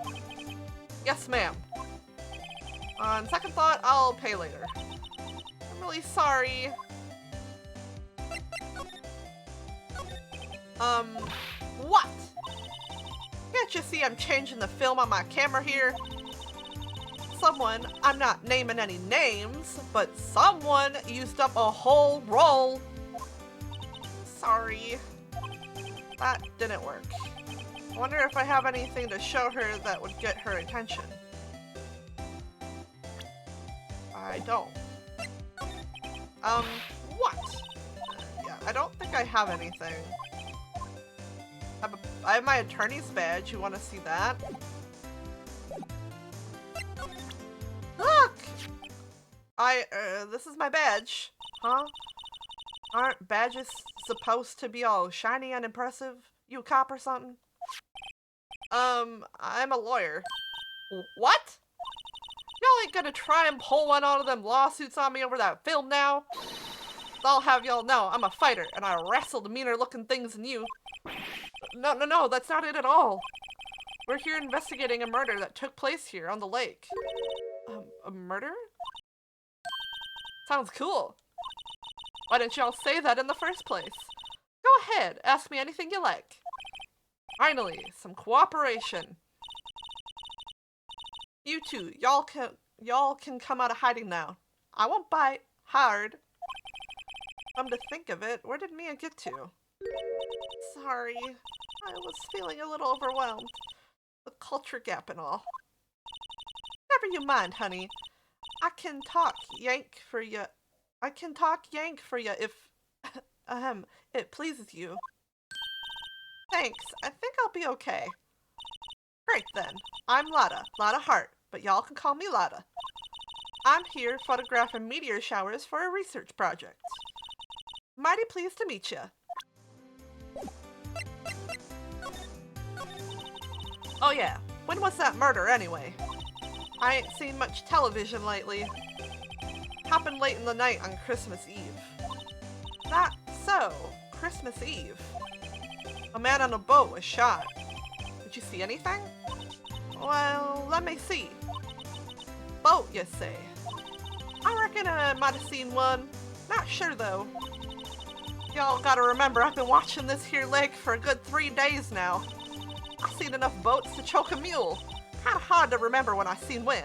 Yes, ma'am. On second thought, I'll pay later. I'm really sorry. What? Can't you see I'm changing the film on my camera here? Someone, I'm not naming any names, but someone used up a whole roll. Sorry. That didn't work. I wonder if I have anything to show her that would get her attention. I don't. What? Yeah, I don't think I have anything. I have my attorney's badge. You want to see that? Look! This is my badge. Huh? Aren't badges supposed to be all shiny and impressive? You a cop or something? I'm a lawyer. What? Y'all ain't gonna try and pull one out of them lawsuits on me over that film now? I'll have y'all know I'm a fighter and I wrestled meaner looking things than you. No, that's not it at all. We're here investigating a murder that took place here on the lake. A murder? Sounds cool. Why didn't y'all say that in the first place? Go ahead, ask me anything you like. Finally, some cooperation. You two, y'all can come out of hiding now. I won't bite. Hard. Come to think of it, where did Mia get to? Sorry, I was feeling a little overwhelmed. The culture gap and all. Never you mind, honey. I can talk Yank for you. I can talk Yank for you if, it pleases you. Thanks, I think I'll be okay. Great then. I'm Lada Hart, but y'all can call me Lada. I'm here photographing meteor showers for a research project. Mighty pleased to meet ya. Oh yeah, when was that murder anyway? I ain't seen much television lately. Happened late in the night on Christmas Eve. That so, Christmas Eve. A man on a boat was shot. Did you see anything? Well, let me see. Boat, you say? I reckon I might have seen one. Not sure though. Y'all gotta remember, I've been watching this here lake for a good 3 days now. I've seen enough boats to choke a mule. Kinda hard to remember when I seen when.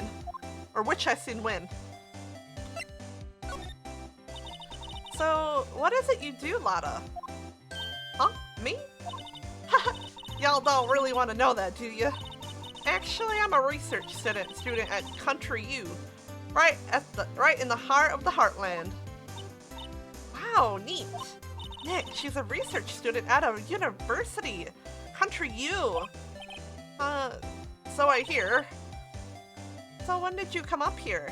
Or which I seen when. So, what is it you do, Lada? Huh? Me? Y'all don't really want to know that, do you? Actually, I'm a research student at Country U. Right in the heart of the heartland. Wow, neat. Nick, she's a research student at a university. Country U. So I hear. So when did you come up here?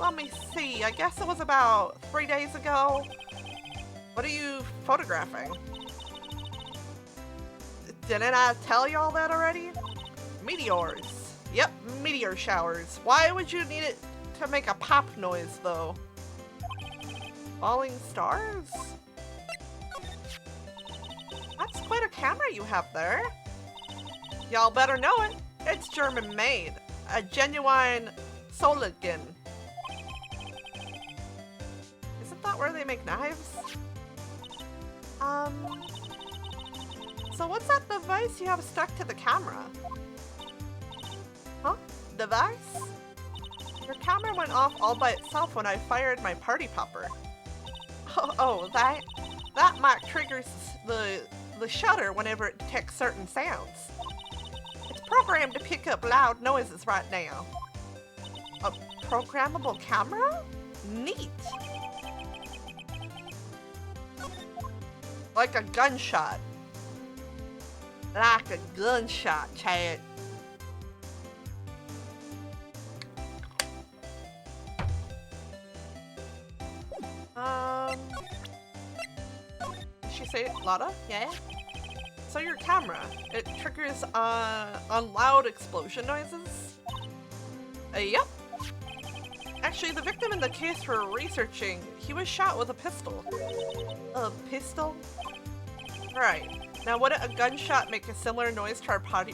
Let me see. I guess it was about 3 days ago. What are you photographing? Didn't I tell you all that already? Meteors. Yep, meteor showers. Why would you need it to make a pop noise, though? Falling stars? That's quite a camera you have there. Y'all better know it. It's German made. A genuine Soligen. Isn't that where they make knives? So what's that device you have stuck to the camera? Huh? Device? Your camera went off all by itself when I fired my party popper. Oh, that mic triggers the shutter whenever it detects certain sounds. It's programmed to pick up loud noises right now. A programmable camera? Neat. Like a gunshot. Like a gunshot, Chad. Did she say it, Lotta? Yeah? So your camera, it triggers on loud explosion noises? Yep. Actually, the victim in the case we're researching, he was shot with a pistol. A pistol? Right. Now, would a gunshot make a similar noise to our party?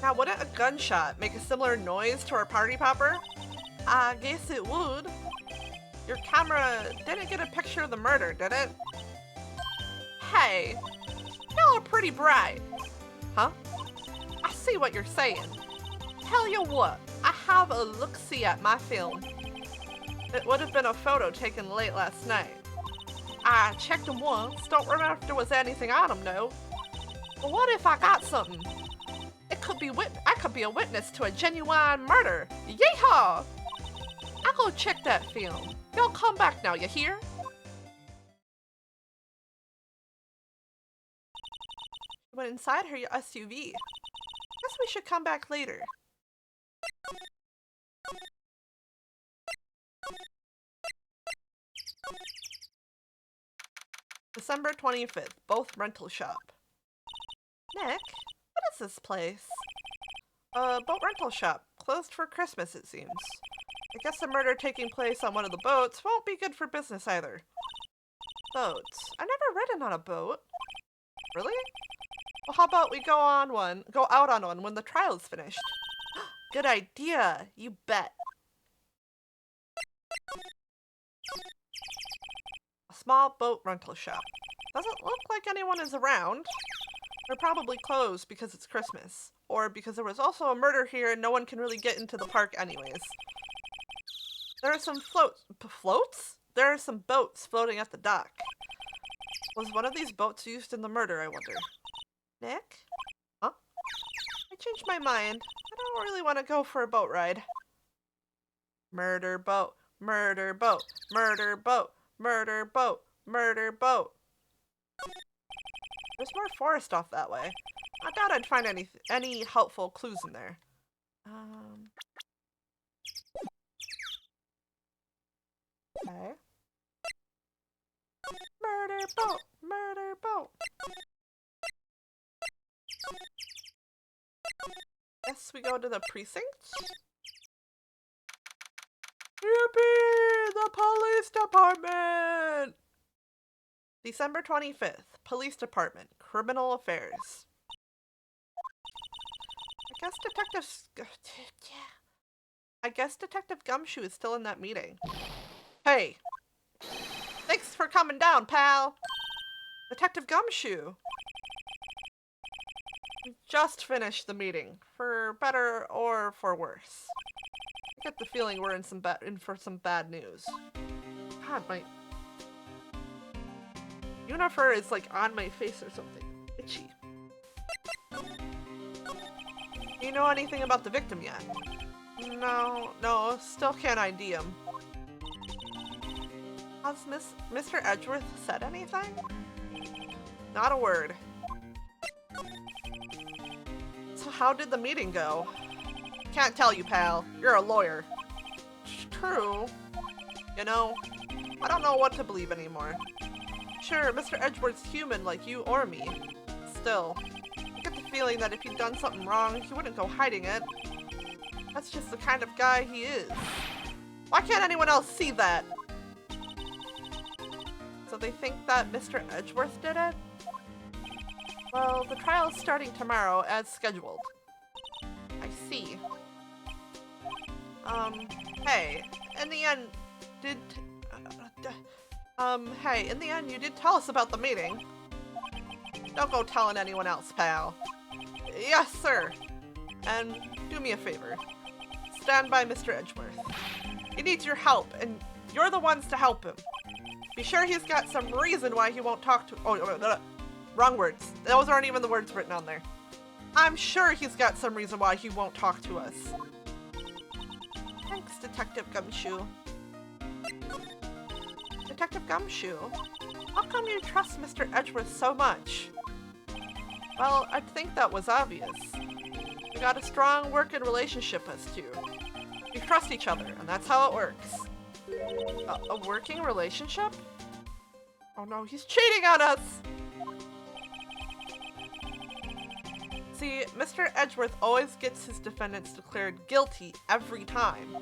Now, would a gunshot make a similar noise to our party popper? I guess it would. Your camera didn't get a picture of the murder, did it? Hey, y'all are pretty bright. Huh? I see what you're saying. Tell you what, I have a look-see at my film. It would have been a photo taken late last night. I checked them once, don't remember if there was anything on them, no. But what if I got something? I could be a witness to a genuine murder. Yeehaw! I'll go check that film. Y'all come back now, you hear? She went inside her SUV. Guess we should come back later. December 25th, both rental shop. Nick, what is this place? Boat rental shop. Closed for Christmas, it seems. I guess the murder taking place on one of the boats won't be good for business either. Boats. I've never ridden on a boat. Really? Well, how about we go out on one when the trial is finished? Good idea. You bet. A small boat rental shop. Doesn't look like anyone is around. They're probably closed because it's Christmas. Or because there was also a murder here and no one can really get into the park anyways. There are some floats? There are some boats floating at the dock. Was one of these boats used in the murder, I wonder? Nick? Huh? I changed my mind. I don't really want to go for a boat ride. Murder boat, murder boat, murder boat, murder boat, murder boat. There's more forest off that way. I doubt I'd find any helpful clues in there. Okay. Murder boat, murder boat. Guess we go to the precinct? Yippee! The police department! December 25th, Police Department, Criminal Affairs. I guess Detective Gumshoe is still in that meeting. Hey! Thanks for coming down, pal! Detective Gumshoe! Just finished the meeting, for better or for worse. I get the feeling we're in for some bad news. God, my Unifer is like on my face or something. Itchy. Do you know anything about the victim yet? No, still can't ID him. Has Mr. Edgeworth said anything? Not a word. how did the meeting go? Can't tell you, pal. You're a lawyer. True. You know, I don't know what to believe anymore. Sure, Mr. Edgeworth's human like you or me. Still, I get the feeling that if he'd done something wrong, he wouldn't go hiding it. That's just the kind of guy he is. Why can't anyone else see that? So they think that Mr. Edgeworth did it? Well, the trial's starting tomorrow as scheduled. I see. Hey, in the end, in the end, you did tell us about the meeting. Don't go telling anyone else, pal. Yes, sir. And do me a favor. Stand by Mr. Edgeworth. He needs your help, and you're the ones to help him. Be sure he's got some reason why he won't talk to— wrong words. Those aren't even the words written on there. I'm sure he's got some reason why he won't talk to us. Thanks, Detective Gumshoe. Detective Gumshoe? How come you trust Mr. Edgeworth so much? Well, I think that was obvious. We got a strong working relationship, us two. We trust each other, and that's how it works. A working relationship? Oh no, he's cheating on us! See, Mr. Edgeworth always gets his defendants declared guilty every time.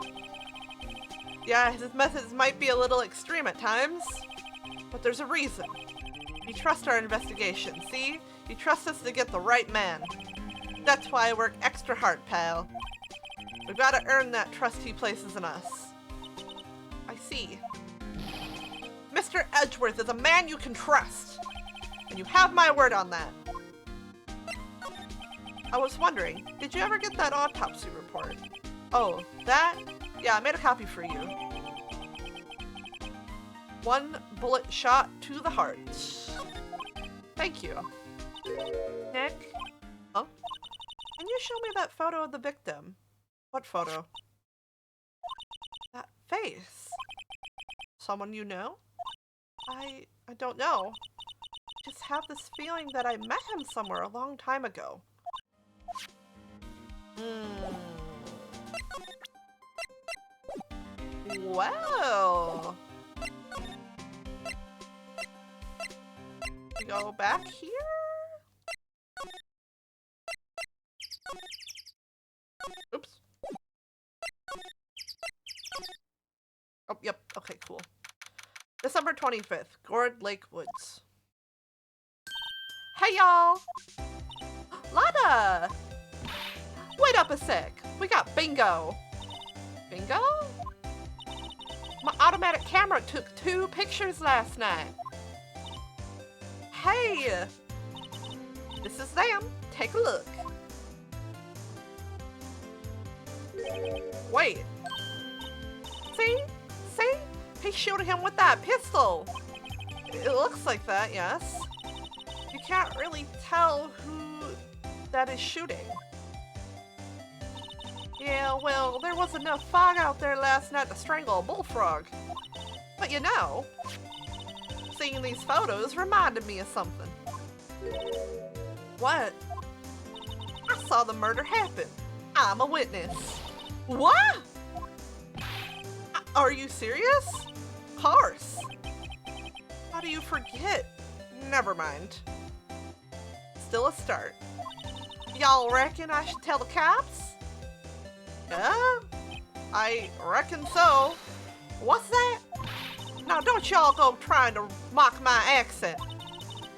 Yeah, his methods might be a little extreme at times, but there's a reason. You trust our investigation, see? You trust us to get the right man. That's why I work extra hard, pal. We've got to earn that trust he places in us. I see. Mr. Edgeworth is a man you can trust, and you have my word on that. I was wondering, did you ever get that autopsy report? Oh, that? Yeah, I made a copy for you. 1 bullet shot to the heart. Thank you. Nick? Huh? Can you show me that photo of the victim? What photo? That face. Someone you know? I don't know. I just have this feeling that I met him somewhere a long time ago. Well, we go back here. Oops. Oh, yep. Okay, cool. December 25th, Gourd Lake Woods. Hey, y'all! Lada! Wait up a sec. We got bingo. Bingo? My automatic camera took 2 pictures last night. Hey! This is them. Take a look. Wait. See? See? He's shooting him with that pistol. It looks like that, yes. You can't really tell who that is shooting. Yeah, well, there was enough fog out there last night to strangle a bullfrog. But you know, seeing these photos reminded me of something. What? I saw the murder happen. I'm a witness. What? Are you serious? Of course. How do you forget? Never mind. Still a start. Y'all reckon I should tell the cops? I reckon so. What's that? Now don't y'all go trying to mock my accent.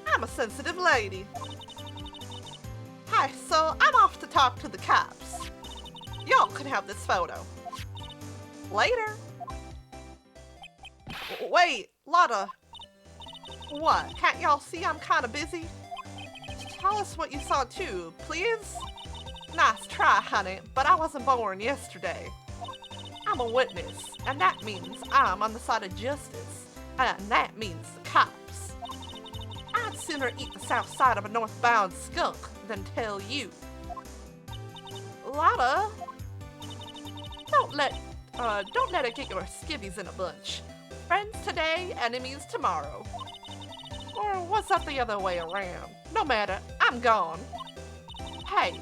I'm a sensitive lady. Hi, so I'm off to talk to the cops. Y'all can have this photo. Later. Wait, Lotta. What? Can't y'all see I'm kinda busy? Tell us what you saw too, please? Nice try, honey, but I wasn't born yesterday. I'm a witness, and that means I'm on the side of justice, and that means the cops. I'd sooner eat the south side of a northbound skunk than tell you. Lotta, don't let it get your skivvies in a bunch. Friends today, enemies tomorrow. Or was that the other way around? No matter, I'm gone. Hey,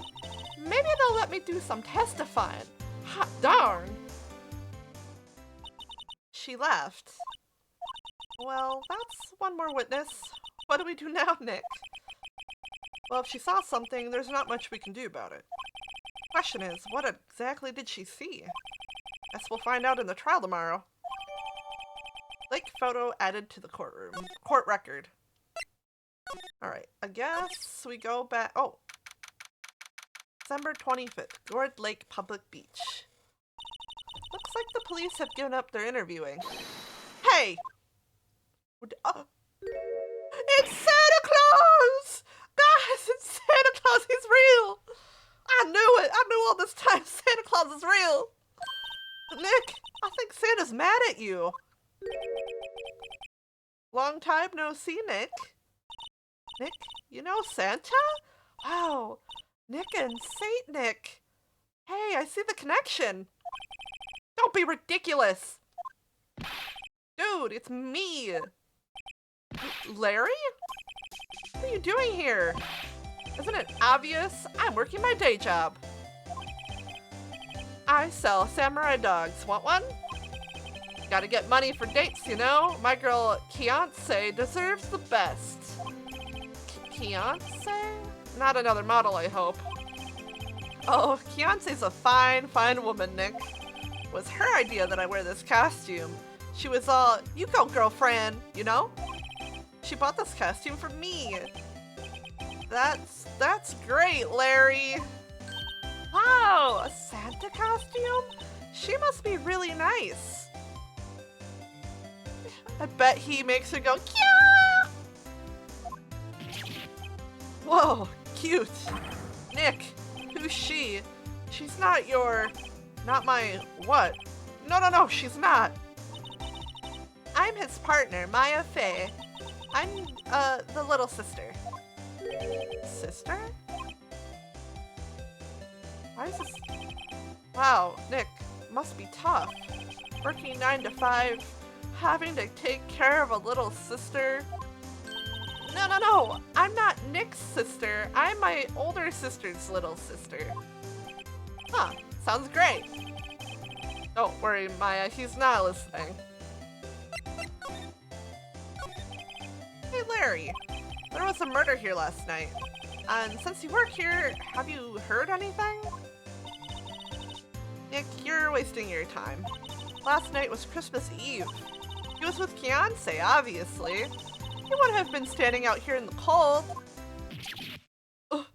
maybe let me do some testifying. Hot darn. She left. Well, that's one more witness. What do we do now, Nick? Well, if she saw something, there's not much we can do about it. Question is, what exactly did she see? Guess we'll find out in the trial tomorrow. Lake photo added to the court record. Alright, I guess we go back. Oh. December 25th, Gourd Lake Public Beach. Looks like the police have given up their interviewing. Hey! It's Santa Claus! Guys, it's Santa Claus! He's real! I knew it! I knew all this time Santa Claus is real! Nick, I think Santa's mad at you. Long time no see, Nick. Nick, you know Santa? Wow, Nick and Saint Nick. Hey, I see the connection. Don't be ridiculous. Dude, it's me. Larry? What are you doing here? Isn't it obvious? I'm working my day job. I sell samurai dogs. Want one? Gotta get money for dates, you know? My girl, Kiance, deserves the best. Kiance? Not another model, I hope. Oh, Kiance's a fine, fine woman, Nick. It was her idea that I wear this costume. She was all, you go, girlfriend, you know? She bought this costume for me. That's great, Larry. Wow, a Santa costume? She must be really nice. I bet he makes her go, Kya! Whoa, cute. Nick, who's she? She's not my, what? No, she's not. I'm his partner, Maya Fey. I'm, the little sister. Sister? Why is this? Wow, Nick, must be tough. Working 9 to 5, having to take care of a little sister. No, I'm not Nick's sister. I'm my older sister's little sister. Huh, sounds great. Don't worry, Maya, he's not listening. Hey, Larry. There was a murder here last night. And since you work here, have you heard anything? Nick, you're wasting your time. Last night was Christmas Eve. He was with Kiance, obviously. He wouldn't have been standing out here in the cold. Ugh.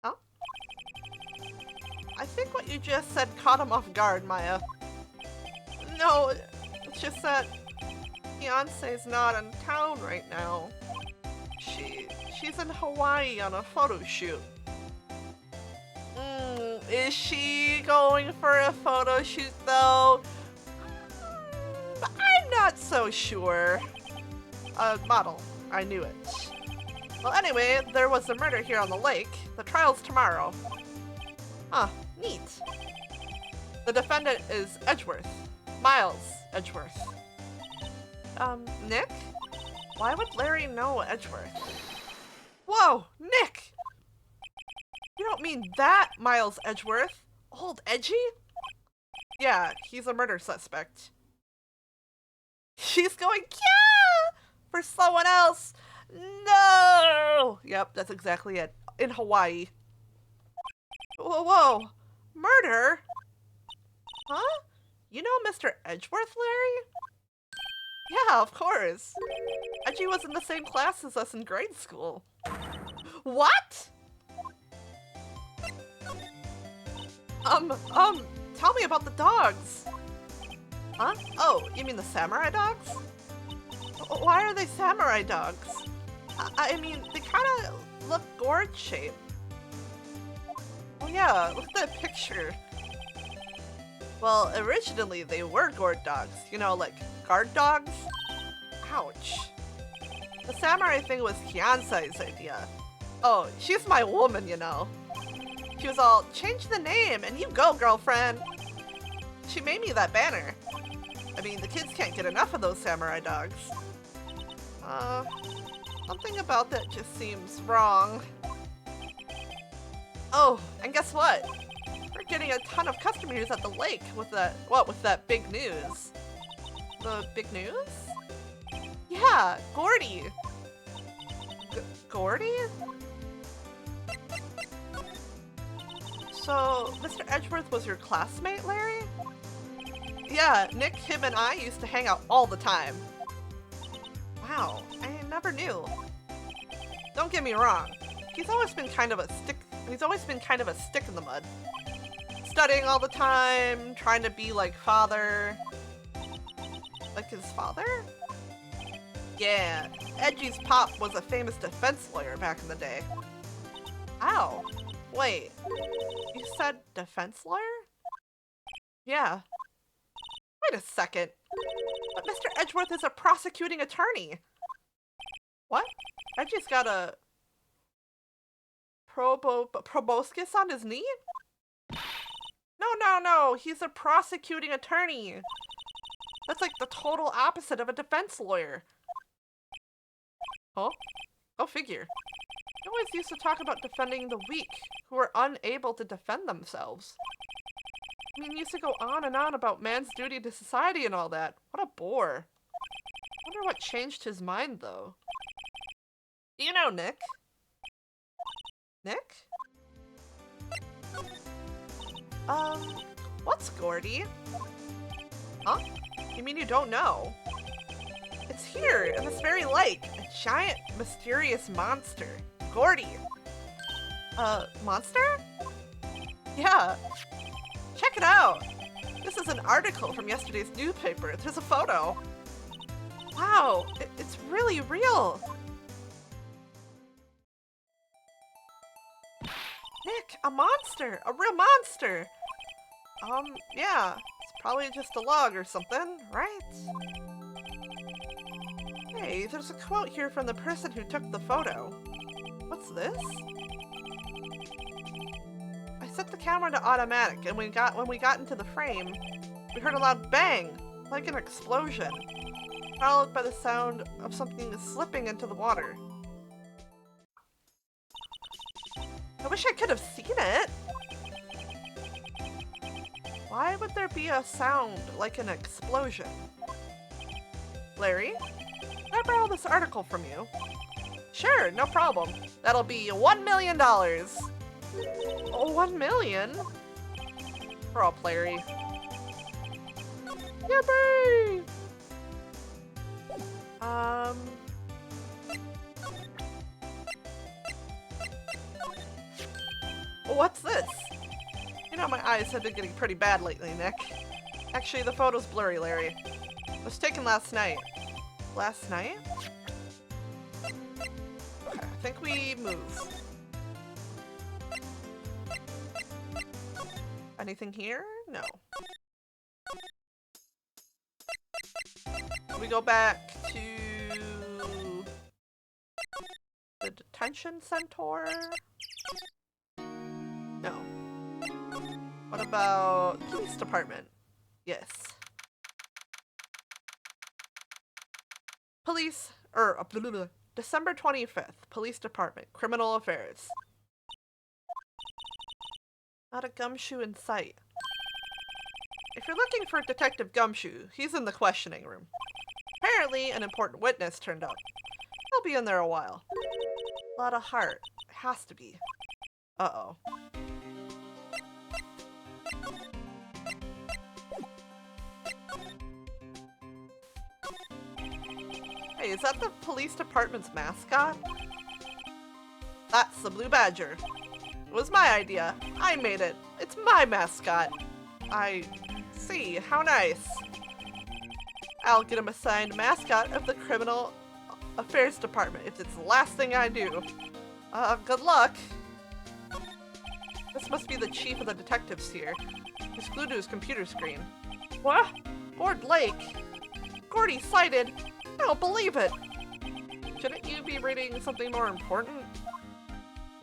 Huh? I think what you just said caught him off guard, Maya. No, it's just that Kiance's not in town right now. She's in Hawaii on a photo shoot. Is she going for a photo shoot though? I'm not so sure. Model. I knew it. Well, anyway, there was a murder here on the lake. The trial's tomorrow. Huh, neat. The defendant is Edgeworth. Miles Edgeworth. Nick? Why would Larry know Edgeworth? Whoa, Nick! You don't mean that Miles Edgeworth? Old Edgy? Yeah, he's a murder suspect. She's going, yeah! For someone else. No! Yep, that's exactly it. In Hawaii. Whoa. Murder? Huh? You know Mr. Edgeworth, Larry? Yeah, of course. Edgy was in the same class as us in grade school. What? Tell me about the dogs. Huh? Oh, you mean the samurai dogs? Why are they samurai dogs? I mean, they kind of look gourd-shaped. Oh yeah, look at that picture. Well, originally they were gourd dogs. You know, like guard dogs? Ouch. The samurai thing was Kiance's idea. Oh, she's my woman, you know. She was all, change the name and you go, girlfriend. She made me that banner. I mean, the kids can't get enough of those samurai dogs. Something about that just seems wrong. Oh, and guess what? We're getting a ton of customers at the lake with that big news. The big news? Yeah, Gordy. Gordy? So, Mr. Edgeworth was your classmate, Larry? Yeah, Nick, him, and I used to hang out all the time. Wow, I never knew. Don't get me wrong. He's always been kind of a stick in the mud. Studying all the time, trying to be like father. Like his father? Yeah, Edgy's pop was a famous defense lawyer back in the day. Ow. Wait, you said defense lawyer? Yeah. Wait a second. But Mr. Edgeworth is a prosecuting attorney. What? Edgy's got a proboscis on his knee? No. He's a prosecuting attorney. That's like the total opposite of a defense lawyer. Huh? Go figure. He always used to talk about defending the weak, who are unable to defend themselves. I mean, he used to go on and on about man's duty to society and all that. What a bore. I wonder what changed his mind, though. Do you know Nick? Nick? What's Gordy? Huh? You mean you don't know? It's here, in this very lake. A giant, mysterious monster. Gordy. Monster? Yeah. Check it out. This is an article from yesterday's newspaper. There's a photo. Wow, it's really real. Nick, a monster. A real monster. Yeah. It's probably just a log or something, right? Hey, there's a quote here from the person who took the photo. What's this? I set the camera to automatic, and when we got into the frame, we heard a loud bang, like an explosion, followed by the sound of something slipping into the water. I wish I could have seen it. Why would there be a sound like an explosion? Larry? Can I borrow this article from you? Sure, no problem. That'll be $1 million. Oh, 1 million? We're all Larry. Yippee! What's this? You know, my eyes have been getting pretty bad lately, Nick. Actually, the photo's blurry, Larry. It was taken last night. Last night? Okay, I think we move. Anything here? No. We go back to the detention center. No. What about police department? Yes. Police, December 25th, police department, criminal affairs. Not a Gumshoe in sight. If you're looking for Detective Gumshoe, he's in the questioning room. Apparently, an important witness turned up. He'll be in there a while. A lot of heart. It has to be. Uh-oh. Hey, is that the police department's mascot? That's the Blue Badger. It was my idea. I made it. It's my mascot. I see. How nice. I'll get him assigned mascot of the Criminal Affairs Department if it's the last thing I do. Good luck. This must be the chief of the detectives here. He's glued to his computer screen. What? Gord Lake? Gordy sighted? I don't believe it. Shouldn't you be reading something more important?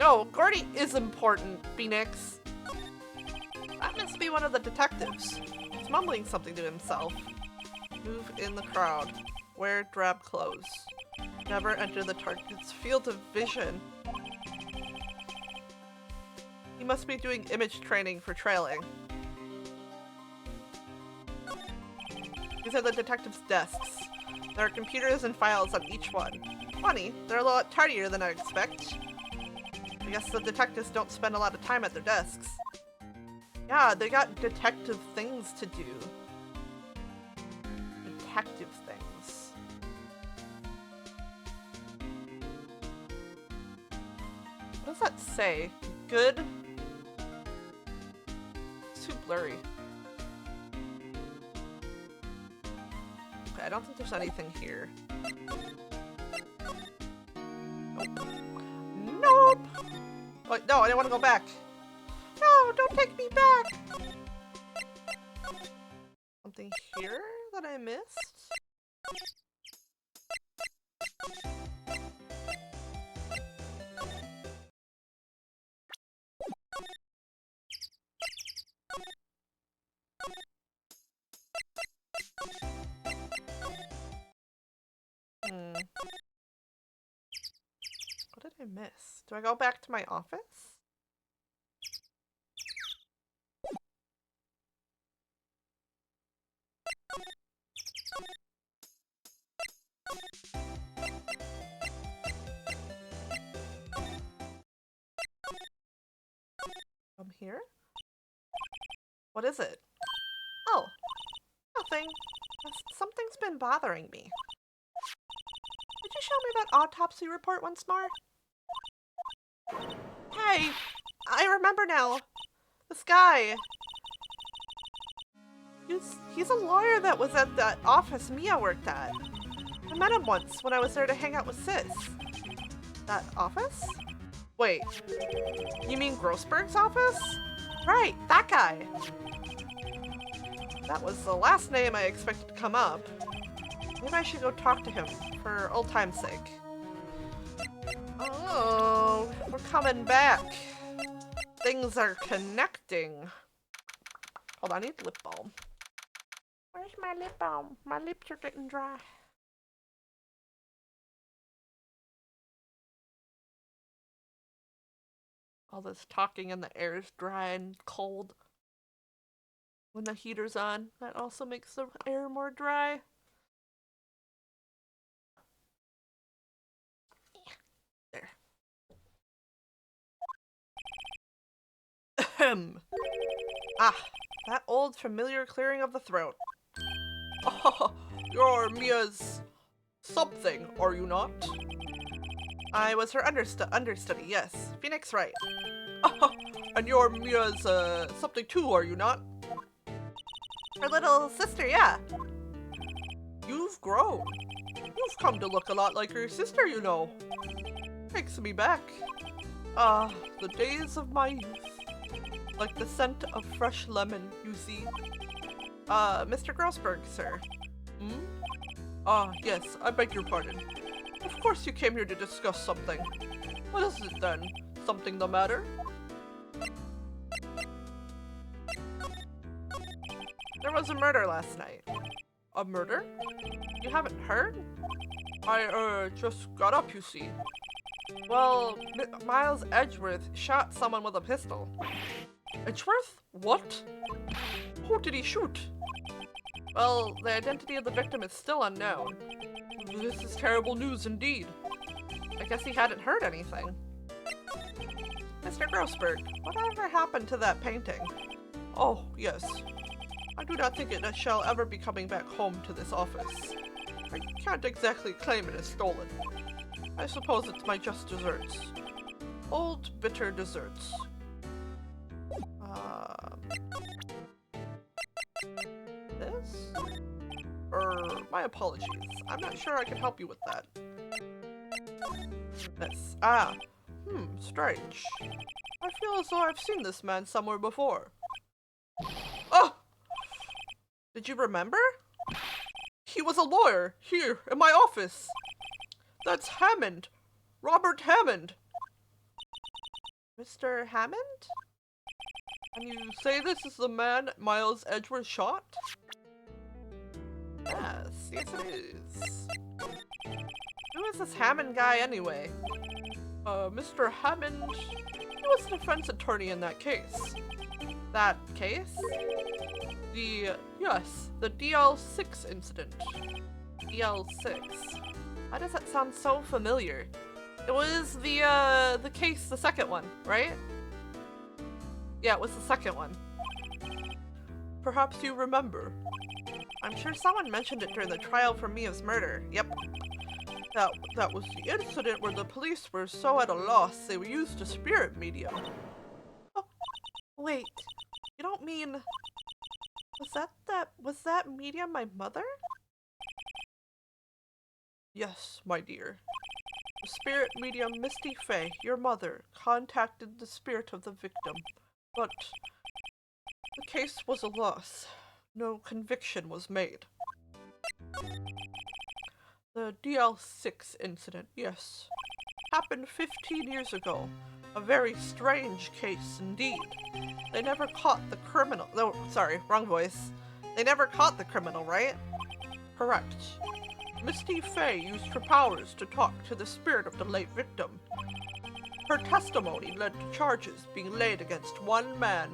No, Gordy is important, Phoenix. That must be one of the detectives. He's mumbling something to himself. Move in the crowd. Wear drab clothes. Never enter the target's field of vision. He You must be doing image training for trailing. These are the detectives' desks. There are computers and files on each one. Funny, they're a lot tidier than I expect. I guess the detectives don't spend a lot of time at their desks. Yeah, they got detective things to do. Detective things. What does that say? Good? It's too blurry. Okay, I don't think there's anything here. Nope. Nope! Oh, no, I didn't want to go back. No, don't take me back! Something here that I missed? What did I miss? Do I go back to my office? From here? What is it? Oh, nothing. Something's been bothering me. Could you show me that autopsy report once more? Hey, I remember now. This guy. He's a lawyer that was at that office Mia worked at. I met him once when I was there to hang out with Sis. That office? Wait, you mean Grossberg's office? Right, that guy. That was the last name I expected to come up. Maybe I should go talk to him for old time's sake. Oh, we're coming back. Things are connecting. Hold on, I need lip balm. Where's my lip balm? My lips are getting dry. All this talking and the air is dry and cold. When the heater's on, that also makes the air more dry. There. Ahem. Ah, that old familiar clearing of the throat. Oh, you're Mia's something, are you not? I was her understudy, yes. Phoenix Wright. Oh, and you're Mia's something too, are you not? Her little sister, yeah. You've grown. You've come to look a lot like your sister, you know. Takes me back. Ah, the days of my youth. Like the scent of fresh lemon, you see. Mr. Grossberg, sir. Hmm? Ah, yes, I beg your pardon. Of course you came here to discuss something. What is it then? Something the matter? There was a murder last night. A murder? You haven't heard? I, just got up, you see. Well, Miles Edgeworth shot someone with a pistol. Edgeworth? What? Who did he shoot? Well, the identity of the victim is still unknown. This is terrible news indeed. I guess he hadn't heard anything. Mr. Grossberg, whatever happened to that painting? Oh, yes. I do not think it shall ever be coming back home to this office. I can't exactly claim it as stolen. I suppose it's my just desserts. Old, bitter desserts. This? My apologies. I'm not sure I can help you with that. This. Strange. I feel as though I've seen this man somewhere before. Oh! Did you remember? He was a lawyer, here, in my office. That's Hammond. Robert Hammond. Mr. Hammond? And you say this is the man Miles Edgeworth shot? Yes it is. Who is this Hammond guy anyway? Mr. Hammond was the defense attorney in that case. That case? Yes, the DL6 incident. DL6. Why does that sound so familiar? It was the case, the second one, right? Yeah, it was the second one. Perhaps you remember. I'm sure someone mentioned it during the trial for Mia's murder. Yep. That was the incident where the police were so at a loss they used a spirit medium. Oh, wait. You don't mean... Was that medium my mother? Yes, my dear. The spirit medium Misty Fey, your mother, contacted the spirit of the victim, but the case was a loss. No conviction was made. The DL6 incident, yes. Happened 15 years ago. A very strange case indeed. They never caught the criminal. No, sorry, wrong voice. They never caught the criminal, right? Correct. Misty Fey used her powers to talk to the spirit of the late victim. Her testimony led to charges being laid against one man.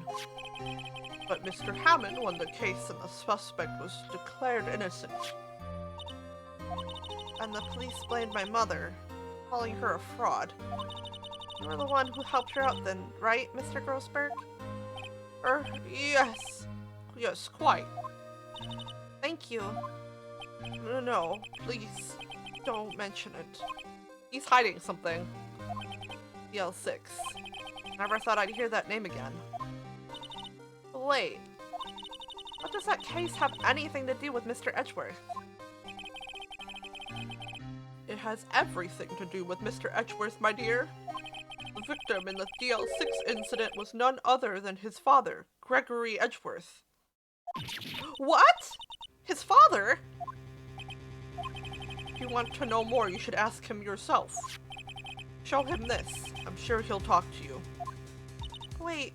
But Mr. Hammond won the case and the suspect was declared innocent. And the police blamed my mother, calling her a fraud. You were the one who helped her out then, right, Mr. Grossberg? Yes. Yes, quite. Thank you. No, please, don't mention it. He's hiding something. DL6. Never thought I'd hear that name again. Wait. What does that case have anything to do with Mr. Edgeworth? It has everything to do with Mr. Edgeworth, my dear. The victim in the DL6 incident was none other than his father, Gregory Edgeworth. What? His father? If you want to know more, you should ask him yourself. Show him this. I'm sure he'll talk to you. Wait.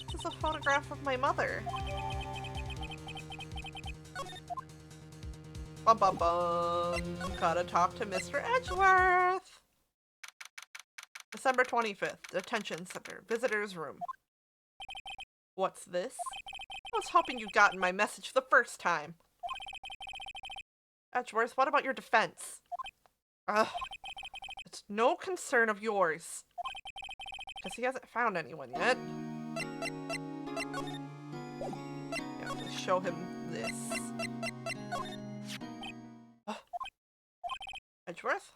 This is a photograph of my mother. Bum bum bum. Gotta talk to Mr. Edgeworth. December 25th. Detention Center. Visitor's room. What's this? I was hoping you'd gotten my message the first time. Edgeworth, what about your defense? Ugh. It's no concern of yours. Because he hasn't found anyone yet. Yeah, just show him this. Edgeworth?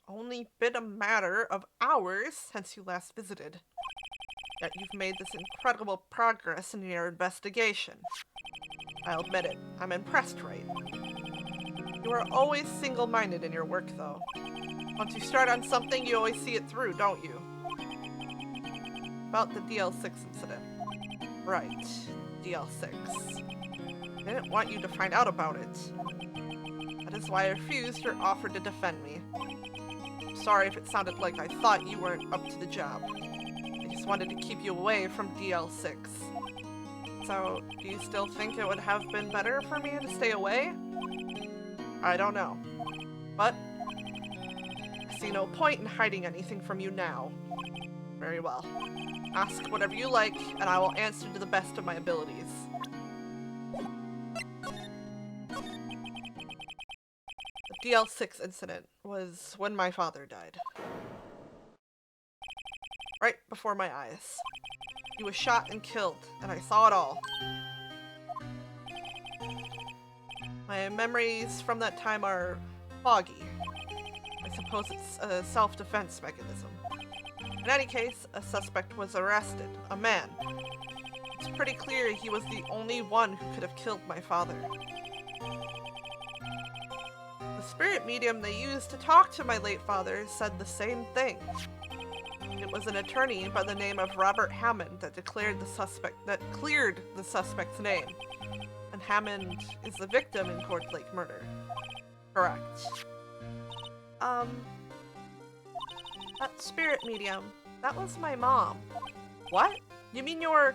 Only been a matter of hours since you last visited. Yet you've made this incredible progress in your investigation. I'll admit it, I'm impressed, right? You are always single-minded in your work, though. Once you start on something, you always see it through, don't you? About the DL6 incident. Right, DL6. I didn't want you to find out about it. That is why I refused your offer to defend me. I'm sorry if it sounded like I thought you weren't up to the job. I just wanted to keep you away from DL6. So, do you still think it would have been better for me to stay away? I don't know. But I see no point in hiding anything from you now. Very well. Ask whatever you like, and I will answer to the best of my abilities. The DL6 incident was when my father died. Right before my eyes. He was shot and killed, and I saw it all. My memories from that time are foggy. I suppose it's a self-defense mechanism. In any case, a suspect was arrested, a man. It's pretty clear he was the only one who could have killed my father. The spirit medium they used to talk to my late father said the same thing. It was an attorney by the name of Robert Hammond that cleared the suspect's name. And Hammond is the victim in Court Lake murder. Correct. That spirit medium, that was my mom. What? You mean you're...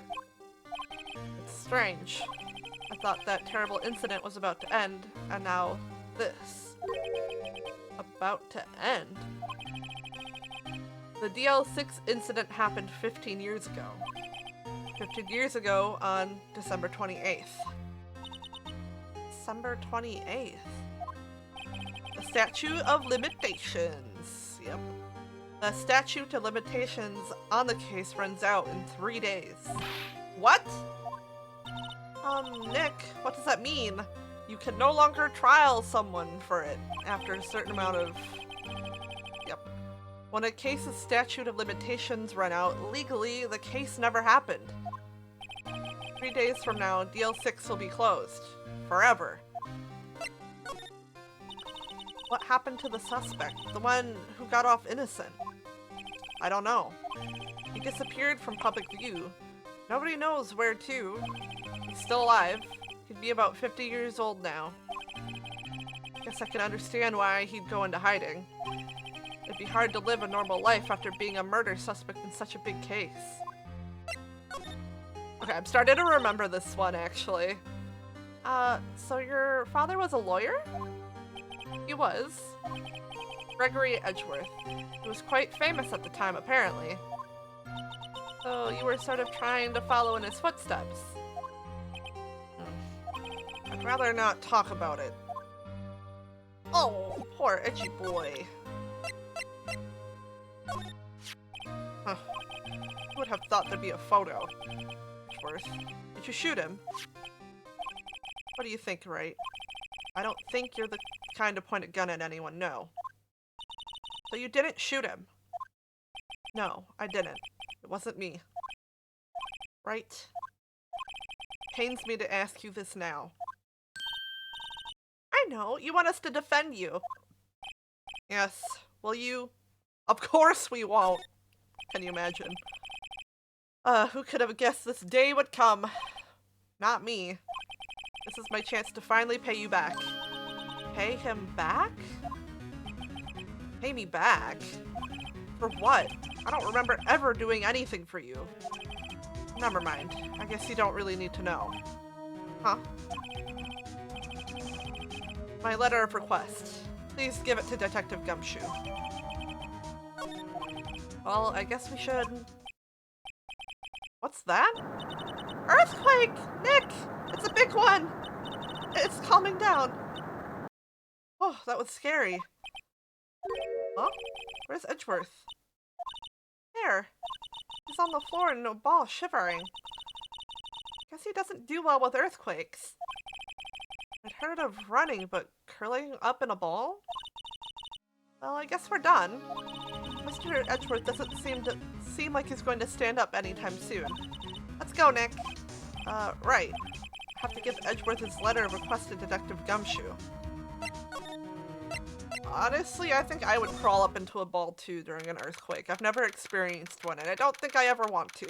It's strange. I thought that terrible incident was about to end, and now this. about to end. The DL6 incident happened 15 years ago. 15 years ago on December 28th. December 28th. The statute of limitations. Yep. The statute of limitations on the case runs out in 3 days. What? Nick, what does that mean? You can no longer trial someone for it after a certain amount of... Yep. When a case's statute of limitations run out, legally, the case never happened. 3 days from now, DL6 will be closed. Forever. What happened to the suspect? The one who got off innocent? I don't know. He disappeared from public view. Nobody knows where to. He's still alive. He'd be about 50 years old now. Guess I can understand why he'd go into hiding. It'd be hard to live a normal life after being a murder suspect in such a big case. Okay, I'm starting to remember this one, actually. So your father was a lawyer? He was. Gregory Edgeworth. He was quite famous at the time, apparently. So you were sort of trying to follow in his footsteps. I'd rather not talk about it. Oh, poor itchy boy. Huh. Who would have thought there'd be a photo? Edgeworth. Did you shoot him? What do you think, right? I don't think you're the kind to point a gun at anyone, no. So you didn't shoot him? No, I didn't. It wasn't me. Right? Pains me to ask you this now. I know, you want us to defend you. Yes, will you? Of course we won't. Can you imagine? Who could have guessed this day would come? Not me. This is my chance to finally pay you back. Pay him back? Pay me back? For what? I don't remember ever doing anything for you. Never mind. I guess you don't really need to know. Huh? My letter of request. Please give it to Detective Gumshoe. Well, I guess we should... What's that? Earthquake! Nick! It's a big one! It's calming down. Oh, that was scary. Huh? Where's Edgeworth? There. He's on the floor in a ball, shivering. Guess he doesn't do well with earthquakes. I'd heard of running, but curling up in a ball? Well, I guess we're done. Mr. Edgeworth doesn't seem like he's going to stand up anytime soon. Let's go, Nick. Right. Have to give Edgeworth his letter of request to Detective Gumshoe. Honestly, I think I would crawl up into a ball too during an earthquake. I've never experienced one, and I don't think I ever want to.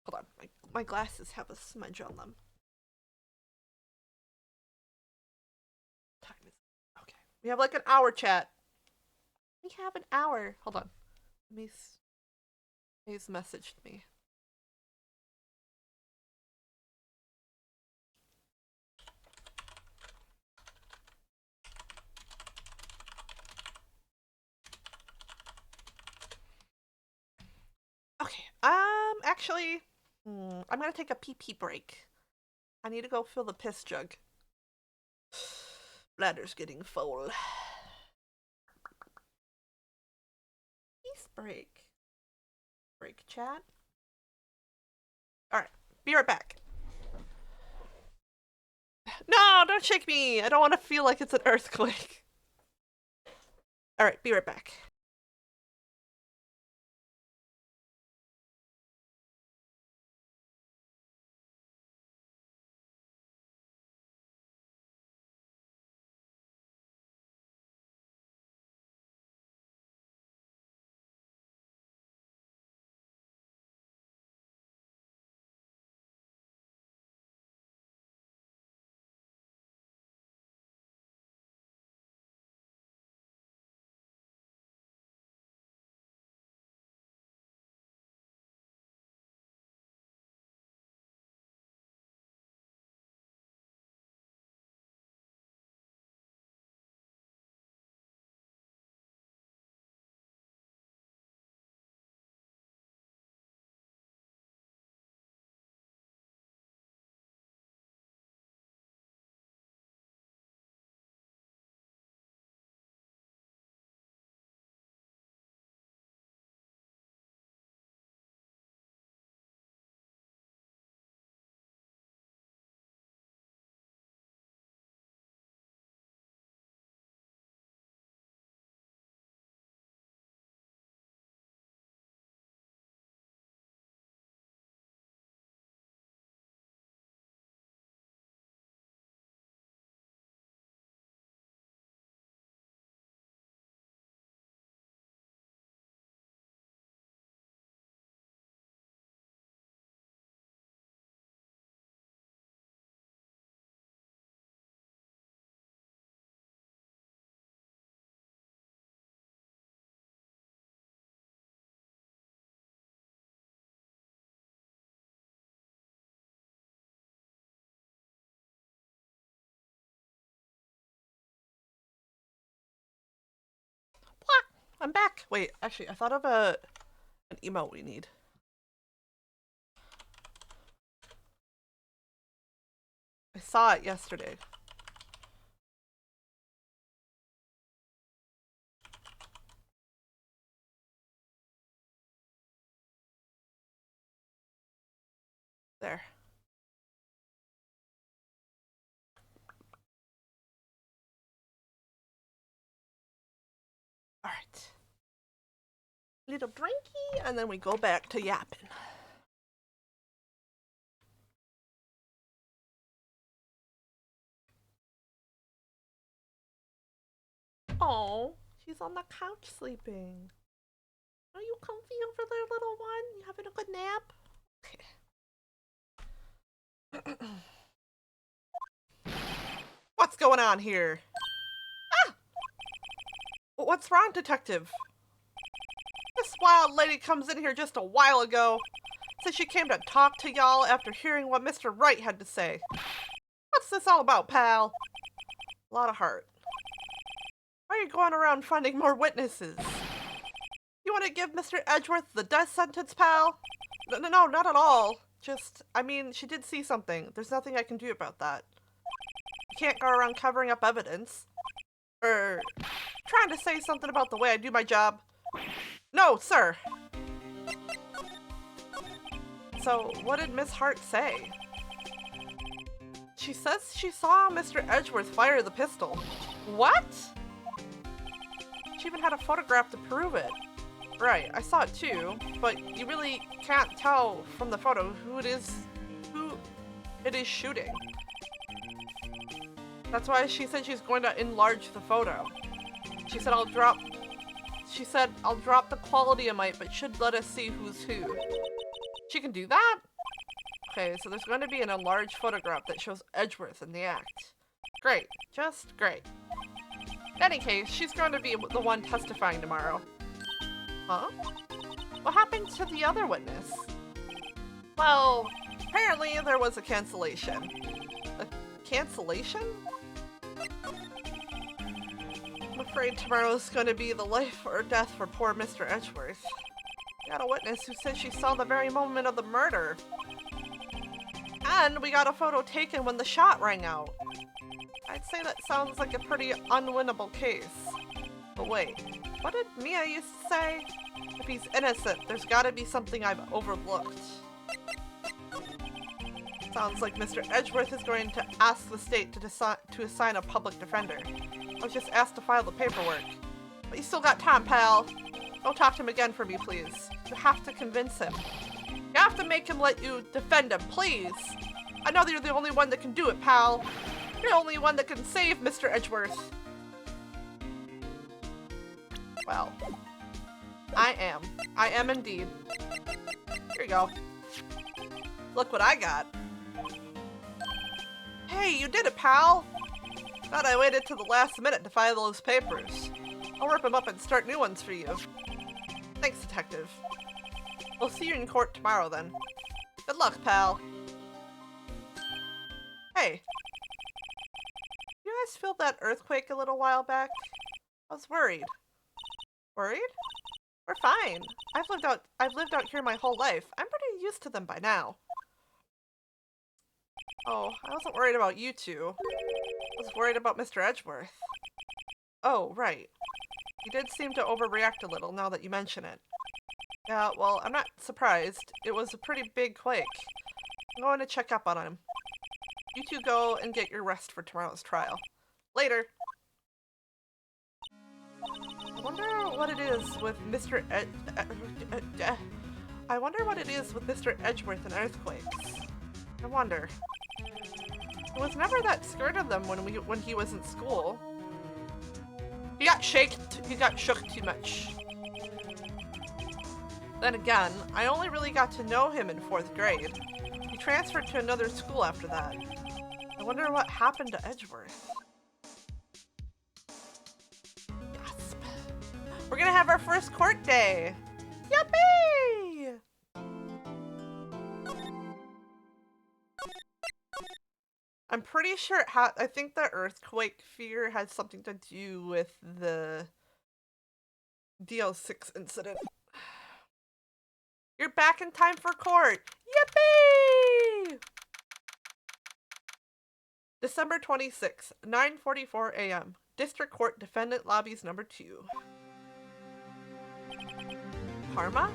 Hold on, my glasses have a smudge on them. Time is okay. We have like an hour, chat. We have an hour. Hold on. He's messaged me. Okay, actually, I'm gonna take a pee-pee break. I need to go fill the piss jug. Bladder's getting full. Peace break. Break chat. Alright, be right back. No, don't shake me! I don't want to feel like it's an earthquake. Alright, be right back. I'm back. Wait, actually, I thought of an emote we need. I saw it yesterday. There. All right. Little drinky, and then we go back to yapping. Oh, she's on the couch sleeping. Are you comfy over there, little one? You having a good nap? Okay. What's going on here? Ah! What's wrong, detective? This wild lady comes in here just a while ago. Said she came to talk to y'all after hearing what Mr. Wright had to say. What's this all about, pal? A lot of heart. Why are you going around finding more witnesses? You want to give Mr. Edgeworth the death sentence, pal? No, not at all. Just, I mean, she did see something. There's nothing I can do about that. You can't go around covering up evidence. Or trying to say something about the way I do my job. No, sir. So, what did Miss Hart say? She says she saw Mr. Edgeworth fire the pistol. What? She even had a photograph to prove it. Right, I saw it too, but you really can't tell from the photo who it is shooting. That's why she said she's going to enlarge the photo. She said I'll drop the quality of might, but should let us see who's who. She can do that? Okay, so there's going to be an enlarged photograph that shows Edgeworth in the act. Great, just great. In any case, she's going to be the one testifying tomorrow. Huh? What happened to the other witness? Well, apparently there was a cancellation. A cancellation? I'm afraid tomorrow's going to be the life or death for poor Mr. Edgeworth. We got a witness who said she saw the very moment of the murder. And we got a photo taken when the shot rang out. I'd say that sounds like a pretty unwinnable case. But wait, what did Mia used to say? If he's innocent, there's gotta be something I've overlooked. Sounds like Mr. Edgeworth is going to ask the state to assign a public defender. I was just asked to file the paperwork. But you still got time, pal. Don't talk to him again for me, please. You have to convince him. You have to make him let you defend him, please. I know that you're the only one that can do it, pal. You're the only one that can save Mr. Edgeworth. Well, I am. I am indeed. Here you go. Look what I got. Hey, you did it, pal. Thought I waited till the last minute to file those papers. I'll rip them up and start new ones for you. Thanks, detective. We'll see you in court tomorrow, then. Good luck, pal. Hey. You guys feel that earthquake a little while back? I was worried. Worried? We're fine. I've lived out here my whole life. I'm pretty used to them by now. Oh, I wasn't worried about you two. I was worried about Mr. Edgeworth. Oh, right. He did seem to overreact a little now that you mention it. Yeah, well, I'm not surprised. It was a pretty big quake. I'm going to check up on him. You two go and get your rest for tomorrow's trial. Later. I wonder what it is with Mr. Edgeworth and earthquakes. I wonder. I was never that scared of them when he was in school. He got shook too much. Then again, I only really got to know him in 4th grade. He transferred to another school after that. I wonder what happened to Edgeworth. Gasp. We're gonna have our first court day! Yippee! I'm pretty sure I think the earthquake fear had something to do with the DL6 incident. You're back in time for court. Yippee! December 26th, 9:44 a.m. District Court Defendant Lobbies number 2. Karma?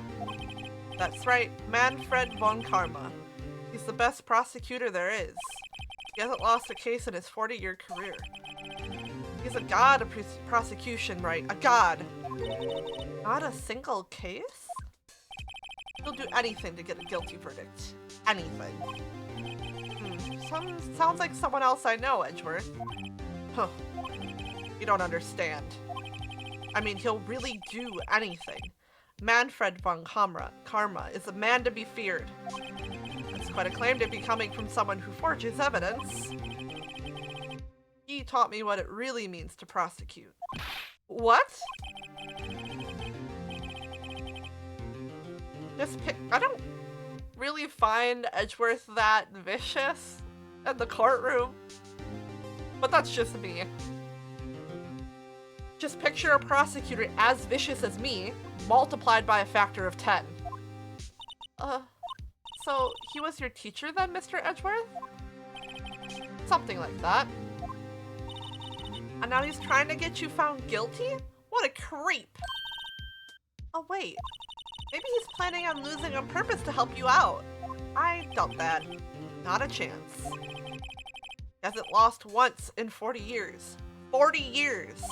That's right, Manfred von Karma. He's the best prosecutor there is. He hasn't lost a case in his 40-year career. He's a god of prosecution, right? A god. Not a single case? He'll do anything to get a guilty verdict. Anything. Sounds like someone else I know, Edgeworth. Huh. You don't understand. I mean, he'll really do anything. Manfred von Karma is a man to be feared. That's quite a claim to be coming from someone who forges evidence. He taught me what it really means to prosecute. What? I don't really find Edgeworth that vicious in the courtroom, but that's just me. Just picture a prosecutor as vicious as me, multiplied by a factor of 10. So he was your teacher then, Mr. Edgeworth? Something like that. And now he's trying to get you found guilty? What a creep! Oh wait, maybe he's planning on losing on purpose to help you out. I doubt that. Not a chance. He hasn't lost once in 40 years. 40 years!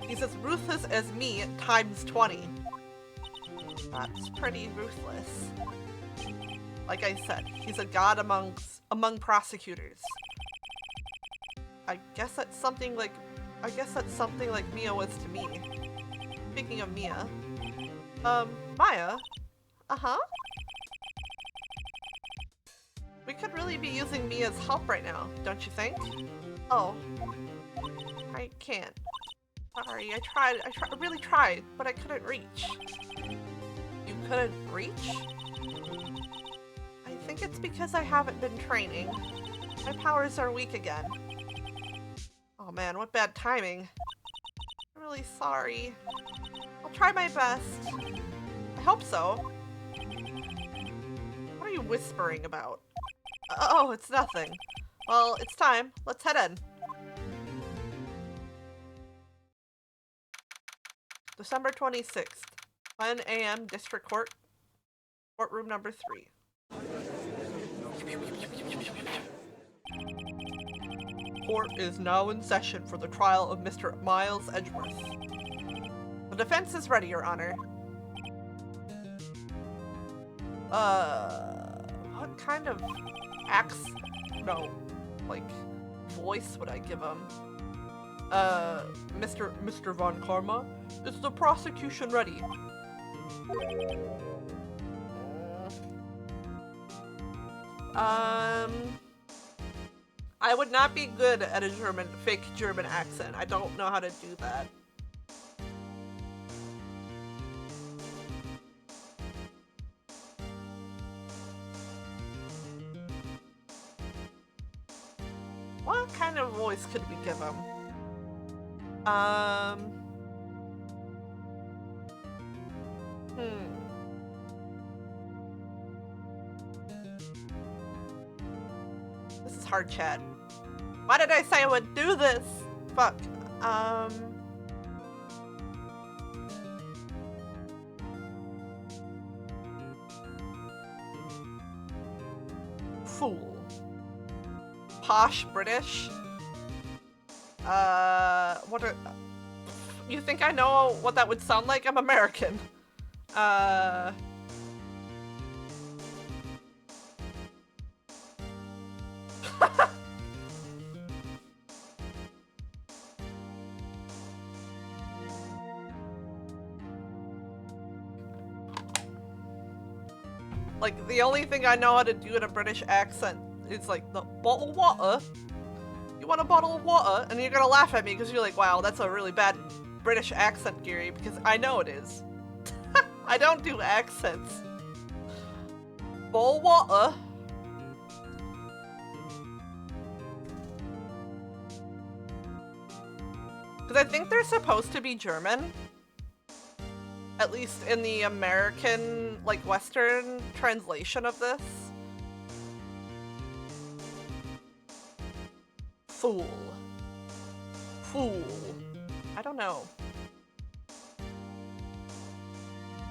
He's as ruthless as me times 20. That's pretty ruthless. Like I said, he's a god among prosecutors. I guess that's something like Mia was to me. Speaking of Mia. Maya? Uh-huh? We could really be using Mia's help right now, don't you think? Oh. I can't. Sorry, I really tried, but I couldn't reach. You couldn't reach? I think it's because I haven't been training. My powers are weak again. Oh man, what bad timing. I'm really sorry. I'll try my best. I hope so. What are you whispering about? Oh, it's nothing. Well, it's time. Let's head in. December 26th, 10 a.m. District Court, courtroom number 3. Court is now in session for the trial of Mr. Miles Edgeworth. The defense is ready, Your Honor. What kind of voice would I give him? Mr. von Karma, is the prosecution ready? I would not be good at a fake German accent. I don't know how to do that. What kind of voice could we give him? This is hard chat. Why did I say I would do this? Fuck. Fool. Posh British. You think I know what that would sound like? I'm American. Like, the only thing I know how to do in a British accent is like the bottle of water. You want a bottle of water? And you're gonna laugh at me because you're like, wow, that's a really bad British accent, Gary, because I know it is. I don't do accents. Bowl of water. Because I think they're supposed to be German. At least in the American, like, Western translation of this. Fool. Fool. I don't know.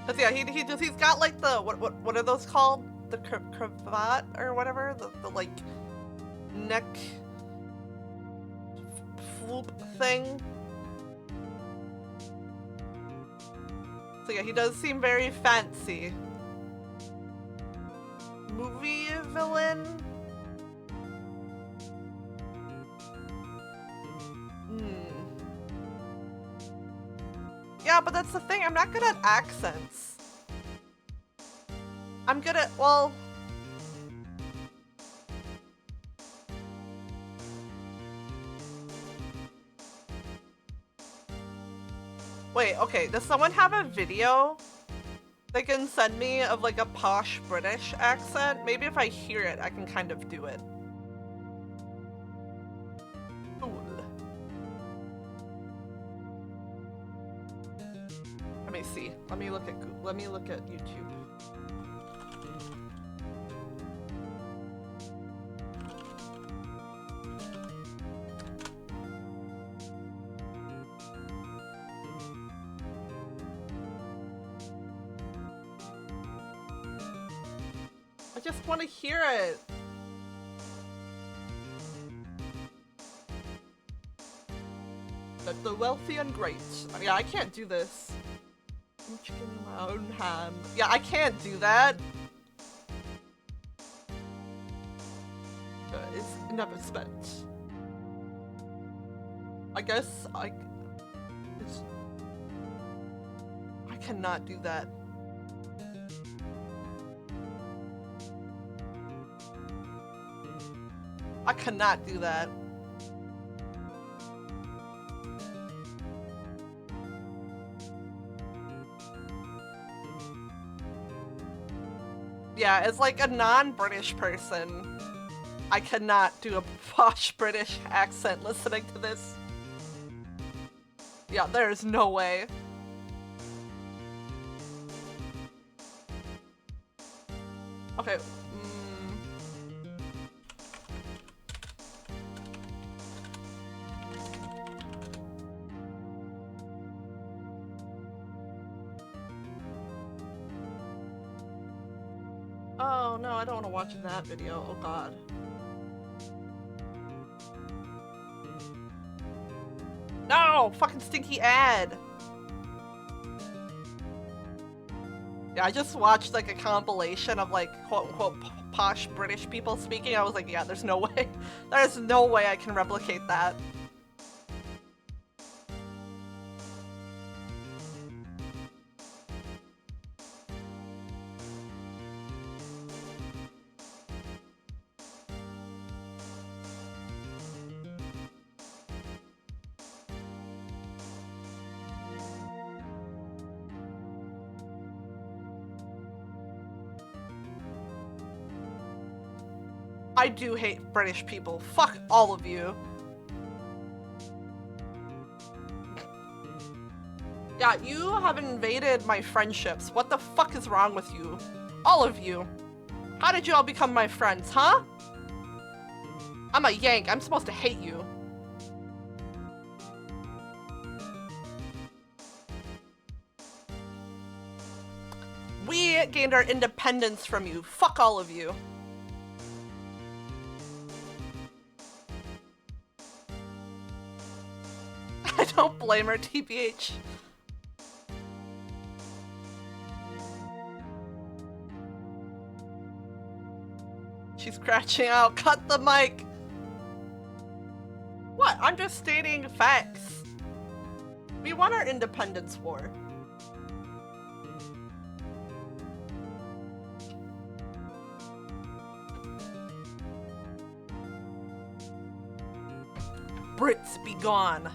But yeah, he's got like the, what are those called? The cravat or whatever? The like, neck floop thing. So yeah, he does seem very fancy. Movie villain? Yeah, but that's the thing, I'm not good at accents. I'm good at, well... Wait, okay, does someone have a video they can send me of like a posh British accent? Maybe if I hear it, I can kind of do it. Let me see. Let me look at Google. Let me look at YouTube. I just want to hear it. That the wealthy and great. Yeah, I can't do this. Chicken in my own hand. Yeah, I can't do that. It's never spent. I guess I cannot do that. I cannot do that. Yeah, as like a non-British person, I cannot do a posh British accent listening to this. Yeah, there's no way. Okay. Oh no, I don't want to watch that video. Oh god. No! Fucking stinky ad! Yeah, I just watched like a compilation of like quote-unquote posh British people speaking. I was like, yeah, there's no way. There's no way I can replicate that. I do hate British people. Fuck all of you. Yeah, you have invaded my friendships. What the fuck is wrong with you? All of you. How did you all become my friends, huh? I'm a Yank. I'm supposed to hate you. We gained our independence from you. Fuck all of you. I don't blame her, TBH. She's scratching out. Cut the mic. What? I'm just stating facts. We won our independence war. Brits be gone.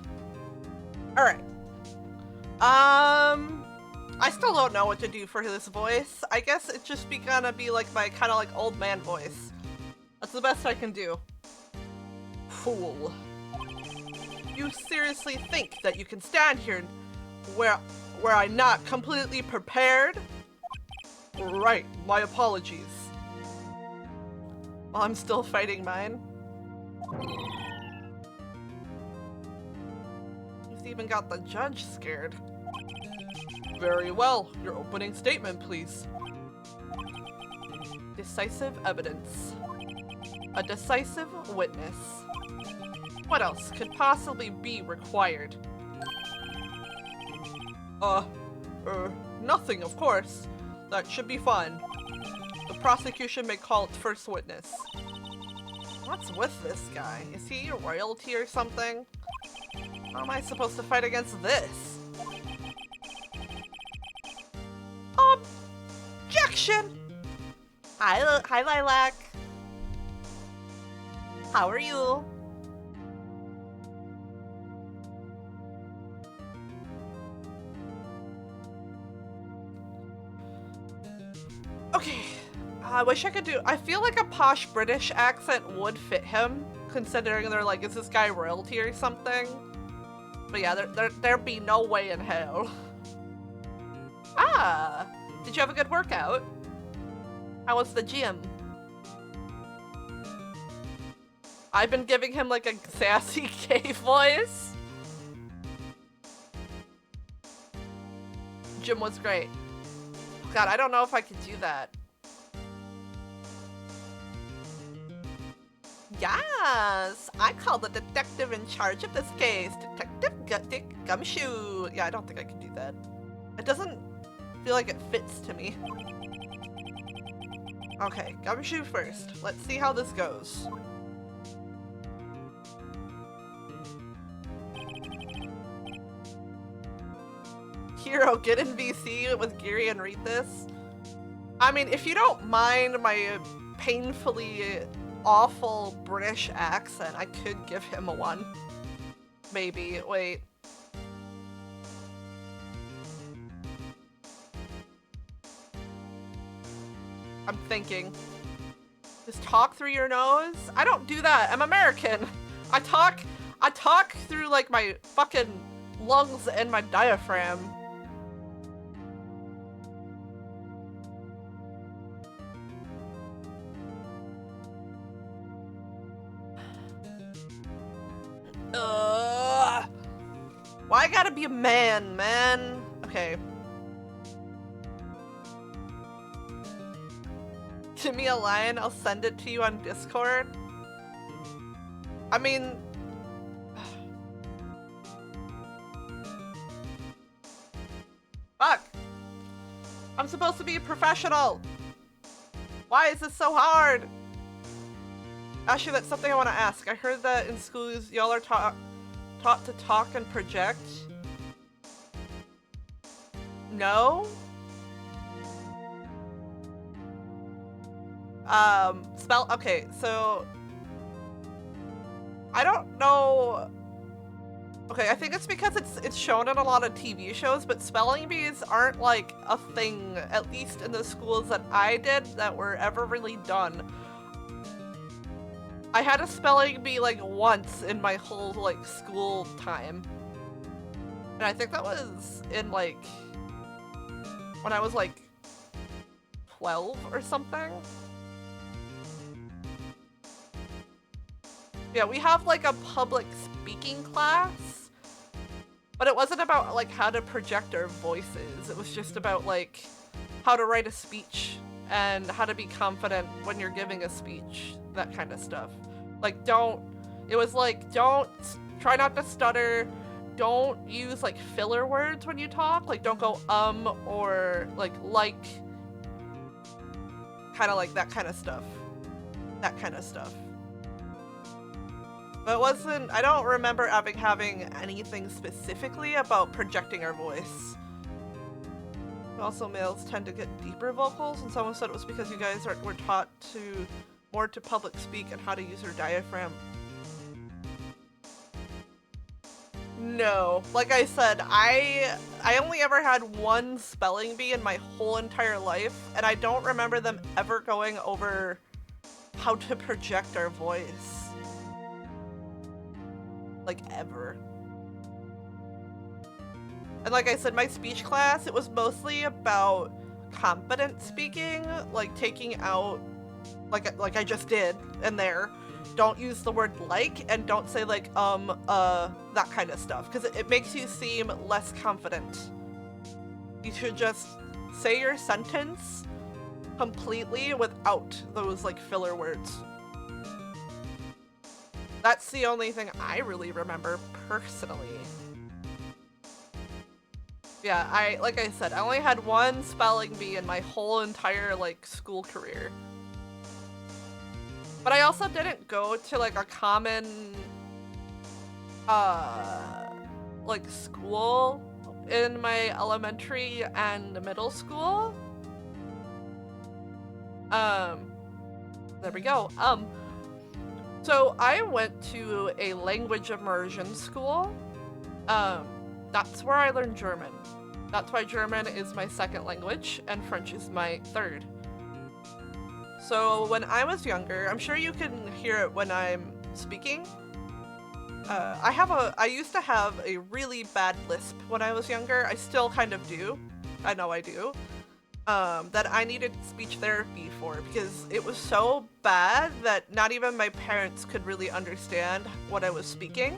Alright. I still don't know what to do for this voice. I guess it's just gonna be like my kind of like old man voice. That's the best I can do. Fool. You seriously think that you can stand here Were I not completely prepared? Right, my apologies. While I'm still fighting mine. He's even got the judge scared. Very well, your opening statement, please. Decisive evidence. A decisive witness. What else could possibly be required? Nothing, of course. That should be fine. The prosecution may call its first witness. What's with this guy? Is he royalty or something? How am I supposed to fight against this? Objection! Hi, Lilac. How are you? Okay, I wish I could do. I feel like a posh British accent would fit him, considering they're like, is this guy royalty or something? But yeah, there'd be no way in hell. Ah, did you have a good workout? How was the gym? I've been giving him like a sassy K voice. Gym was great. God, I don't know if I could do that. Yes, I call the detective in charge of this case, Detective Gumshoe. Yeah, I don't think I can do that. It doesn't feel like it fits to me. Okay, Gumshoe first. Let's see how this goes. Hero, get in VC with Geary and read this. I mean, if you don't mind my painfully awful British accent, I could give him a 1. Maybe. Wait. I'm thinking. Just talk through your nose? I don't do that. I'm American. I talk through like my fucking lungs and my diaphragm. Why I gotta be a man? Okay. Give me a line, I'll send it to you on Discord. I mean... Fuck! I'm supposed to be a professional! Why is this so hard? Actually, that's something I want to ask. I heard that in schools y'all are taught to talk and project. No? Okay, so I don't know. Okay, I think it's because it's shown in a lot of TV shows, but spelling bees aren't like a thing, at least in the schools that I did, that were ever really done. I had a spelling bee like once in my whole like school time. And I think that was in like when I was like 12 or something. Yeah, we have like a public speaking class, but it wasn't about like how to project our voices. It was just about like how to write a speech and how to be confident when you're giving a speech, that kind of stuff. Like it was like, don't try not to stutter, don't use like filler words when you talk, like don't go or like kind of like that kind of stuff. But it wasn't, I don't remember having anything specifically about projecting our voice. Also, males tend to get deeper vocals, and someone said it was because you guys were taught more to public speak and how to use your diaphragm. No, like I said, I only ever had one spelling bee in my whole entire life, and I don't remember them ever going over how to project our voice. Like, ever. And like I said, my speech class, it was mostly about confident speaking, like taking out, like I just did in there. Don't use the word like, and don't say like, that kind of stuff, because it makes you seem less confident. You should just say your sentence completely without those like filler words. That's the only thing I really remember personally. Yeah, like I said, I only had one spelling bee in my whole entire like school career. But I also didn't go to like a common like school in my elementary and middle school. There we go. So I went to a language immersion school. That's where I learned German. That's why German is my second language and French is my third. So when I was younger, I'm sure you can hear it when I'm speaking. I used to have a really bad lisp when I was younger. I still kind of do. I know I do. That I needed speech therapy for because it was so bad that not even my parents could really understand what I was speaking.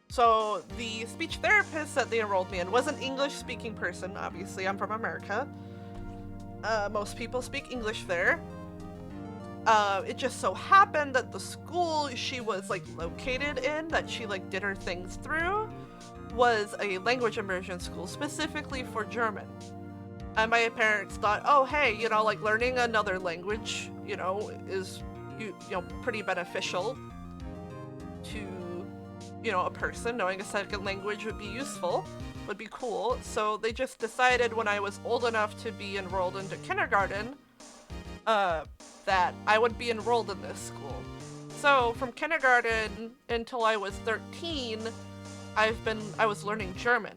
So the speech therapist that they enrolled me in was an English-speaking person. Obviously, I'm from America. Most people speak English there. It just so happened that the school she was like located in, that she like did her things through, was a language immersion school specifically for German. And my parents thought, oh hey, you know, like learning another language, you know, is you know pretty beneficial to, you know, a person. Knowing a second language would be useful, would be cool. So they just decided when I was old enough to be enrolled into kindergarten, that I would be enrolled in this school. So from kindergarten until I was 13, I was learning German.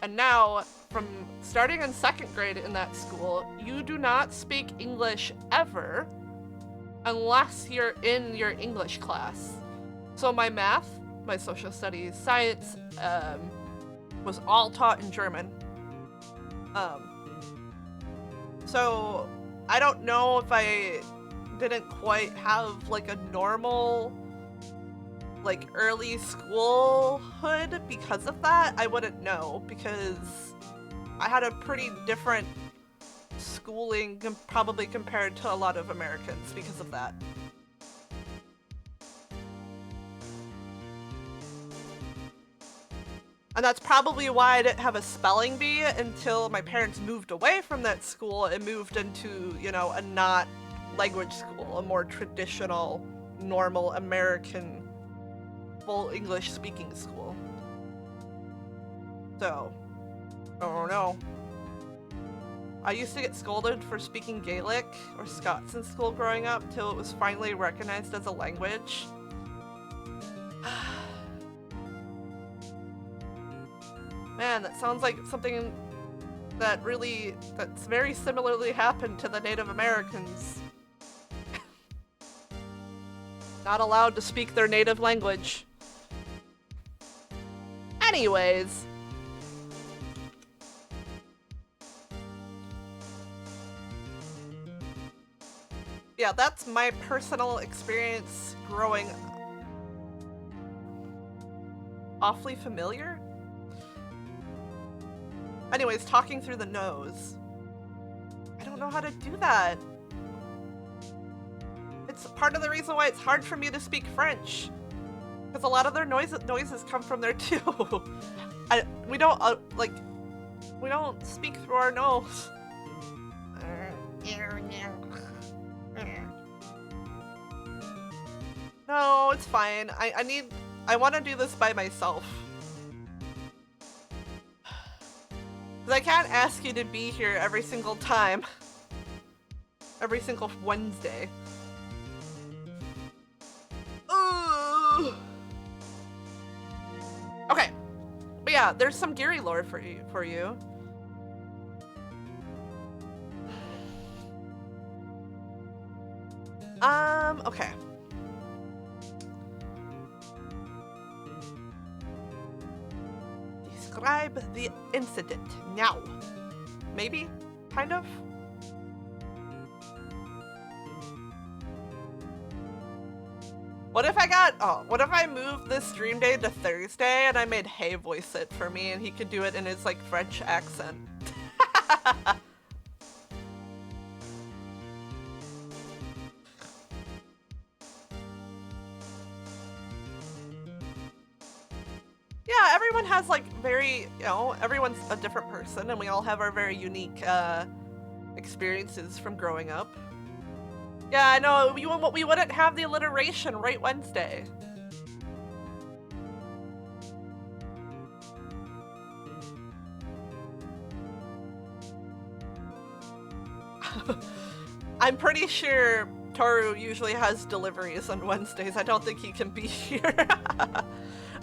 And now, from starting in second grade in that school, you do not speak English ever unless you're in your English class. So my math, my social studies, science, was all taught in German. So I don't know if I didn't quite have like a normal like early schoolhood because of that. I wouldn't know because I had a pretty different schooling probably compared to a lot of Americans because of that. And that's probably why I didn't have a spelling bee until my parents moved away from that school and moved into, you know, a not language school, a more traditional, normal American full English speaking school. So, I don't know. I used to get scolded for speaking Gaelic or Scots in school growing up till it was finally recognized as a language. Man, that sounds like something that's very similarly happened to the Native Americans. Not allowed to speak their native language. Anyways. Yeah, that's my personal experience growing awfully familiar. Anyways, talking through the nose. I don't know how to do that. It's part of the reason why it's hard for me to speak French. Because a lot of their noises come from there too. We don't speak through our nose. No, it's fine. I want to do this by myself. Because I can't ask you to be here every single time. Every single Wednesday. Ugh. Okay. But yeah, there's some Geary lore for you. Okay. Describe the incident now. Maybe? Kind of? What if I moved this stream day to Thursday and I made Hay voice it for me and he could do it in his like French accent? Yeah, everyone has like very, everyone's a different person and we all have our very unique experiences from growing up. Yeah, I know, we wouldn't have the alliteration right Wednesday. I'm pretty sure Toru usually has deliveries on Wednesdays. I don't think he can be here.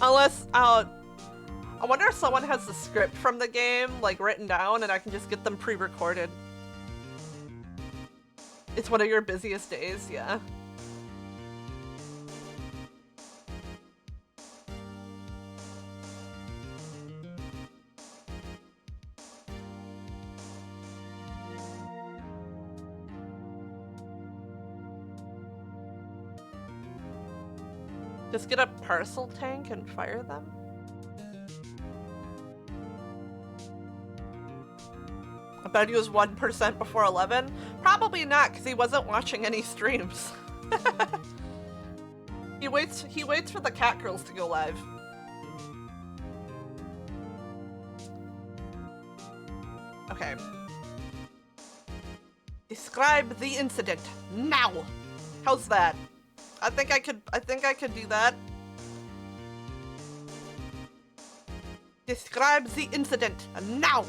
Unless, I wonder if someone has the script from the game, like, written down and I can just get them pre-recorded. It's one of your busiest days, yeah. Just get a parcel tank and fire them? I bet he was 1% before 11? Probably not, because he wasn't watching any streams. He waits for the cat girls to go live. Okay. Describe the incident now. How's that? I think I could do that. Describe the incident now.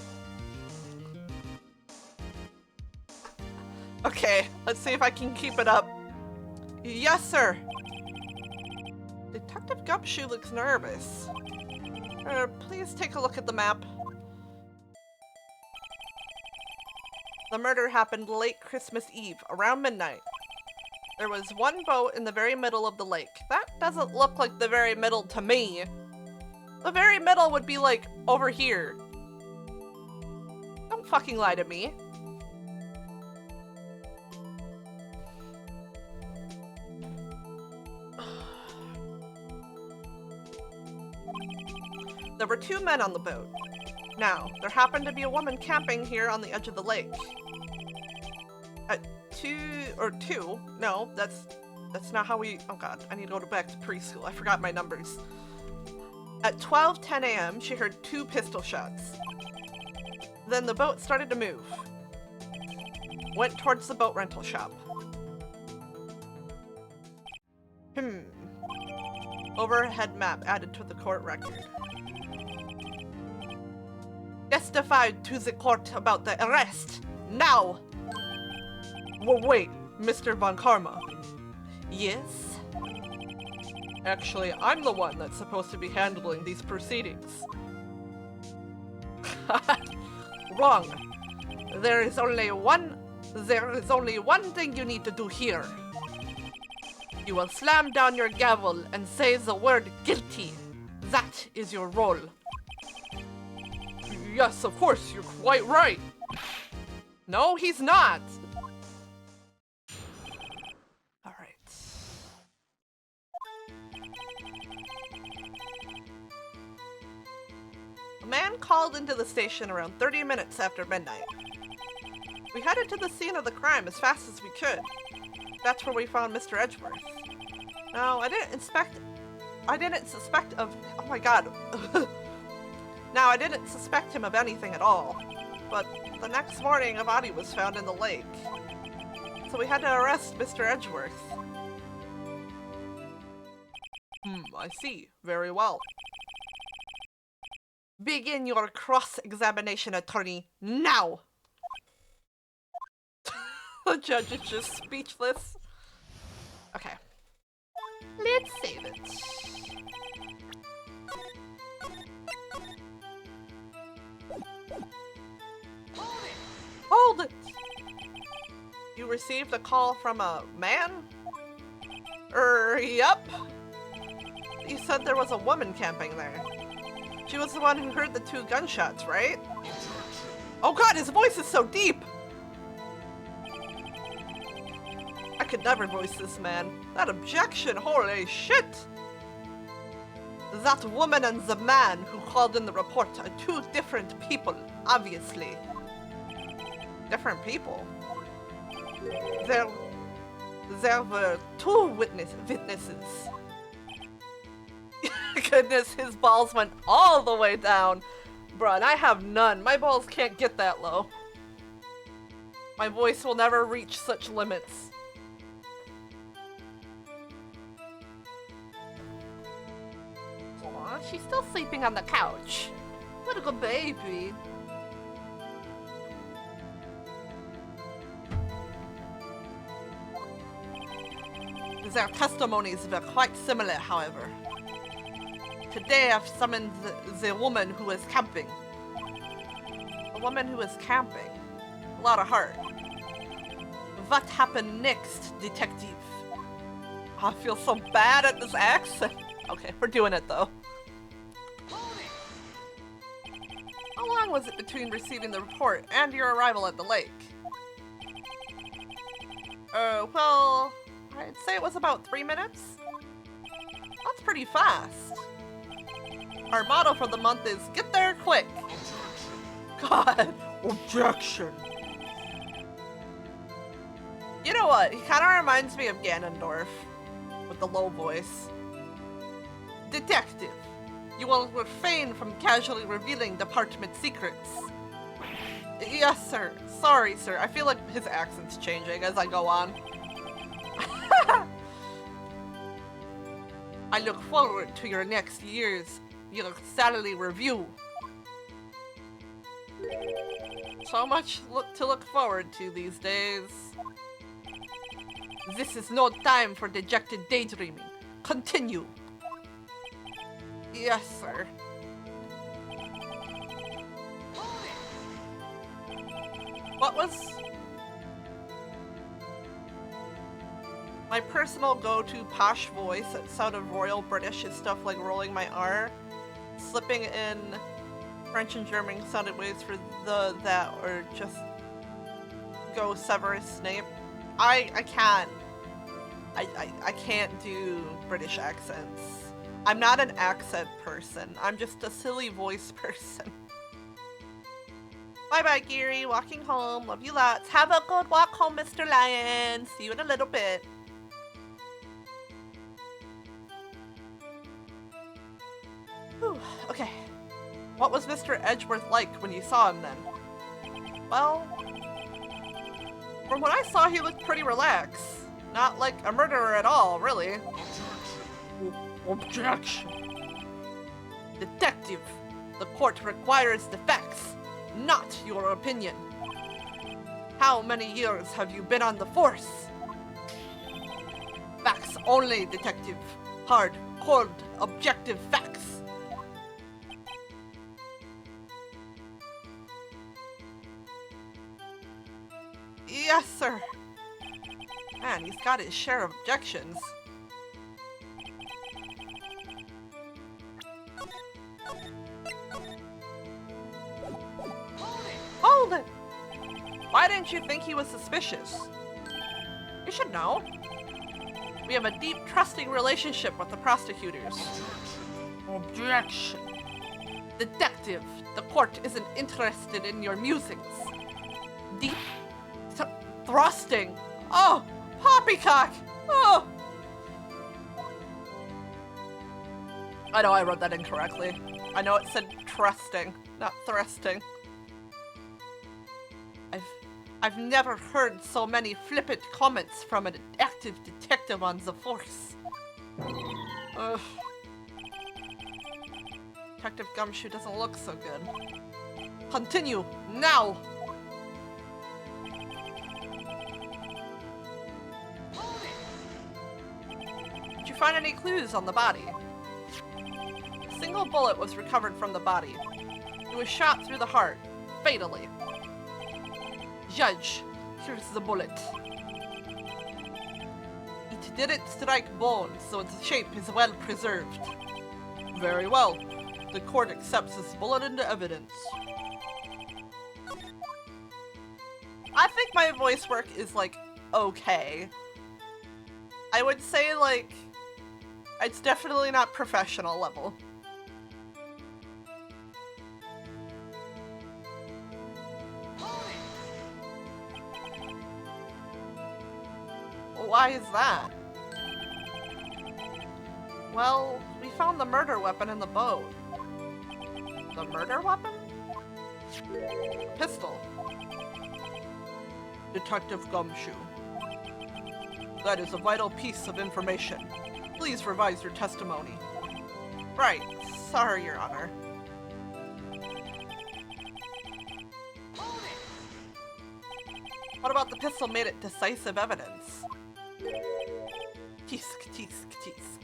Okay, let's see if I can keep it up. Yes, sir. Detective Gumshoe looks nervous. Please take a look at the map. The murder happened late Christmas Eve, around midnight. There was one boat in the very middle of the lake. That doesn't look like the very middle to me. The very middle would be like over here. Don't fucking lie to me. There were two men on the boat. Now, there happened to be a woman camping here on the edge of the lake. At two? No, that's not how we, oh god, I need to go back to preschool. I forgot my numbers. At 12:10 a.m., she heard 2 pistol shots. Then the boat started to move. Went towards the boat rental shop. Overhead map added to the court record. Testified to the court about the arrest. Now! Well, wait, Mr. Von Karma. Yes? Actually, I'm the one that's supposed to be handling these proceedings. Wrong. There is only one thing you need to do here. You will slam down your gavel and say the word guilty. That is your role. Yes, of course, you're quite right. No, he's not. All right. A man called into the station around 30 minutes after midnight. We headed to the scene of the crime as fast as we could. That's where we found Mr. Edgeworth. No, I didn't suspect of, oh my god. Now, I didn't suspect him of anything at all, but the next morning a body was found in the lake. So we had to arrest Mr. Edgeworth. I see. Very well. Begin your cross-examination, attorney, now! The judge is just speechless. Okay. Let's save it. Hold it! You received a call from a man? Yep. You said there was a woman camping there. She was the one who heard the 2 gunshots, right? Oh god, his voice is so deep! I could never voice this man. That objection, holy shit! That woman and the man who called in the report are 2 different people, obviously. Different people? There were 2 witnesses. Goodness, his balls went all the way down. Bruh, and I have none. My balls can't get that low. My voice will never reach such limits. Aw, she's still sleeping on the couch. What a good baby. Their testimonies were quite similar, however. Today I've summoned the woman who was camping. A woman who was camping? A lot of heart. What happened next, detective? I feel so bad at this accent. Okay, we're doing it though. How long was it between receiving the report and your arrival at the lake? Well, I'd say it was about 3 minutes. That's pretty fast. Our motto for the month is get there quick. God, objection. You know what? He kind of reminds me of Ganondorf with the low voice. Detective, you will refrain from casually revealing department secrets. Yes, sir. Sorry, sir. I feel like his accent's changing as I go on. I look forward to your next year's salary review. So much to look forward to these days. This is no time for dejected daydreaming. Continue. Yes, sir. What was... My personal go-to posh voice that sounded royal British is stuff like rolling my R, slipping in French and German sounded ways for that, or just go Severus Snape. I can't. I can't do British accents. I'm not an accent person. I'm just a silly voice person. Bye-bye, Geary. Walking home. Love you lots. Have a good walk home, Mr. Lion. See you in a little bit. Whew. Okay. What was Mr. Edgeworth like when you saw him then? Well, from what I saw, he looked pretty relaxed. Not like a murderer at all, really. Objection. Detective, the court requires the facts, not your opinion. How many years have you been on the force? Facts only, detective. Hard, cold, objective facts. Yes, sir. Man, he's got his share of objections. Hold it! Why didn't you think he was suspicious? You should know. We have a deep, trusting relationship with the prosecutors. Objection. Detective, the court isn't interested in your musings. Deep, thrusting. Oh, poppycock. Oh. I know I wrote that incorrectly. I know it said trusting, not thrusting. I've never heard so many flippant comments from an active detective on the force. Ugh. Detective Gumshoe doesn't look so good. Continue, now! Did you find any clues on the body? A single bullet was recovered from the body. It was shot through the heart, fatally. Judge, here's the bullet. It didn't strike bone, so its shape is well preserved. Very well. The court accepts this bullet into evidence. I think my voice work is, like, okay. I would say, like, it's definitely not professional level. Why is that? Well, we found the murder weapon in the boat. The murder weapon? Pistol. Detective Gumshoe. That is a vital piece of information. Please revise your testimony. Right. Sorry, Your Honor. What about the pistol made it decisive evidence? Tisk, tisk, tisk.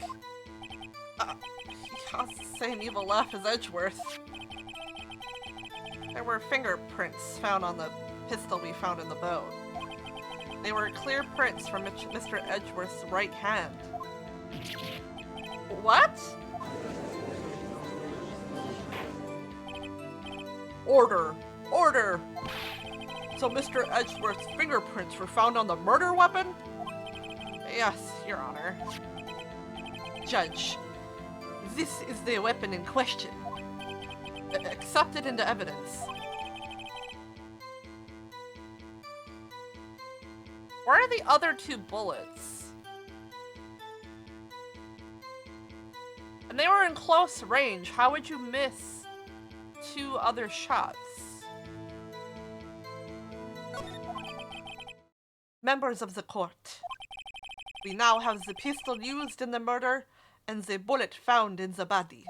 He has the same evil laugh as Edgeworth. There were fingerprints found on the pistol we found in the boat. They were clear prints from Mr. Edgeworth's right hand. What? Order! Order! So Mr. Edgeworth's fingerprints were found on the murder weapon? Yes, Your Honor. Judge, this is the weapon in question. Accepted into evidence. Where are the other two bullets? And they were in close range. How would you miss two other shots? Members of the court, we now have the pistol used in the murder and the bullet found in the body.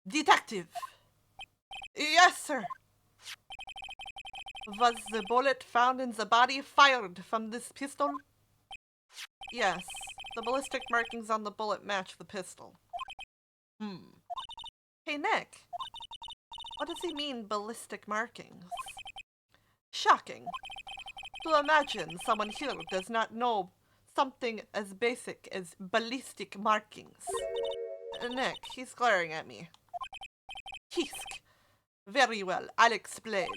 Detective! Yes, sir! Was the bullet found in the body fired from this pistol? Yes. The ballistic markings on the bullet match the pistol. Hey, Nick. What does he mean, ballistic markings? Shocking. To imagine someone here does not know something as basic as ballistic markings. Nick, he's glaring at me. Kisk. Very well, I'll explain.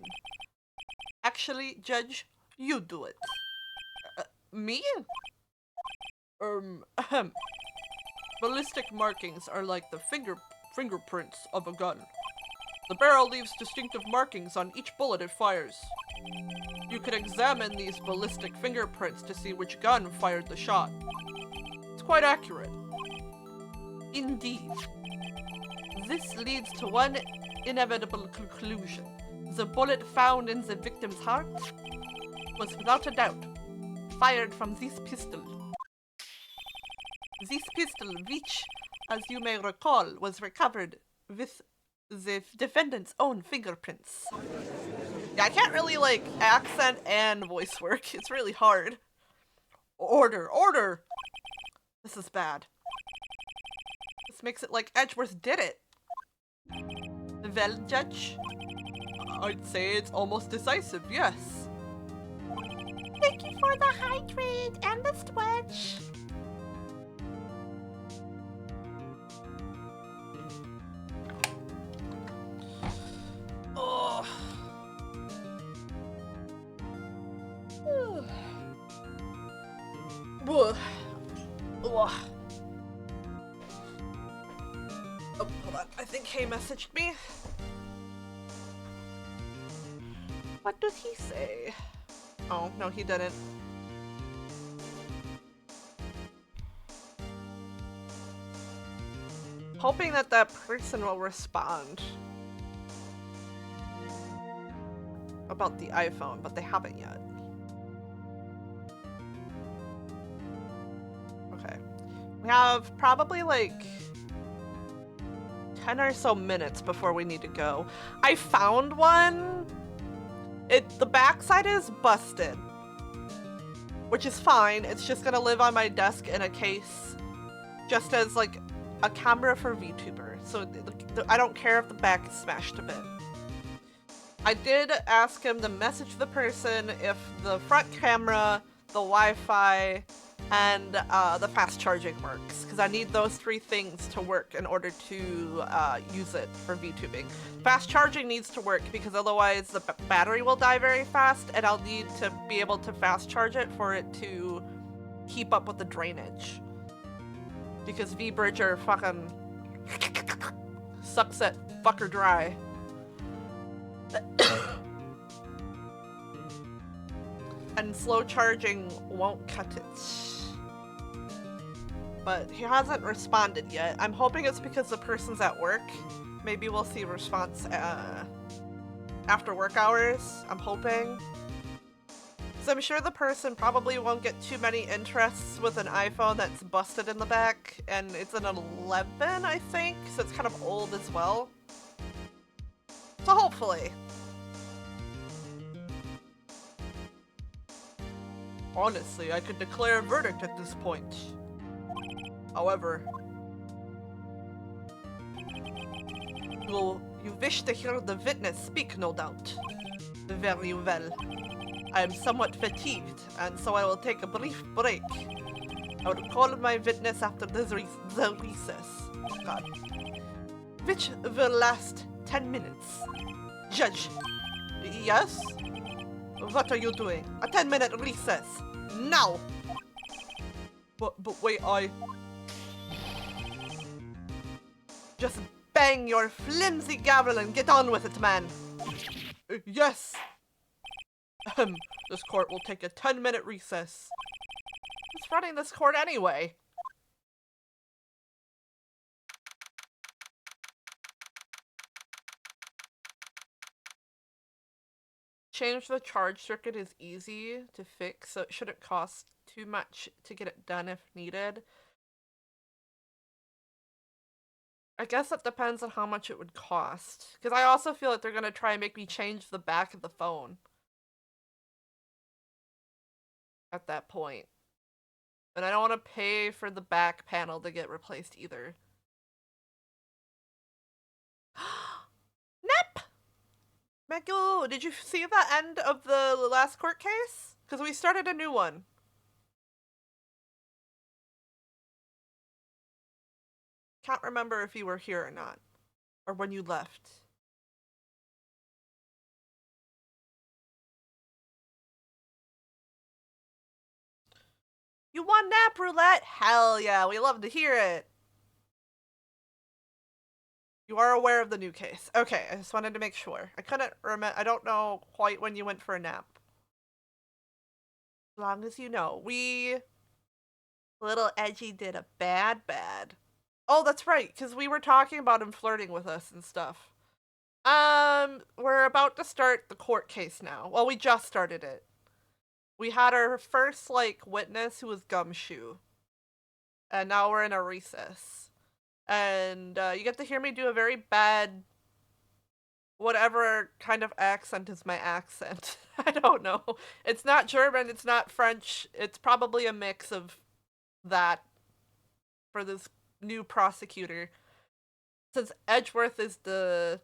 Actually, Judge, you do it. Me? Ballistic markings are like the fingerprints of a gun. The barrel leaves distinctive markings on each bullet it fires. You can examine these ballistic fingerprints to see which gun fired the shot. It's quite accurate. Indeed. This leads to one inevitable conclusion. The bullet found in the victim's heart was without a doubt fired from this pistol. This pistol, which, as you may recall, was recovered with the defendant's own fingerprints. Yeah, I can't really, like, accent and voice work. It's really hard. Order! Order! This is bad. This makes it like Edgeworth did it. Well, Judge? I'd say it's almost decisive, yes. Thank you for the hydrate and the stretch. Oh. Oh, hold on. I think Kay messaged me. What did he say? Oh, no, he didn't. Hoping that that person will respond about the iPhone, but they haven't yet. Okay. We have probably like 10 or so minutes before we need to go. I found one. The backside is busted, which is fine. It's just gonna live on my desk in a case, just as like a camera for VTuber. So I don't care if the back is smashed a bit. I did ask him to message the person if the front camera, the Wi-Fi, and the fast charging works, because I need those three things to work in order to use it for VTubing. Fast charging needs to work because otherwise the battery will die very fast, and I'll need to be able to fast charge it for it to keep up with the drainage. Because V-Bridger fucking sucks that fucker dry. And slow charging won't cut it. But he hasn't responded yet. I'm hoping it's because the person's at work. Maybe we'll see a response after work hours. I'm hoping. So I'm sure the person probably won't get too many interests with an iPhone that's busted in the back. And it's an 11, I think. So it's kind of old as well. So hopefully. Honestly, I could declare a verdict at this point. However, you wish to hear the witness speak, no doubt. Very well. I am somewhat fatigued, and so I will take a brief break. I will call my witness after the recess. Oh God. Which will last 10 minutes. Judge. Yes? What are you doing? A 10-minute recess. Now! But wait, Just bang your flimsy gavel and get on with it, man. Yes! This court will take a 10-minute recess. Who's running this court anyway? Change the charge circuit is easy to fix, so it shouldn't cost too much to get it done if needed. I guess that depends on how much it would cost. Because I also feel like they're going to try and make me change the back of the phone. At that point. And I don't want to pay for the back panel to get replaced either. Nep! Megu, did you see the end of the last court case? Because we started a new one. Can't remember if you were here or not. Or when you left. You won Nap Roulette? Hell yeah, we love to hear it. You are aware of the new case. Okay, I just wanted to make sure. I couldn't remember. I don't know quite when you went for a nap. As long as you know. Little Edgy did a bad. Oh, that's right, because we were talking about him flirting with us and stuff. We're about to start the court case now. Well, we just started it. We had our first, witness who was Gumshoe. And now we're in a recess. And, you get to hear me do a very bad... whatever kind of accent is my accent. I don't know. It's not German, it's not French. It's probably a mix of that for this new prosecutor. Since Edgeworth is the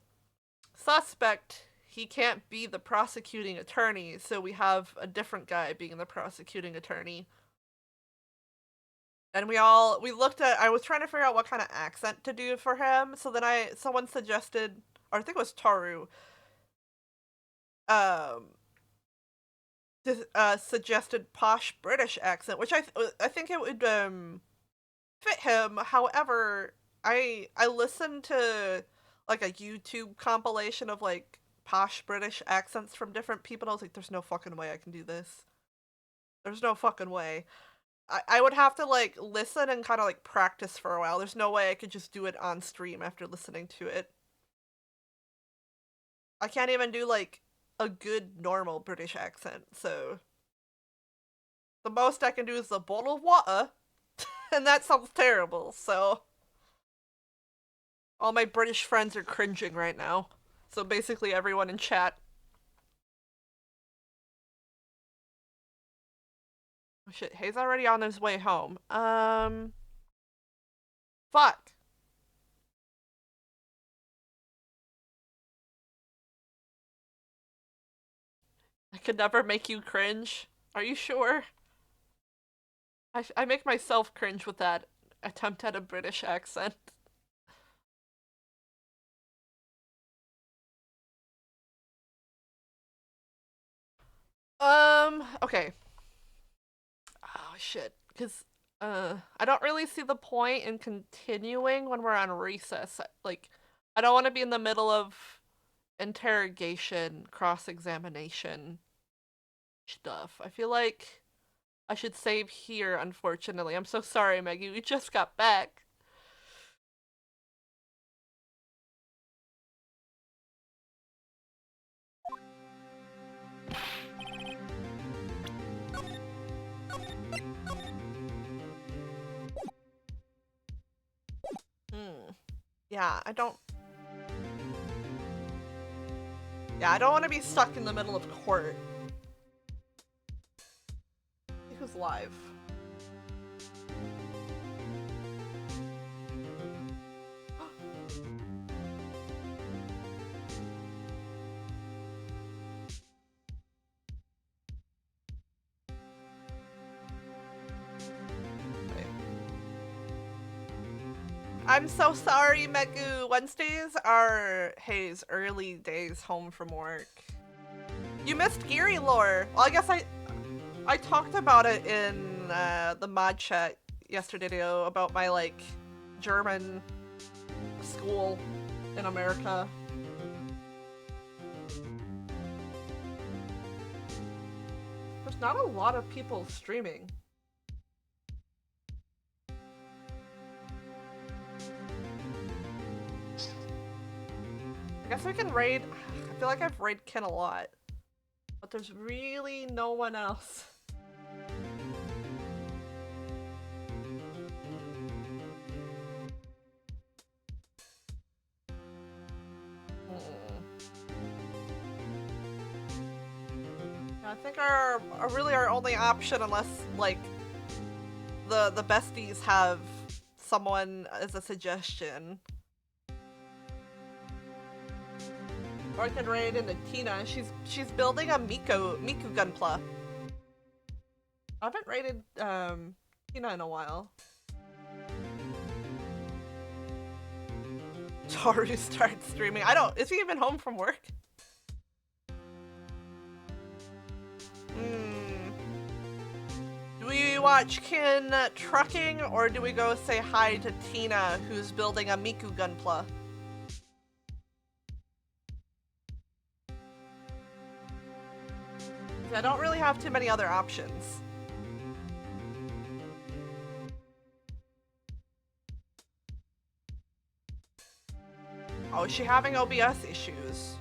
suspect, he can't be the prosecuting attorney, so we have a different guy being the prosecuting attorney. And we looked at, I was trying to figure out what kind of accent to do for him, so then someone suggested, or I think it was Taru, suggested posh British accent, which I think it would, fit him. However, I listened to, a YouTube compilation of, posh British accents from different people, and I was like, there's no fucking way I can do this. There's no fucking way. I would have to, listen and kind of, practice for a while. There's no way I could just do it on stream after listening to it. I can't even do, a good, normal British accent, so... The most I can do is a bottle of water, and that sounds terrible, so... All my British friends are cringing right now. So basically everyone in chat. Oh shit, Hay's already on his way home. Fuck. I could never make you cringe. Are you sure? I make myself cringe with that attempt at a British accent. Okay. Oh shit. Cause I don't really see the point in continuing when we're on recess. Like I don't want to be in the middle of interrogation, cross-examination stuff. I feel like I should save here, unfortunately. I'm so sorry, Maggie. We just got back. Hmm. Yeah, I don't. Yeah, I don't want to be stuck in the middle of court. Who's live? I'm so sorry, Megu. Wednesdays are Hayes' early days home from work. You missed Geary lore. Well, I guess I talked about it in the mod chat yesterday about my like German school in America. There's not a lot of people streaming. I guess we can raid. I feel like I've raid Ken a lot, but there's really no one else. I think our only option, unless like the besties have someone as a suggestion. Or I could raid into Tina. She's building a Miku Gunpla. I haven't raided Tina in a while. Toru starts streaming. I don't. Is he even home from work? Do we watch Kin trucking, or do we go say hi to Tina, who's building a Miku Gunpla? I don't really have too many other options. Oh, is she having OBS issues?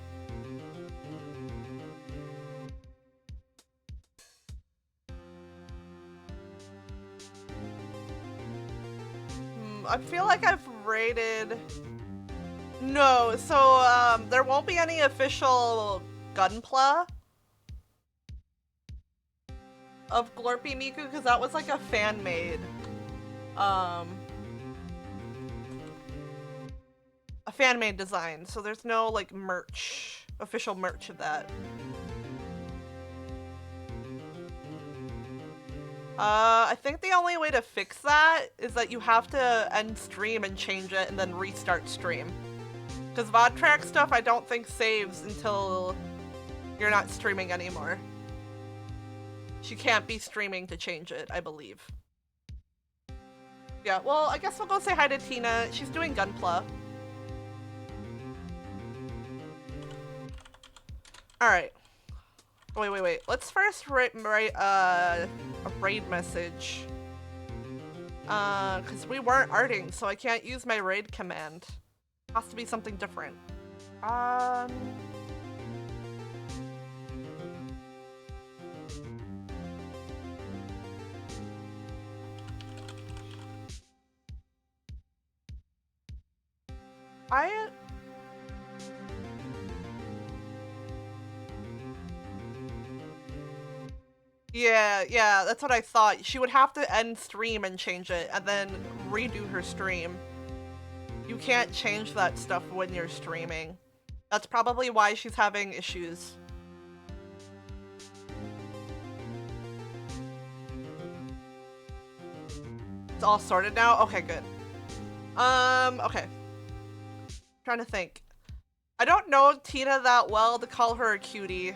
I feel like I've rated... No, so there won't be any official Gunpla of Glorpy Miku, because that was like a fan-made a fan-made design, so there's no like merch, official merch of that. I think the only way to fix that is that you have to end stream and change it and then restart stream. Because VOD track stuff I don't think saves until you're not streaming anymore. She can't be streaming to change it, I believe. Yeah, well, I guess we'll go say hi to Tina. She's doing Gunpla. Alright. Wait. Let's first write a raid message. Because we weren't arting, so I can't use my raid command. Has to be something different. Yeah, that's what I thought. She would have to end stream and change it, and then redo her stream. You can't change that stuff when you're streaming. That's probably why she's having issues. It's all sorted now? Okay, good. Okay. Trying to think. I don't know Tina that well to call her a cutie.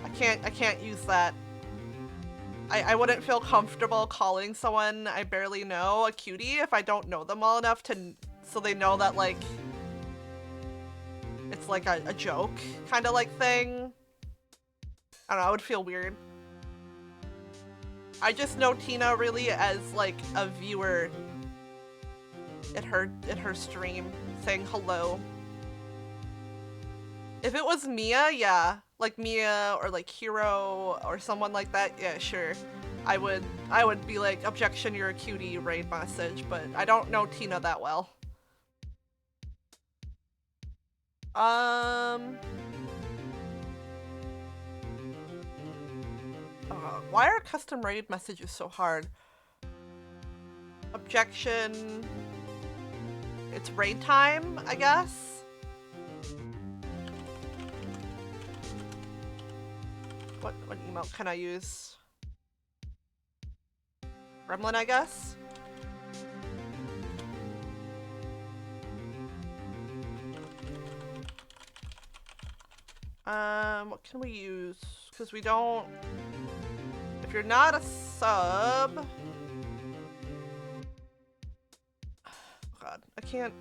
I can't use that. I wouldn't feel comfortable calling someone I barely know a cutie if I don't know them well enough to so they know that like it's like a joke kind of like thing. I don't know, it would feel weird. I just know Tina really as like a viewer in her stream saying hello. If it was Mia, yeah, like Mia or like Hero or someone like that, yeah, sure. I would be like, objection, you're a cutie raid message, but I don't know Tina that well. Why are custom raid messages so hard? Objection. It's raid time, I guess. What emote can I use? Gremlin, I guess. What can we use? Because we don't... If you're not a sub... Oh God, I can't...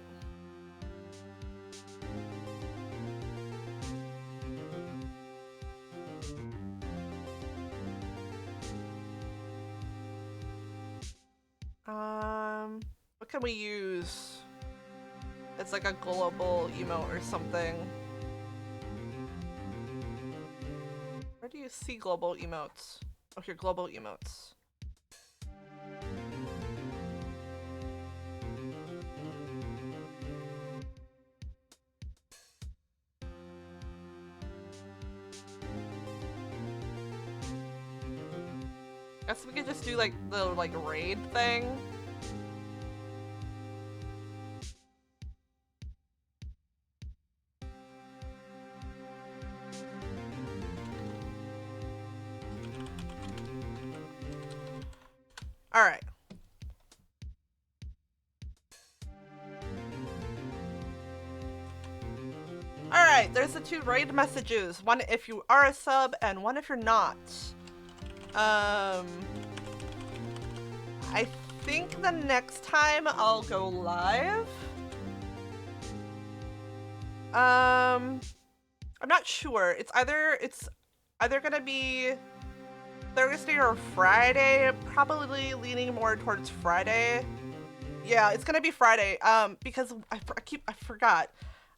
What can we use? It's like a global emote or something. Where do you see global emotes? Oh, here, global emotes. Guess we could just do like the raid thing. All right. All right, there's the two raid messages. One if you are a sub and one if you're not. I think the next time I'll go live. I'm not sure. It's either gonna be Thursday or Friday. Probably leaning more towards Friday. Yeah, it's gonna be Friday. Because I forgot.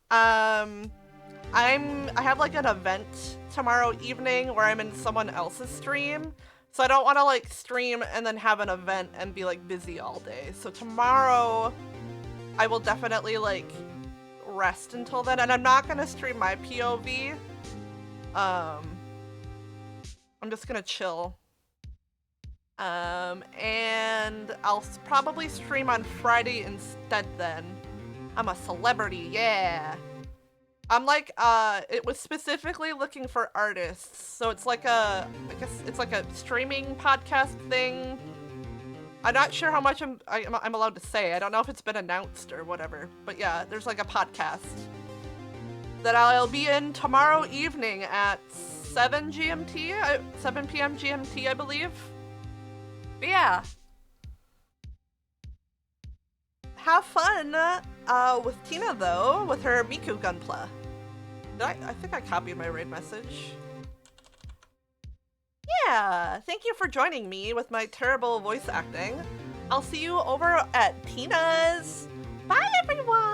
I have like an event tomorrow evening where I'm in someone else's stream. So I don't want to like stream and then have an event and be like busy all day. So tomorrow I will definitely like rest until then, and I'm not gonna stream my POV. I'm just gonna chill. And I'll probably stream on Friday instead then. I'm a celebrity, yeah. I'm like, it was specifically looking for artists. So it's like I guess it's like a streaming podcast thing. I'm not sure how much I'm allowed to say. I don't know if it's been announced or whatever. But yeah, there's like a podcast that I'll be in tomorrow evening at 7 GMT, 7 p.m. GMT, I believe. But yeah. Have fun with Tina though, with her Miku Gunpla. I think I copied my raid message. Yeah, thank you for joining me with my terrible voice acting. I'll see you over at Tina's. Bye everyone!